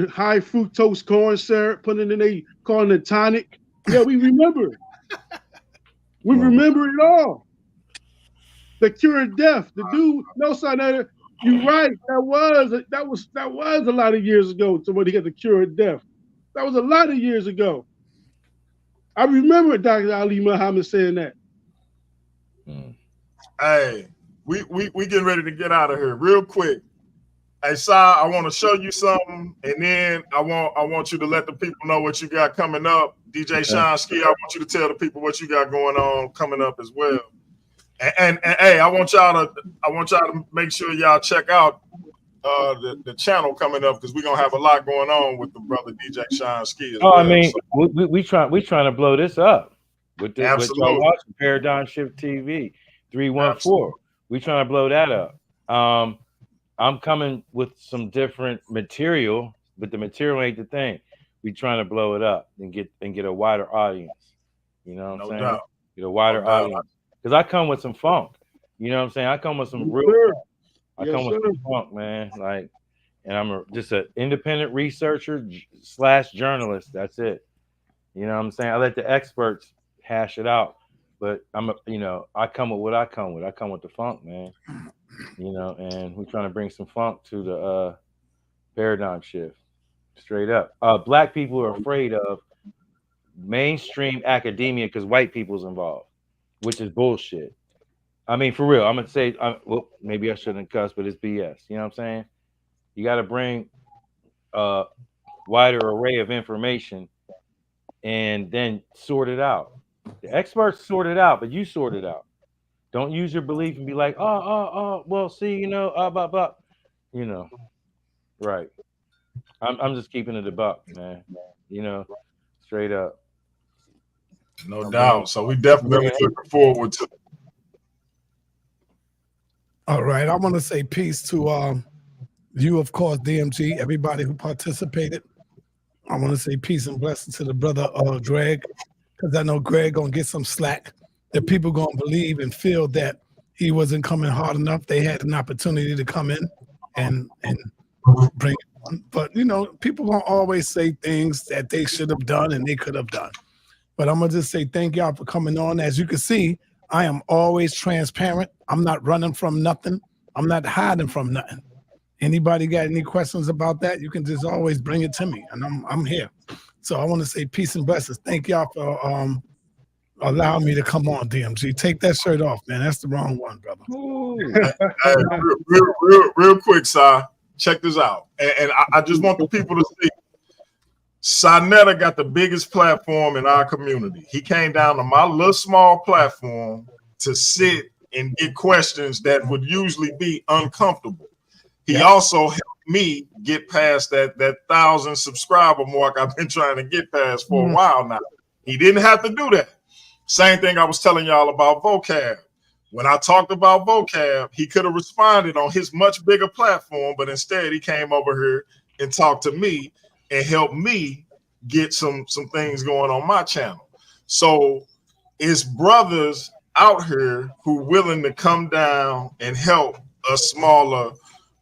high fructose corn syrup, putting it in they calling it tonic. Yeah, we remember. We remember it all. The cure of death. The dude, no, SaNeter, you're right. That was a lot of years ago. Somebody got the cure of death. That was a lot of years ago. I remember Dr. Ali Muhammad saying that. Hey, we getting ready to get out of here real quick. Hey, Sa, I want to show you something, and then I want you to let the people know what you got coming up. DJ Sean Ski, I want you to tell the people what you got going on coming up as well. And hey, I want y'all to make sure y'all check out the channel coming up because we're gonna have a lot going on with the brother DJ Sean Ski as well. I mean, so, we trying to blow this up with this. Absolutely. What y'all watching Paradigm Shift TV 314. Absolutely. We trying to blow that up. I'm coming with some different material, but the material ain't the thing. We trying to blow it up and get a wider audience. You know what I'm No saying? doubt. Get a wider No doubt. audience. Because I come with some funk. You know what I'm saying? I come with some real sir. funk. I Yes, come with sir. some funk, man. Like, and I'm just an independent researcher / journalist. That's it. You know what I'm saying? I let the experts hash it out. But I come with what I come with. I come with the funk, man. You know, and we're trying to bring some funk to the paradigm shift. Straight up. Black people are afraid of mainstream academia because white people's involved, which is bullshit. I mean, for real. I'm gonna say, well, maybe I shouldn't cuss, but it's BS. You know what I'm saying? You got to bring a wider array of information and then sort it out. The experts sort it out, but you sort it out. Don't use your belief and be like, well, see, blah, blah. You know, right. I'm just keeping it a buck, man. You know, straight up. No doubt. So we definitely looking forward to. All right. I want to say peace to you, of course, DMG, everybody who participated. I want to say peace and blessings to the brother Greg, because I know Greg gonna get some slack. That people gonna believe and feel that he wasn't coming hard enough. They had an opportunity to come in and bring it on. But people gonna always say things that they should have done and they could have done. But I'm gonna just say thank y'all for coming on. As you can see, I am always transparent. I'm not running from nothing. I'm not hiding from nothing. Anybody got any questions about that? You can just always bring it to me, and I'm here. So I want to say peace and blessings. Thank y'all for allowing me to come on, DMG. Take that shirt off, man. That's the wrong one, brother. Real quick, Si. Check this out. And I just want the people to see. SaNeter got the biggest platform in our community. He came down to my little small platform to sit and get questions that would usually be uncomfortable. He also helped me get past that 1,000 subscriber mark I've been trying to get past for a while now. He didn't have to do that. Same thing I was telling y'all about vocab. When I talked about vocab, he could have responded on his much bigger platform, but instead he came over here and talked to me and helped me get some things going on my channel. So it's brothers out here who willing to come down and help us smaller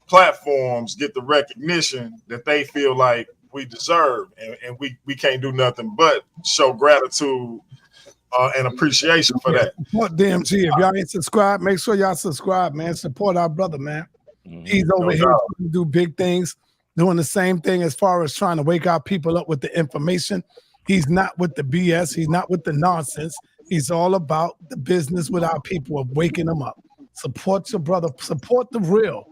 platforms get the recognition that they feel like we deserve, and we can't do nothing but show gratitude and appreciation for that. Support DMG. If y'all ain't subscribed, make sure y'all subscribe, man. Support our brother, man. He's over here trying to do big things, doing the same thing as far as trying to wake our people up with the information. He's not with the BS. He's not with the nonsense. He's all about the business with our people of waking them up. Support your brother. Support the real,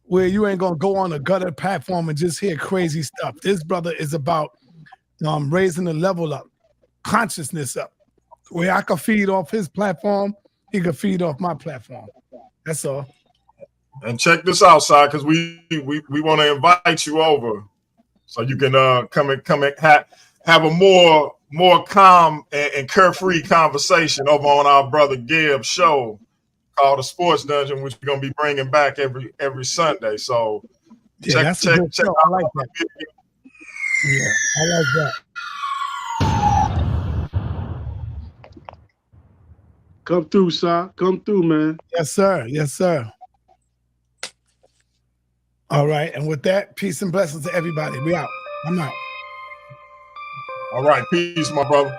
where you ain't gonna go on a gutter platform and just hear crazy stuff. This brother is about raising the level up, consciousness up. Where I can feed off his platform, he can feed off my platform. That's all. And check this out, Si, because we want to invite you over so you can come and have a more calm and carefree conversation over on our brother Gibbs show called the Sports Dungeon, which we're gonna be bringing back every Sunday. So check I like that. Yeah, I like that. Come through, Si. Come through, man. Yes, sir. Yes, sir. All right. And with that, peace and blessings to everybody. We out. I'm out. All right. Peace, my brother.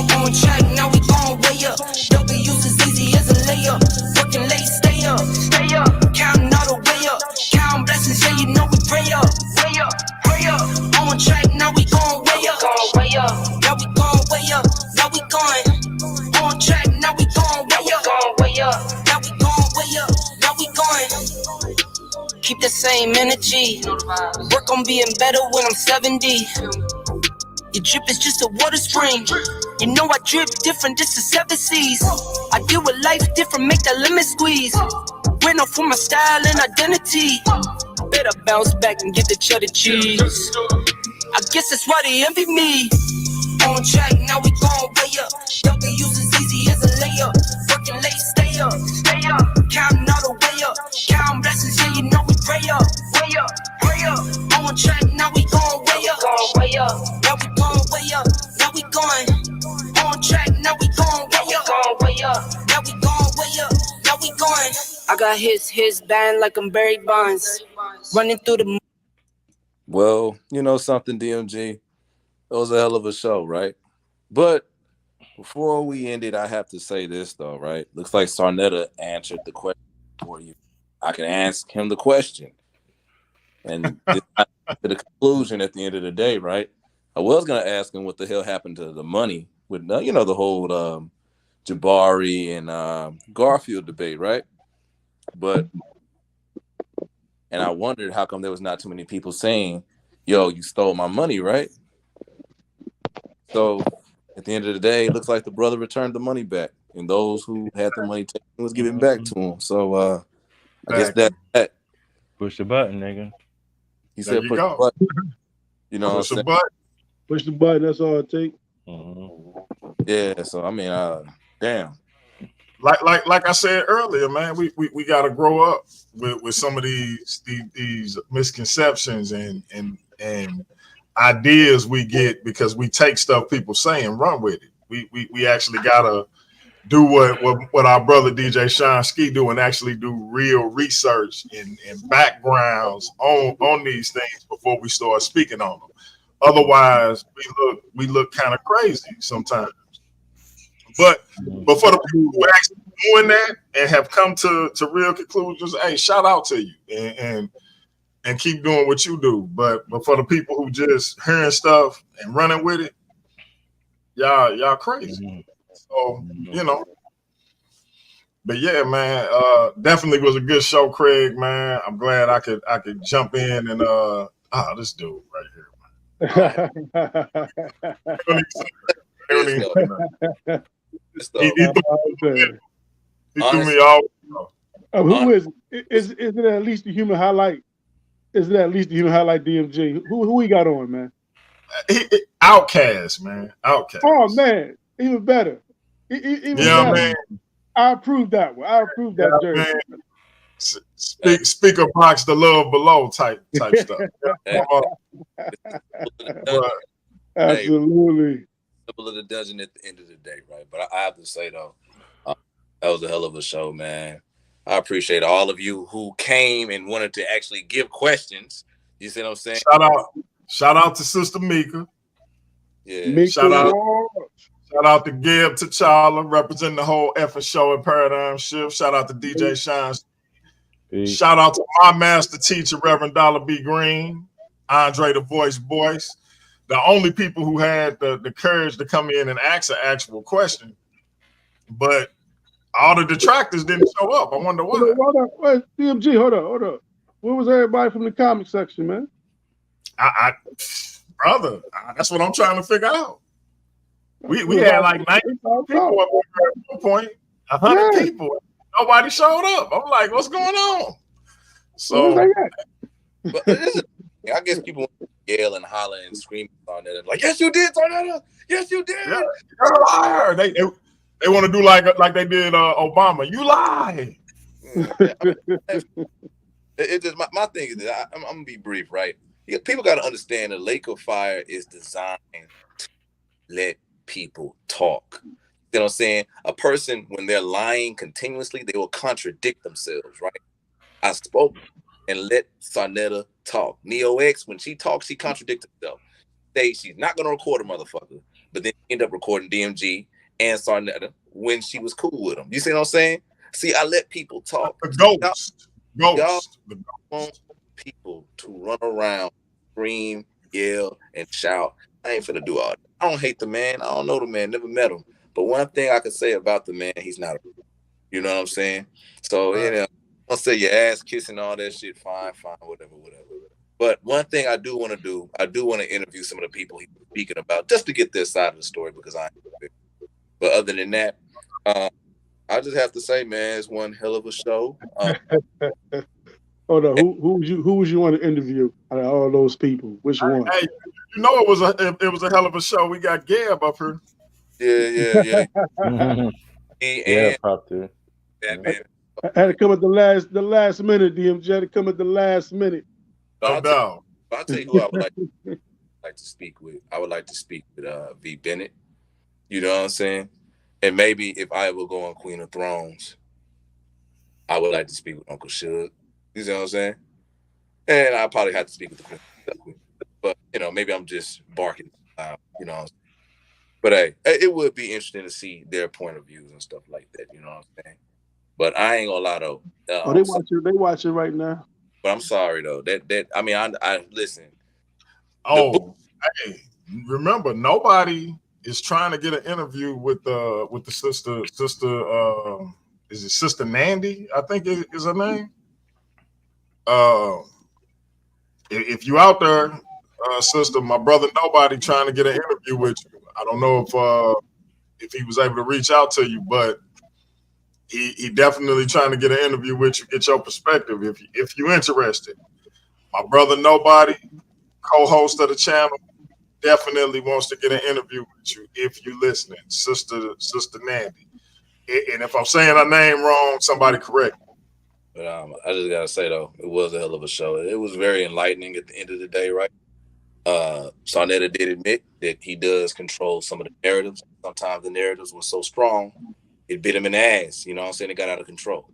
On track, now we gon' way up. W's as easy as a layup. Working late, stay up. Counting all the way up. Count blessings, yeah, you know we pray up. Pray up. On track, now we gon' way up. Now we gon' way up. Now we going. On track, now we gon' way up. Now we gon' way up. Now we going. Keep the same energy. Work on being better when I'm 70. Your drip is just a water spring. You know I drip different, this is 7 seas. I deal with life different, make that lemon squeeze. Went off for my style and identity. Better bounce back and get the cheddar cheese. I I guess that's why they envy me. On track, now we going way up. W's as easy as a layup. Working late, stay up. Counting all the way up. Counting blessings, yeah, you know we pray up. Way up, pray up. On track, now we going way up. Now we going way up. Now we going. On track, now we going way up. Now we going way up. Now we going. I got his band like I'm Barry Bonds. Running through the. Well, you know something, DMG. It was a hell of a show, right? But before we end it, I have to say this, though, right? Looks like SaNeter answered the question for you. I can ask him the question. And this to the conclusion at the end of the day, right? I was going to ask him what the hell happened to the money with, you know, the whole Jabari and Garfield debate, right? And I wondered how come there was not too many people saying, yo, you stole my money, right? So at the end of the day, it looks like the brother returned the money back. And those who had the money taken was giving back to him. So I guess that. Push the button, nigga. He said push the button. You know what I'm saying? Push the button, that's all it takes. Yeah, so I mean, damn. Like I said earlier, man, we got to grow up with some of these misconceptions and ideas we get because we take stuff people say and run with it. We actually gotta do what our brother DJ Sean Ski do and actually do real research and backgrounds on these things before we start speaking on them. Otherwise, we look kind of crazy sometimes. But for the people who are actually doing that and have come to real conclusions, hey, shout out to you and keep doing what you do. But for the people who just hearing stuff and running with it, y'all crazy. So, you know. But yeah, man, definitely was a good show, Craig, man. I'm glad I could jump in and this dude right here, man. He threw me off. Who is it? Is it at least the human highlight? Is it at least the human highlight DMG? Who we got on, man? Outcast, man. Outcast. Oh man, even better. Even better. Man. I approve that one. I approve that jersey. Speaker box the love below type stuff. Absolutely. Simple of the dungeon at the end of the day, right? But I have to say though, that was a hell of a show, man. I appreciate all of you who came and wanted to actually give questions. You see what I'm saying? Shout out to Sister Mika. Yeah. Mika shout out to Gib T'Challa, representing the whole effing show at Paradigm Shift. Shout out to DJ Shine. Shout out to my master teacher, Reverend Dollar B. Green, Andre the Voice, the only people who had the courage to come in and ask an actual question. But all the detractors didn't show up. I wonder why. Wait, DMG, hold up. Where was everybody from the comic section, man? Brother, that's what I'm trying to figure out. We had like 90 people up there at one point, 100 people. Nobody showed up. I'm like, what's going on? So, I guess people yell and holler and scream on it. Like, yes, you did, SaNeter. Yes, you did. Yeah, you're a liar. They want to do like they did Obama. You lie. It's just my thing is that I'm gonna be brief, right? People got to understand the lake of fire is designed to let people talk. You know what I'm saying? A person, when they're lying continuously, they will contradict themselves, right? I spoke and let SaNeter talk. Neo X, when she talks, she contradicts herself. She's not gonna record a motherfucker, but then end up recording DMG and SaNeter when she was cool with them. You see what I'm saying? See, I let people talk. Ghost. Y'all want people to run around, scream, yell, and shout. I ain't finna do all that. I don't hate the man. I don't know the man. Never met him. But one thing I can say about the man, he's not. You know what I'm saying? So, you know, I'll say your ass kissing, all that shit. Fine, whatever. But one thing I do want to do, I do want to interview some of the people he's speaking about just to get their side of the story because I ain't. But other than that, I just have to say, man, it's one hell of a show. Hold on. Who was you on the interview out of all those people? Which one? Hey, you know it was a hell of a show. We got Gab up here. Yeah. Yeah, pop dude. That man. I had to come at the last minute. DMJ had to come at the last minute. No doubt. I'll tell you who I would like to speak with. I would like to speak with V. Bennett. You know what I'm saying? And maybe if I ever go on Queen of Thrones, I would like to speak with Uncle Suge. You know what I'm saying? And I probably have to speak with the Queen. But maybe I'm just barking loud, But hey, it would be interesting to see their point of views and stuff like that. You know what I'm saying? But I ain't gonna lie though. They watching right now. But I'm sorry though. I listen. Oh, hey, remember nobody is trying to get an interview with the sister. Is it Sister Nandy? I think is her name. If you out there, sister, my brother, nobody trying to get an interview with you. I don't know if he was able to reach out to you, but he definitely trying to get an interview with you, get your perspective if you're interested. My brother, nobody, co-host of the channel, definitely wants to get an interview with you if you're listening, Sister Nandy. And if I'm saying her name wrong, somebody correct me. But I just gotta say though, it was a hell of a show. It was very enlightening at the end of the day, right? SaNeter did admit that he does control some of the narratives. Sometimes the narratives were so strong, it bit him in the ass. You know what I'm saying? It got out of control.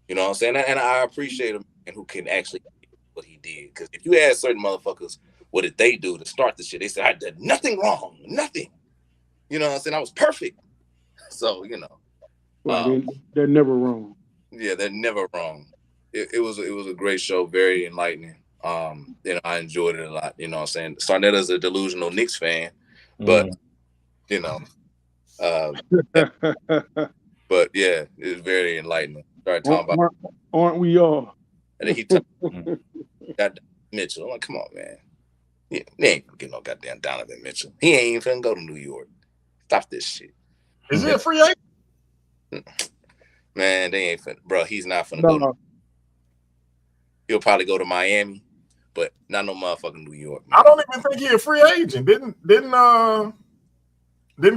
You know what I'm saying? And I appreciate a man who can actually do what he did. Because if you ask certain motherfuckers what did they do to start the shit, they said I did nothing wrong, nothing. You know what I'm saying? I was perfect. So they're never wrong. Yeah, they're never wrong. It was a great show, very enlightening. I enjoyed it a lot. You know what I'm saying? SaNeter's a delusional Knicks fan, but but yeah, it was very enlightening. Started talking about aren't we all? And then he got Mitchell. I'm like, come on, man. Yeah, they ain't gonna get no goddamn Donovan Mitchell. He ain't even finna go to New York. Stop this shit. Is he a free agent? Man, they ain't finna, bro. He's not finna go. He'll probably go to Miami, but not no motherfucking New York. Man. I don't even think he's a free agent. Didn't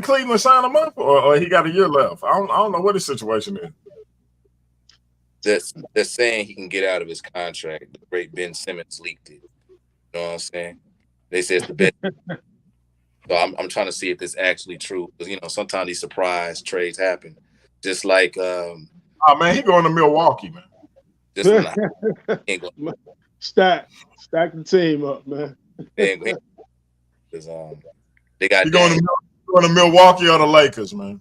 Cleveland sign him up, or he got a year left? I don't know what his situation is. They're saying he can get out of his contract. The great Ben Simmons leaked it. You know what I'm saying? They say it's the best. So I'm trying to see if it's actually true, because sometimes these surprise trades happen. Just like oh man, he going to Milwaukee, man. Just stack the team up, man. They got going to Milwaukee or the Lakers, man.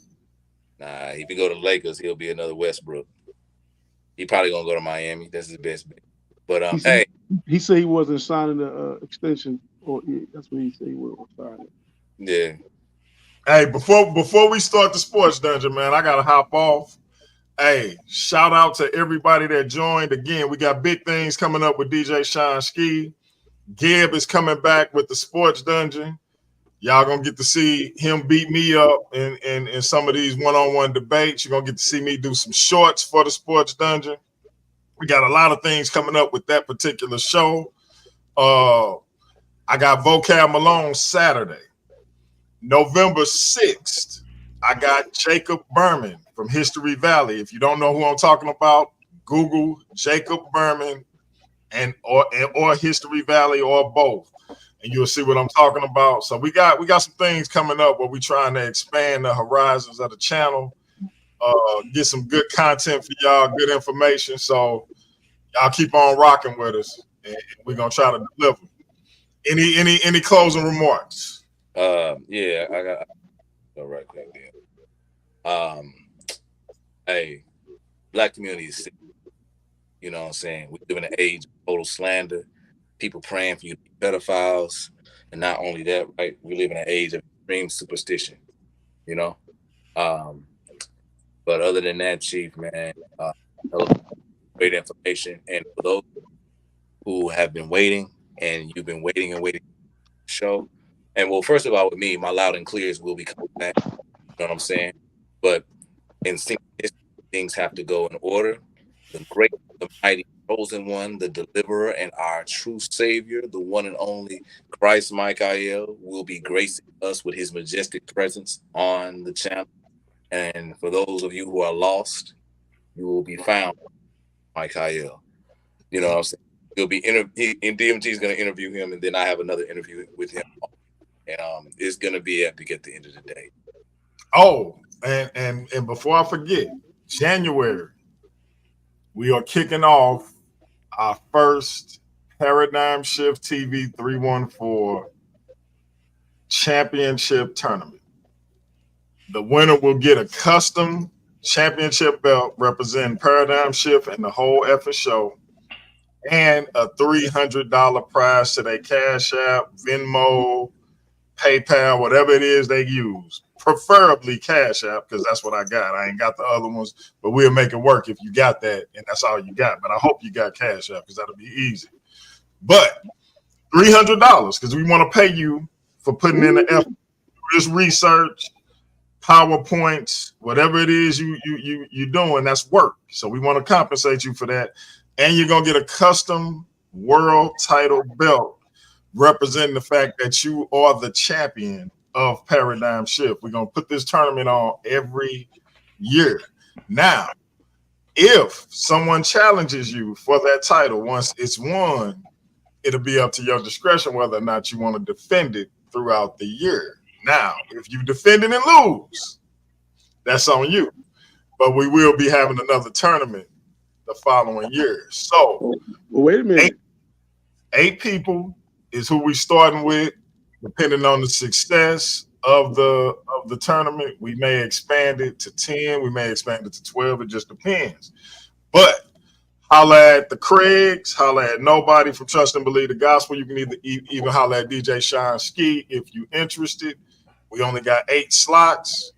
Nah, if he go to the Lakers, he'll be another Westbrook. He probably gonna go to Miami. That's his best bet. But he said he wasn't signing the extension, or that's what he said he wasn't signing. Yeah. Hey, before we start the sports dungeon, man, I gotta hop off. Hey, shout out to everybody that joined. Again, we got big things coming up with DJ Sean Ski. Gib is coming back with the sports dungeon. Y'all gonna get to see him beat me up in some of these one-on-one debates. You're gonna get to see me do some shorts for the sports dungeon. We got a lot of things coming up with that particular show. I got Vocab Malone Saturday. November 6th, I got Jacob Berman from History Valley. If you don't know who I'm talking about, Google Jacob Berman or History Valley or both, and you'll see what I'm talking about. So we got some things coming up where we're trying to expand the horizons of the channel, get some good content for y'all, good information. So y'all keep on rocking with us, and we're gonna try to deliver. Any closing remarks? Yeah, I got go right quick there. Hey, Black community is sick. You know what I'm saying? We live in an age of total slander, people praying for you to be pedophiles, and not only that, right? We live in an age of extreme superstition, But other than that, Chief, man, great information. And for those who have been waiting, and you've been waiting and waiting for the show, and well, first of all, with me, my loud and clears will be coming back. You know what I'm saying? But in synchronicity, things have to go in order. The great, the mighty chosen one, the deliverer, and our true savior, the one and only Christ Michael, will be gracing us with his majestic presence on the channel. And for those of you who are lost, you will be found, Michael. You know what I'm saying? He'll be and DMG is going to interview him, and then I have another interview with him. And it's going to be epic at the end of the day. Oh, and before I forget, January, we are kicking off our first Paradigm Shift TV 314 championship tournament. The winner will get a custom championship belt representing Paradigm Shift and the whole effing show, and a $300 prize to their Cash App, Venmo, PayPal, whatever it is they use. Preferably Cash App, because that's what I got. I ain't got the other ones, but we'll make it work if you got that, and that's all you got. But I hope you got Cash App, because that'll be easy. But $300, because we want to pay you for putting in the effort, this research, PowerPoints, whatever it is you're doing, that's work. So we want to compensate you for that. And you're going to get a custom world title belt representing the fact that you are the champion of Paradigm Shift. We're going to put this tournament on every year. Now, if someone challenges you for that title, once it's won, it'll be up to your discretion whether or not you want to defend it throughout the year. Now, if you defend it and lose, that's on you. But we will be having another tournament the following year. So, wait a minute. Eight people is who we starting with, depending on the success of the tournament. We may expand it to 10, we may expand it to 12, it just depends. But holla at the Craigs, holla at nobody from Trust and Believe the Gospel. You can even holla at DJ Sean Ski if you're interested. We only got 8 slots.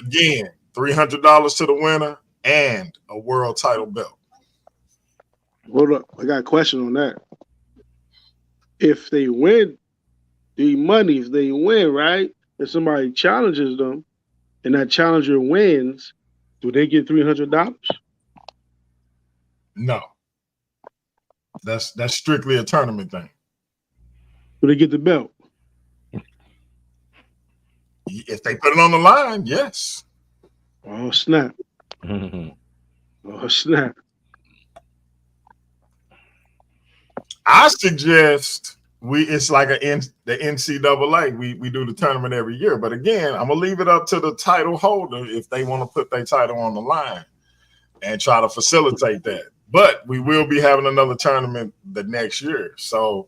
Again, $300 to the winner and a world title belt. Hold up, I got a question on that. If they win the money, if they win, right? If somebody challenges them and that challenger wins, do they get $300? No. That's strictly a tournament thing. Do they get the belt? If they put it on the line, yes. Oh, snap. Oh, snap. I suggest it's like the NCAA. We do the tournament every year. But again, I'm going to leave it up to the title holder if they want to put their title on the line and try to facilitate that. But we will be having another tournament the next year. So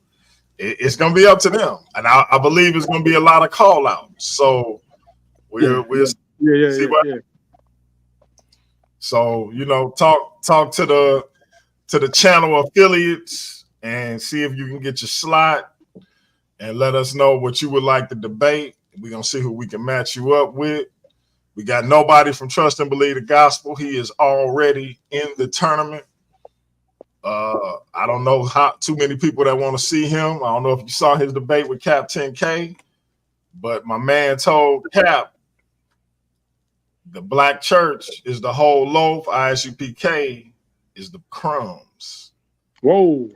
it's going to be up to them. And I believe it's going to be a lot of call outs. So we'll see what. So, talk to the channel affiliates and see if you can get your slot and let us know what you would like to debate. We're going to see who we can match you up with. We got nobody from Trust and Believe the Gospel. He is already in the tournament. I don't know how too many people that want to see him. I don't know if you saw his debate with Cap 10K, but my man told Cap the black church is the whole loaf, ISUPK is the crumbs. Whoa.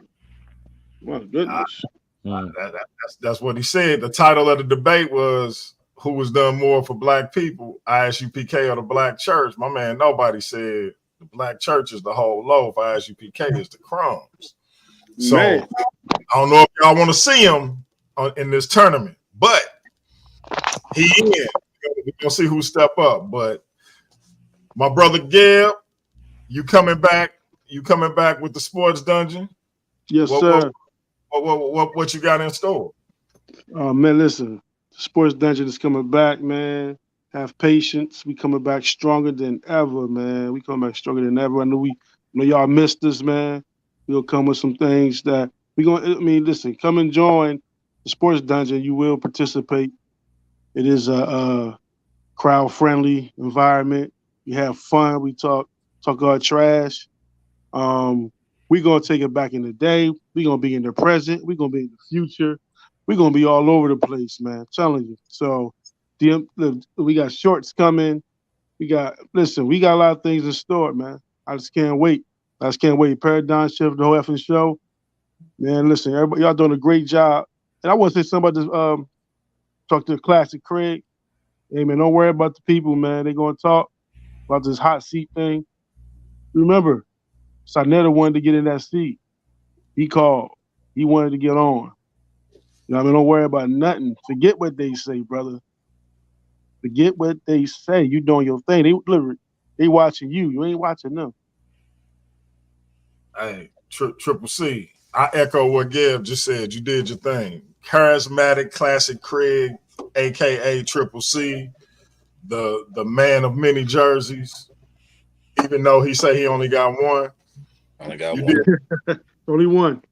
My goodness. That's what he said. The title of the debate was who was done more for black people, ISUPK or the black church. My man, nobody said the black church is the whole loaf, ISUPK is the crumbs. So Man. I don't know if y'all want to see him in this tournament, but he in. We're gonna see who step up. But my brother Gab, you coming back? You coming back with the sports dungeon? Yes, sir. What you got in store? Man, listen, the sports dungeon is coming back, man. Have patience. We coming back stronger than ever, man. We coming back stronger than ever. I know y'all missed us, man. We'll come with some things that listen, come and join the sports dungeon. You will participate. It is a crowd-friendly environment. You have fun. We talk our trash. We're going to take it back in the day. We're going to be in the present. We're going to be in the future. We're going to be all over the place, man. I'm telling you. So we got shorts coming. We got a lot of things in store, man. I just can't wait. I just can't wait. Paradigm Shift, the whole effing show. Man, listen, everybody, y'all doing a great job. And I want to say something about this. Talk to Classic Craig. Hey, man, don't worry about the people, man. They're going to talk about this hot seat thing. Remember, SaNeter wanted to get in that seat. He called. He wanted to get on. You know what I mean? Don't worry about nothing. Forget what they say, brother. Forget what they say. You doing your thing. They watching you. You ain't watching them. Hey, Triple C. I echo what Gab just said. You did your thing. Charismatic, Classic Craig, aka Triple C, the man of many jerseys. Even though he say he only got one. Only got one. Only one.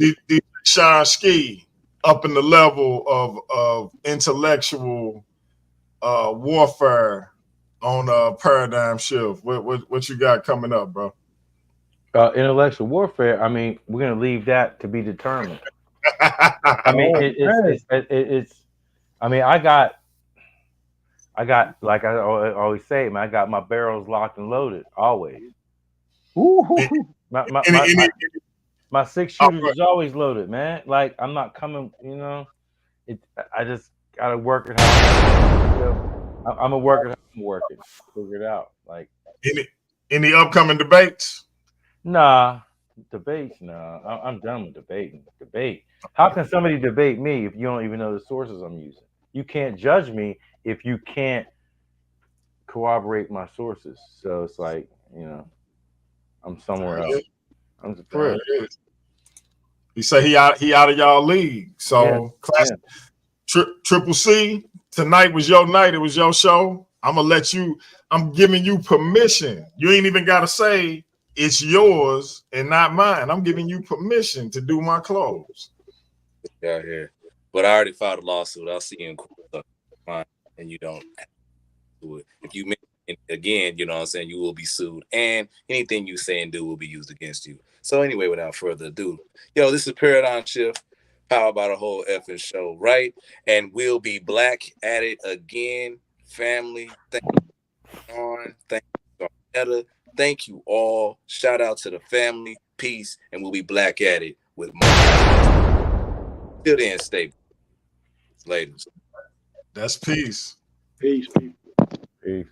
DJ Sean Ski up in the level of intellectual warfare on Paradigm Shift. What you got coming up, bro? Intellectual warfare. I mean, we're gonna leave that to be determined. I mean, it's. I mean, I got like I always say, man. I got my barrels locked and loaded always. My 6 shooters is always loaded, man. Like I'm not coming, you know. I just gotta work it out. I'm gonna work it how I'm working. Figure it out. Like any upcoming debates? Nah, debates. Nah, I'm done with debating. Debate. How can somebody debate me if you don't even know the sources I'm using? You can't judge me if you can't corroborate my sources. So it's like, you know, I'm somewhere else. I'm for real. He say he out of y'all league. So Classic Triple C, tonight was your night. It was your show. I'm giving you permission. You ain't even gotta say it's yours and not mine. I'm giving you permission to do my clothes. Yeah, here. But I already filed a lawsuit. I'll see you in court. And you don't do it. If you make it again, you know what I'm saying, you will be sued. And anything you say and do will be used against you. So anyway, without further ado, this is Paradigm Shift, powered by the whole effing show, right? And we'll be black at it again. Family, thank you, Sean. Thank you, SaNeter. Thank you all. Shout out to the family. Peace. And we'll be black at it with more. Till then, stay. Ladies. That's peace. Peace. Peace.